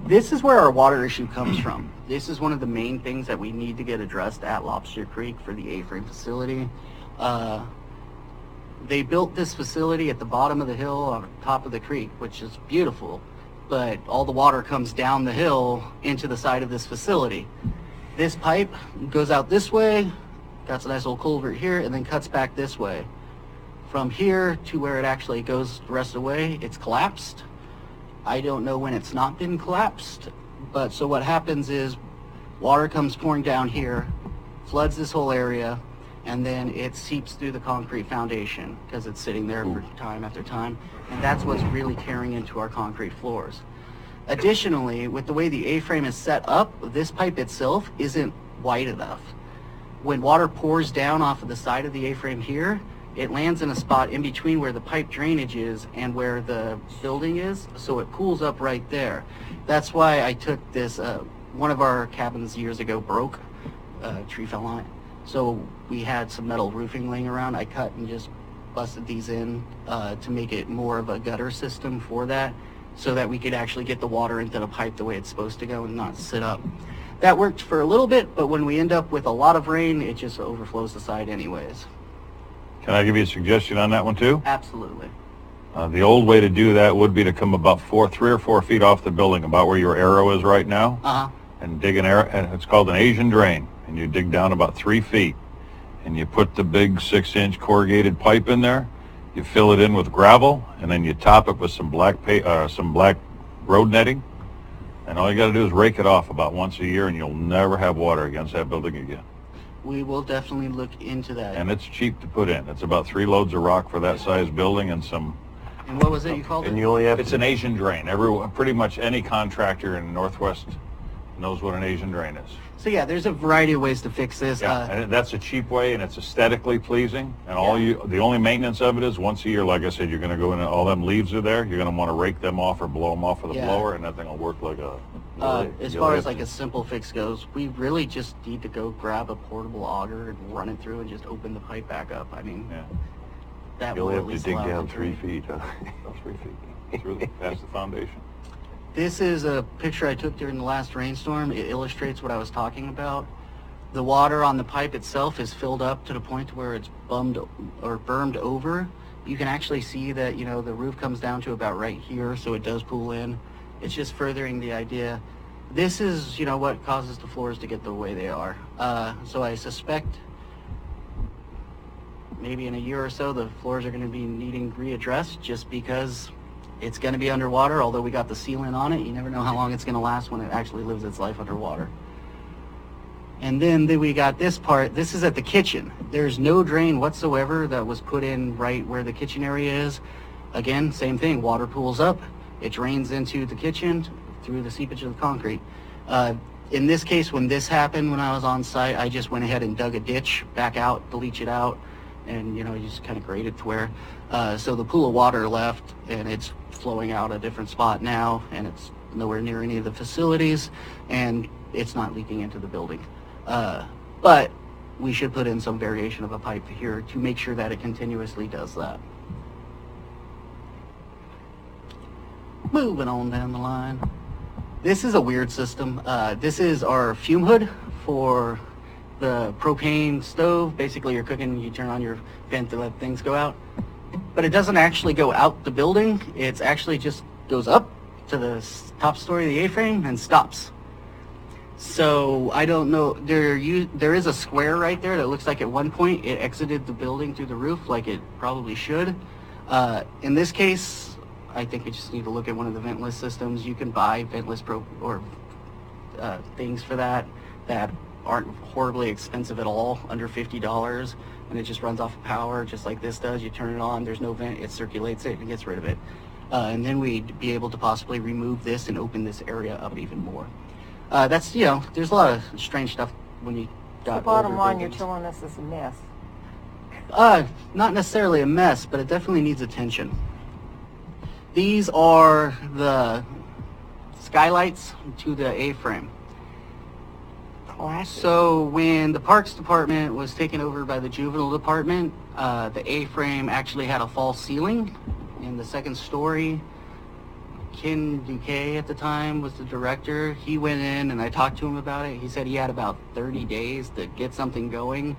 this is where our water issue comes from. This is one of the main things that we need to get addressed at Lobster Creek for the A-frame facility. They built this facility at the bottom of the hill on top of the creek, which is beautiful, but all the water comes down the hill into the side of this facility. This pipe goes out this way, got a nice little culvert here, and then cuts back this way. From here to where it actually goes the rest of the way, it's collapsed. I don't know when it's not been collapsed, but so what happens is water comes pouring down here, floods this whole area, and then it seeps through the concrete foundation because it's sitting there for time after time, and that's what's really tearing into our concrete floors. Additionally, with the way the A-frame is set up, this pipe itself isn't wide enough. When water pours down off of the side of the A-frame here, it lands in a spot in between where the pipe drainage is and where the building is, so it pools up right there. That's why I took this, one of our cabins years ago broke, a tree fell on it. So we had some metal roofing laying around. I cut and just busted these in to make it more of a gutter system for that so that we could actually get the water into the pipe the way it's supposed to go and not sit up. That worked for a little bit, but when we end up with a lot of rain, it just overflows the side anyways. Can I give you a suggestion on that one too? Absolutely. The old way to do that would be to come about 3 or 4 feet off the building, about where your arrow is right now, and dig an arrow, and it's called an Asian drain. And you dig down about 3 feet, and you put the big 6-inch corrugated pipe in there. You fill it in with gravel, and then you top it with some black road netting. And all you got to do is rake it off about once a year, and you'll never have water against that building again. We will definitely look into that. And it's cheap to put in. It's about 3 loads of rock for that size building and some. And what was it you called it? You only have it's an Asian drain. Pretty much any contractor in Northwest knows what an Asian drain is. So yeah, there's a variety of ways to fix this. Yeah, and that's a cheap way, and it's aesthetically pleasing. And the only maintenance of it is once a year. Like I said, you're going to go in and all them leaves are there. You're going to want to rake them off or blow them off with a blower, and that thing will work like a. As far as like a simple fix goes, we really just need to go grab a portable auger and run it through and just open the pipe back up. I mean, that You'll will at have to least dig allow down it to 3 drain. feet, huh? 3 feet through past the foundation. This is a picture I took during the last rainstorm. It illustrates what I was talking about. The water on the pipe itself is filled up to the point where it's bermed over. You can actually see that, you know, the roof comes down to about right here, so it does pool in. It's just furthering the idea. This is, you know, what causes the floors to get the way they are. So I suspect maybe in a year or so the floors are going to be needing readdressed just because it's going to be underwater. Although we got the sealant on it, you never know how long it's going to last when it actually lives its life underwater. And then we got this part. This is at the kitchen. There's no drain whatsoever that was put in right where the kitchen area is. Again, same thing. Water pools up. It drains into the kitchen through the seepage of the concrete. In this case, when this happened, when I was on site, I just went ahead and dug a ditch back out to leach it out. And, you know, you just kind of graded to where. So the pool of water left, and it's flowing out a different spot now, and it's nowhere near any of the facilities, and it's not leaking into the building. But we should put in some variation of a pipe here to make sure that it continuously does that. Moving on down the line. This is a weird system. This is our fume hood for the propane stove. Basically, you're cooking, you turn on your vent to let things go out. But it doesn't actually go out the building. It's actually just goes up to the top story of the A-frame and stops. So I don't know, there is a square right there that looks like at one point it exited the building through the roof like it probably should. In this case, I think we just need to look at one of the ventless systems. You can buy ventless things for that aren't horribly expensive at all, under $50, and it just runs off of power just like this does. You turn it on, there's no vent, it circulates it and gets rid of it. And then we'd be able to possibly remove this and open this area up even more. That's, you know, there's a lot of strange stuff when you got The bottom older line, you're buildings. telling us is a mess. Not necessarily a mess, but it definitely needs attention. These are the skylights to the A-frame. So when the Parks Department was taken over by the Juvenile Department, the A-frame actually had a false ceiling in the second story. Ken Duque at the time was the director. He went in and I talked to him about it. He said he had about 30 days to get something going.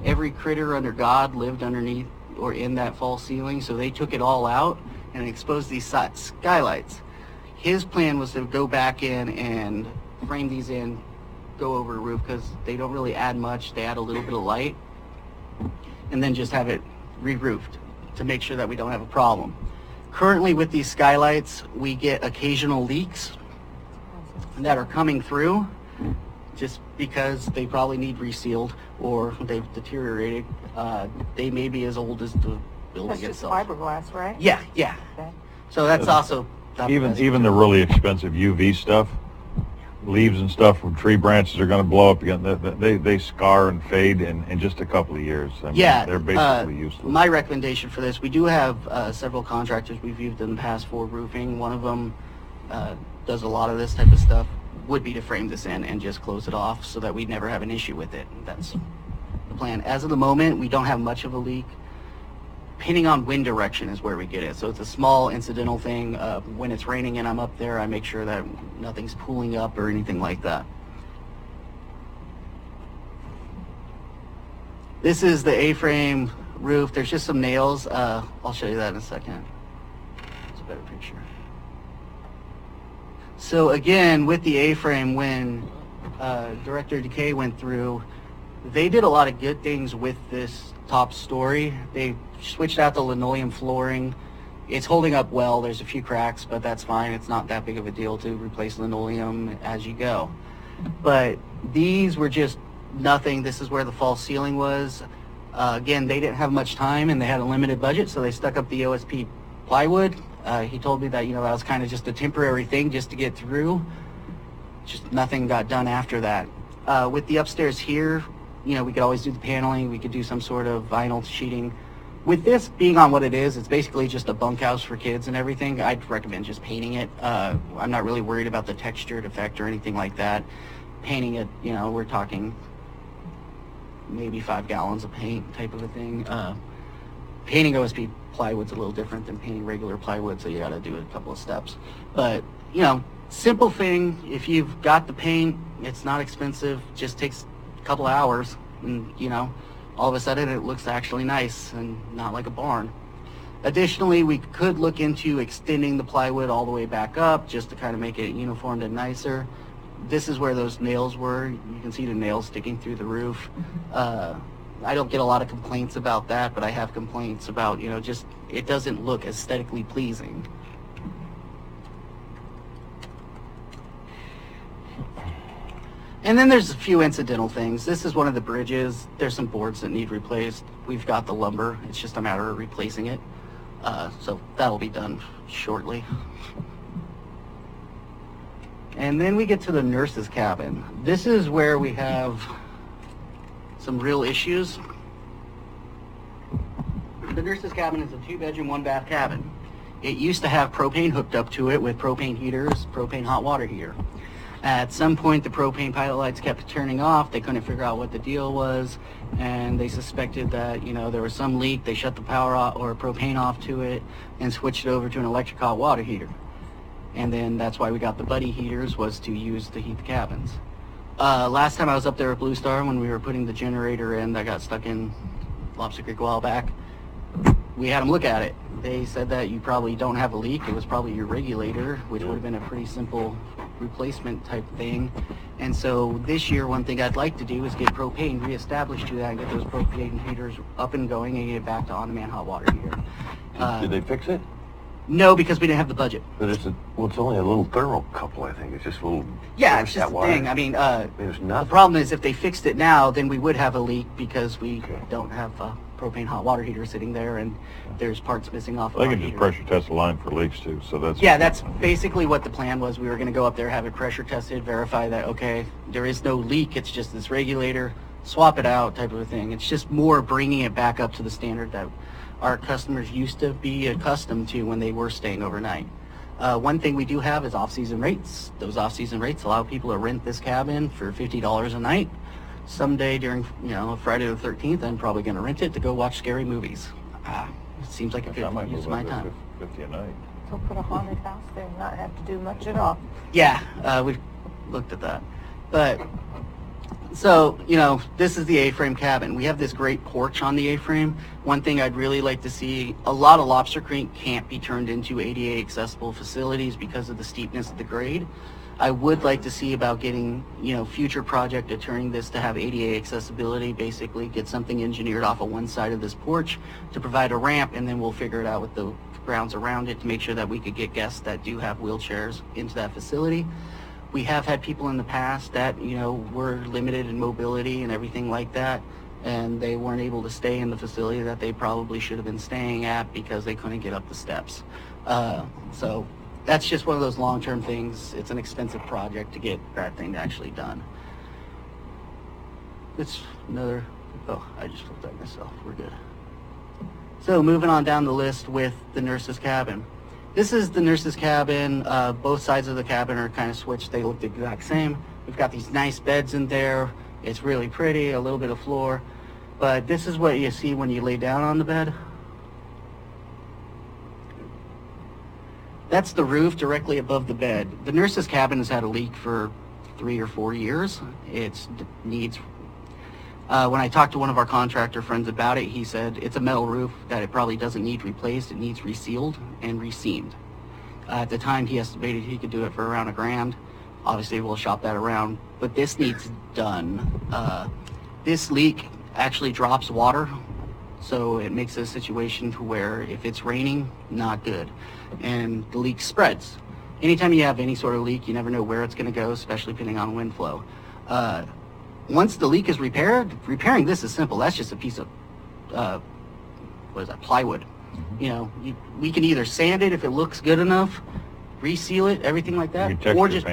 Every critter under God lived underneath or in that false ceiling, so they took it all out and exposed these skylights. His plan was to go back in and frame these in, go over the roof, because they don't really add much. They add a little bit of light, and then just have it re-roofed to make sure that we don't have a problem. Currently with these skylights, we get occasional leaks that are coming through just because they probably need resealed or they've deteriorated. They may be as old as the building That's just itself. fiberglass, right? Yeah. Okay. So that's also not the best. Even the really expensive UV stuff, leaves and stuff from tree branches are going to blow up again. They scar and fade in just a couple of years. I mean, Yeah, they're basically useless. my recommendation for this, we do have several contractors we've used in the past for roofing. One of them does a lot of this type of stuff, would be to frame this in and just close it off so that we never have an issue with it. That's the plan. As of the moment, we don't have much of a leak. Depending on wind direction is where we get it. So it's a small incidental thing. When it's raining and I'm up there, I make sure that nothing's pooling up or anything like that. This is the A-frame roof. There's just some nails. I'll show you that in a second. It's a better picture. So again, with the A-frame, when Director Decay went through, they did a lot of good things with this top story. They switched out the linoleum flooring. It's holding up well. There's a few cracks, but that's fine. It's not that big of a deal to replace linoleum as you go. But these were just nothing. This is where the false ceiling was. Again, they didn't have much time and they had a limited budget, so they stuck up the OSP plywood. He told me that, you know, that was kind of just a temporary thing just to get through. just nothing got done after that. With the upstairs here, you know, we could always do the paneling, we could do some sort of vinyl sheeting. With this being on what it is, it's basically just a bunkhouse for kids and everything. I'd recommend just painting it. I'm not really worried about the textured effect or anything like that. Painting it, you know, we're talking maybe 5 gallons of paint type of a thing. Painting OSB plywood's a little different than painting regular plywood, so you gotta do a couple of steps. But, you know, simple thing. If you've got the paint, it's not expensive, just takes a couple hours, and, you know, all of a sudden it looks actually nice and not like a barn. Additionally, we could look into extending the plywood all the way back up just to kind of make it uniformed and nicer. This is where those nails were. You can see the nails sticking through the roof. I don't get a lot of complaints about that, but I have complaints about, you know, just it doesn't look aesthetically pleasing. And then there's a few incidental things. This is one of the bridges. There's some boards that need replaced. We've got the lumber. It's just a matter of replacing it. So that'll be done shortly. And then we get to the nurse's cabin. This is where we have some real issues. The nurse's cabin is a 2-bedroom, 1-bath cabin. It used to have propane hooked up to it with propane heaters, propane hot water heater. At some point, the propane pilot lights kept turning off. They couldn't figure out what the deal was, and they suspected that, you know, there was some leak. They shut the power off or propane off to it and switched it over to an electric hot water heater. And then that's why we got the buddy heaters, was to use to heat the cabins. Last time I was up there at Blue Star when we were putting the generator in that got stuck in Lobster Creek a while back, we had them look at it. They said that you probably don't have a leak. It was probably your regulator, which would have been a pretty simple replacement type thing. And so this year, one thing I'd like to do is get propane reestablished to that and get those propane heaters up and going and get back to on-demand hot water heater. Did they fix it? No, because we didn't have the budget. But it's only a little thermocouple, I think. It's just a little... Yeah, it's just the thing. I mean, there's the nothing. problem is if they fixed it now, then we would have a leak because we don't have a propane hot water heater sitting there, and there's parts missing off of They our can just heater. pressure test the line for leaks too, so that's... Yeah, that's basically what the plan was. We were going to go up there, have it pressure tested, verify that, okay, there is no leak, it's just this regulator, swap it out type of a thing. It's just more bringing it back up to the standard that our customers used to be accustomed to when they were staying overnight. One thing we do have is off-season rates. Those off-season rates allow people to rent this cabin for $50 a night. Someday during, you know, Friday the 13th, I'm probably going to rent it to go watch scary movies. It seems like a good use of my time. 50 a night. So put a haunted house there and not have to do much at all. Yeah, we've looked at that. But, so, you know, this is the A-frame cabin. We have this great porch on the A-frame. One thing I'd really like to see, a lot of Lobster Creek can't be turned into ADA accessible facilities because of the steepness of the grade. I would like to see about getting, you know, future project of turning this to have ADA accessibility, basically get something engineered off of one side of this porch to provide a ramp, and then we'll figure it out with the grounds around it to make sure that we could get guests that do have wheelchairs into that facility. We have had people in the past that, you know, were limited in mobility and everything like that, and they weren't able to stay in the facility that they probably should have been staying at because they couldn't get up the steps. So that's just one of those long-term things. It's an expensive project to get that thing actually done. It's another, oh, I just looked at myself, we're good. So moving on down the list with the nurse's cabin. This is the nurse's cabin. Both sides of the cabin are kind of switched. They look the exact same. We've got these nice beds in there. It's really pretty, a little bit of floor. But this is what you see when you lay down on the bed. That's the roof directly above the bed. The nurse's cabin has had a leak for 3 or 4 years. It needs, when I talked to one of our contractor friends about it, he said it's a metal roof that it probably doesn't need replaced. It needs resealed and reseamed. At the time, he estimated he could do it for around $1,000. Obviously, we'll shop that around, but this needs done. This leak actually drops water, so it makes a situation to where if it's raining, not good, and the leak spreads. Anytime you have any sort of leak, you never know where it's going to go, especially depending on wind flow. Once the leak is repaired, repairing this is simple. That's just a piece of, what is that, plywood. You know, we can either sand it if it looks good enough, reseal it, everything like that, or just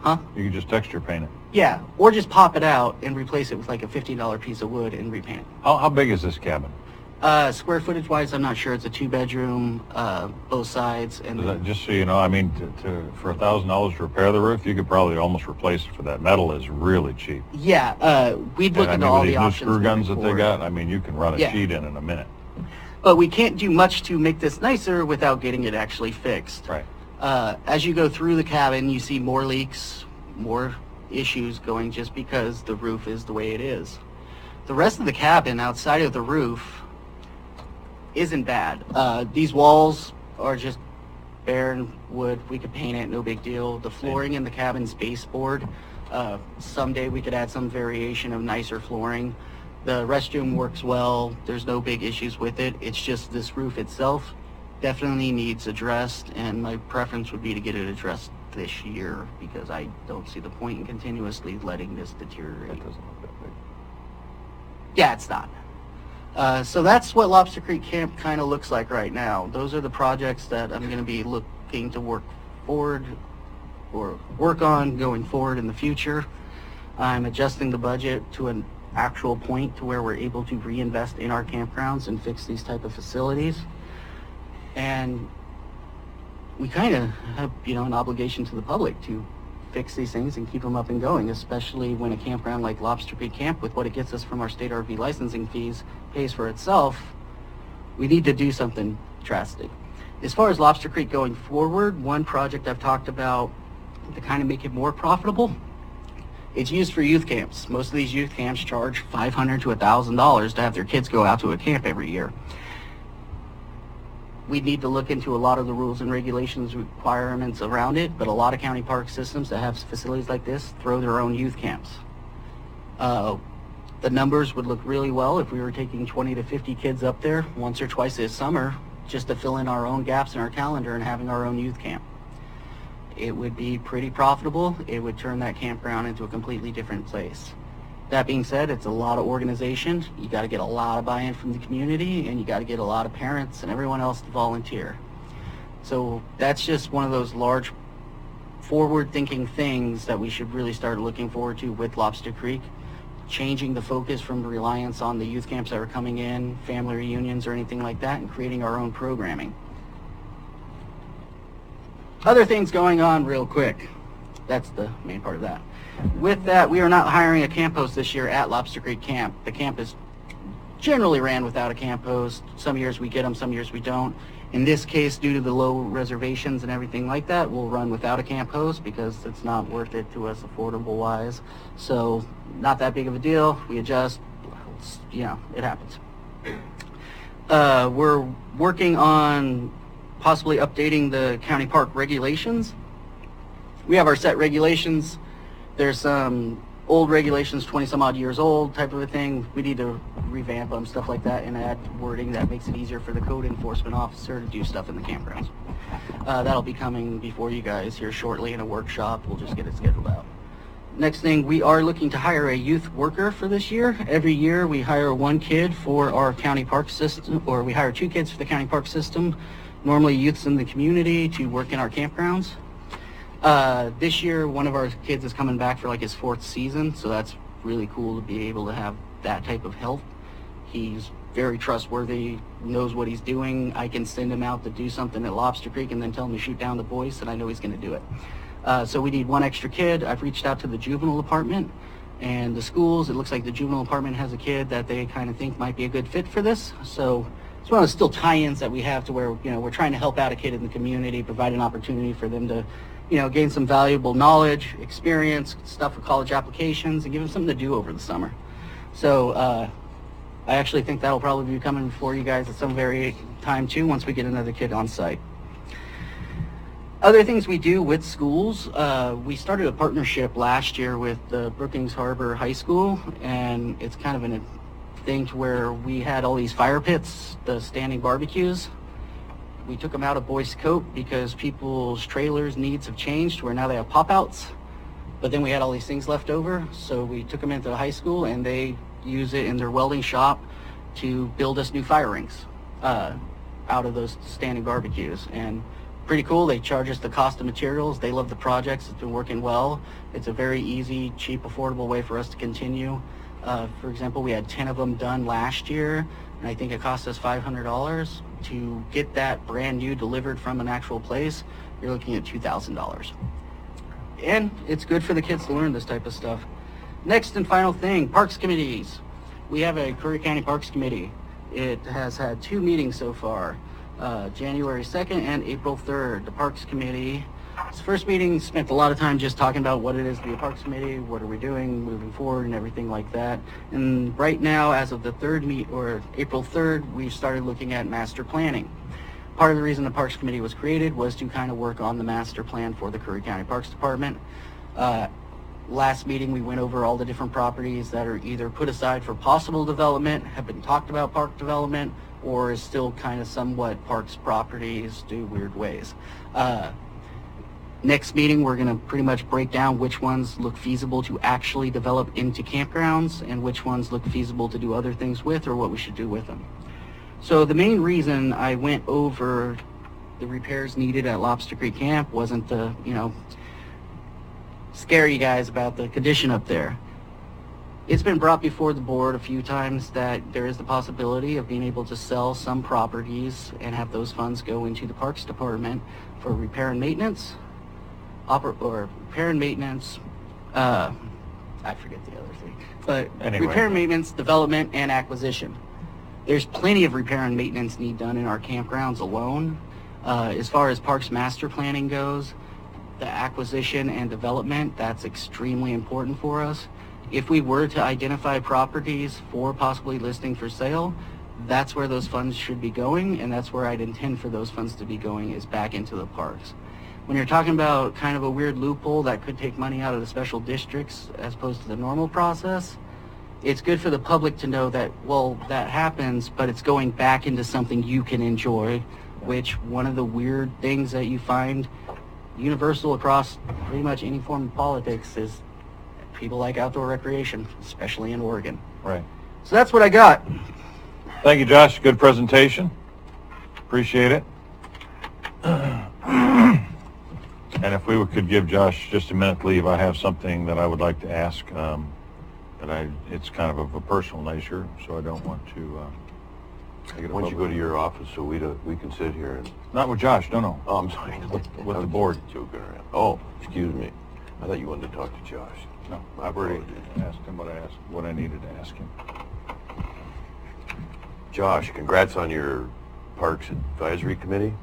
Huh? You can just texture paint it. Yeah, or just pop it out and replace it with like a $50 piece of wood and repaint it. How big is this cabin? Square footage wise, I'm not sure. It's a 2-bedroom, both sides, and Just so you know, I mean, for $1,000 to repair the roof, you could probably almost replace it for that. Metal is really cheap. yeah, we'd look And into I mean, all with the these new options. screw guns that moving they forward. got, I mean, you can run a Yeah. sheet in a minute. But we can't do much to make this nicer without getting it actually fixed. Right. As you go through the cabin, you see more leaks, more issues going just because the roof is the way it is. The rest of the cabin outside of the roof isn't bad. These walls are just bare wood. We could paint it, no big deal. The flooring in the cabin's baseboard. Someday we could add some variation of nicer flooring. The restroom works well. There's no big issues with it. It's just this roof itself definitely needs addressed, and my preference would be to get it addressed this year because I don't see the point in continuously letting this deteriorate. It doesn't look that big. Yeah, it's not. So that's what Lobster Creek Camp kind of looks like right now. Those are the projects that I'm going to be looking to work on going forward in the future. I'm adjusting the budget to an actual point to where we're able to reinvest in our campgrounds and fix these type of facilities. And we kind of have, an obligation to the public to fix these things and keep them up and going, especially when a campground like Lobster Creek Camp, with what it gets us from our state RV licensing fees, pays for itself. We need to do something drastic. As far as Lobster Creek going forward, one project I've talked about to kind of make it more profitable, it's used for youth camps. Most of these youth camps charge $500 to $1,000 to have their kids go out to a camp every year. We need to look into a lot of the rules and regulations requirements around it, but a lot of county park systems that have facilities like this throw their own youth camps. The numbers would look really well if we were taking 20 to 50 kids up there once or twice this summer just to fill in our own gaps in our calendar and having our own youth camp. It would be pretty profitable. It would turn that campground into a completely different place. That being said, it's a lot of organization. You got to get a lot of buy-in from the community, and you got to get a lot of parents and everyone else to volunteer. So that's just one of those large forward-thinking things that we should really start looking forward to with Lobster Creek, changing the focus from reliance on the youth camps that are coming in, family reunions or anything like that, and creating our own programming. Other things going on real quick. That's the main part of that. With that, we are not hiring a camp host this year at Lobster Creek Camp. The camp is generally ran without a camp host. Some years we get them, some years we don't. In this case, due to the low reservations and everything like that, we'll run without a camp host because it's not worth it to us affordable-wise. So, not that big of a deal. We adjust. It happens. We're working on possibly updating the county park regulations. We have our set regulations. There's some old regulations, 20 some odd years old type of a thing. We need to revamp them, stuff like that, and add wording that makes it easier for the code enforcement officer to do stuff in the campgrounds. That'll be coming before you guys here shortly in a workshop. We'll just get it scheduled out. Next thing, we are looking to hire a youth worker for this year. Every year we hire one kid for our county park system, or we hire 2 kids for the county park system, normally youths in the community, to work in our campgrounds. This year, one of our kids is coming back for like his 4th season, so that's really cool to be able to have that type of help. He's very trustworthy, knows what he's doing. I can send him out to do something at Lobster Creek and then tell him to shoot down the boys, and I know he's going to do it. So we need one extra kid. I've reached out to the juvenile department and the schools. It looks like the juvenile department has a kid that they kind of think might be a good fit for this. So it's one of the still tie-ins that we have to where, we're trying to help out a kid in the community, provide an opportunity for them to gain some valuable knowledge, experience, stuff for college applications, and give them something to do over the summer. So I actually think that'll probably be coming for you guys at some very time too, once we get another kid on site. Other things we do with schools, we started a partnership last year with the Brookings Harbor High School, and it's kind of a thing to where we had all these fire pits, the standing barbecues. We took them out of Boyce Coat because people's trailers' needs have changed where now they have pop-outs. But then we had all these things left over, so we took them into the high school and they use it in their welding shop to build us new fire rings out of those standing barbecues. And pretty cool. They charge us the cost of materials. They love the projects. It's been working well. It's a very easy, cheap, affordable way for us to continue. For example, we had 10 of them done last year, and I think it cost us $500 to get that brand new delivered from an actual place. You're looking at $2,000. And it's good for the kids to learn this type of stuff. Next and final thing, Parks Committees. We have a Curry County Parks Committee. It has had 2 meetings so far, January 2nd and April 3rd. The Parks Committee, its first meeting spent a lot of time just talking about what it is to be a Parks Committee, what are we doing moving forward and everything like that. And right now, as of the April 3rd, we've started looking at master planning. Part of the reason the Parks Committee was created was to kind of work on the master plan for the Curry County Parks Department. Last meeting, we went over all the different properties that are either put aside for possible development, have been talked about park development, or is still kind of somewhat parks properties do weird ways. Next meeting, we're going to pretty much break down which ones look feasible to actually develop into campgrounds and which ones look feasible to do other things with, or what we should do with them. So the main reason I went over the repairs needed at Lobster Creek Camp wasn't to, scare you guys about the condition up there. It's been brought before the board a few times that there is the possibility of being able to sell some properties and have those funds go into the Parks Department for repair and maintenance, I forget the other thing, but anyway. Repair, maintenance, development, and acquisition. There's plenty of repair and maintenance need done in our campgrounds alone. As far as parks master planning goes, the acquisition and development, that's extremely important for us. If we were to identify properties for possibly listing for sale, that's where those funds should be going, and that's where I'd intend for those funds to be going, is back into the parks. When you're talking about kind of a weird loophole that could take money out of the special districts as opposed to the normal process, it's good for the public to know that, well, that happens, but it's going back into something you can enjoy, which one of the weird things that you find universal across pretty much any form of politics is people like outdoor recreation, especially in Oregon. Right. So that's what I got. Thank you, Josh. Good presentation. Appreciate it. And if we could give Josh just a minute leave, I have something that I would like to ask. It's kind of a personal nature, so I don't want to make it a Why don't you public. go to your office so we can sit here and... Not with Josh, no. Oh, I'm sorry. With the board. Joking around. Oh, excuse me. I thought you wanted to talk to Josh. No, I've already asked him what I needed to ask him. Josh, congrats on your Parks Advisory Committee.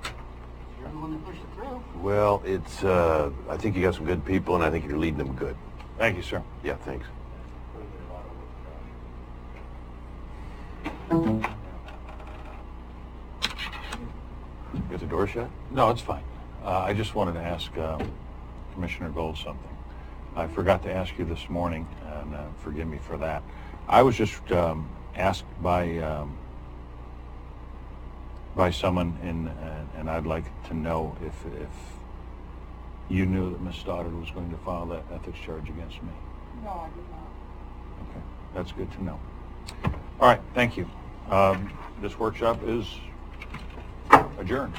You're the one that pushed it through. Well, it's, I think you got some good people, and I think you're leading them good. Thank you, sir. Yeah, thanks. Got the door shut? No, it's fine. I just wanted to ask Commissioner Gold something. I forgot to ask you this morning, and forgive me for that. I was just asked by someone, and I'd like to know if you knew that Ms. Stoddard was going to file that ethics charge against me. No, I did not. Okay, that's good to know. All right, thank you. This workshop is adjourned.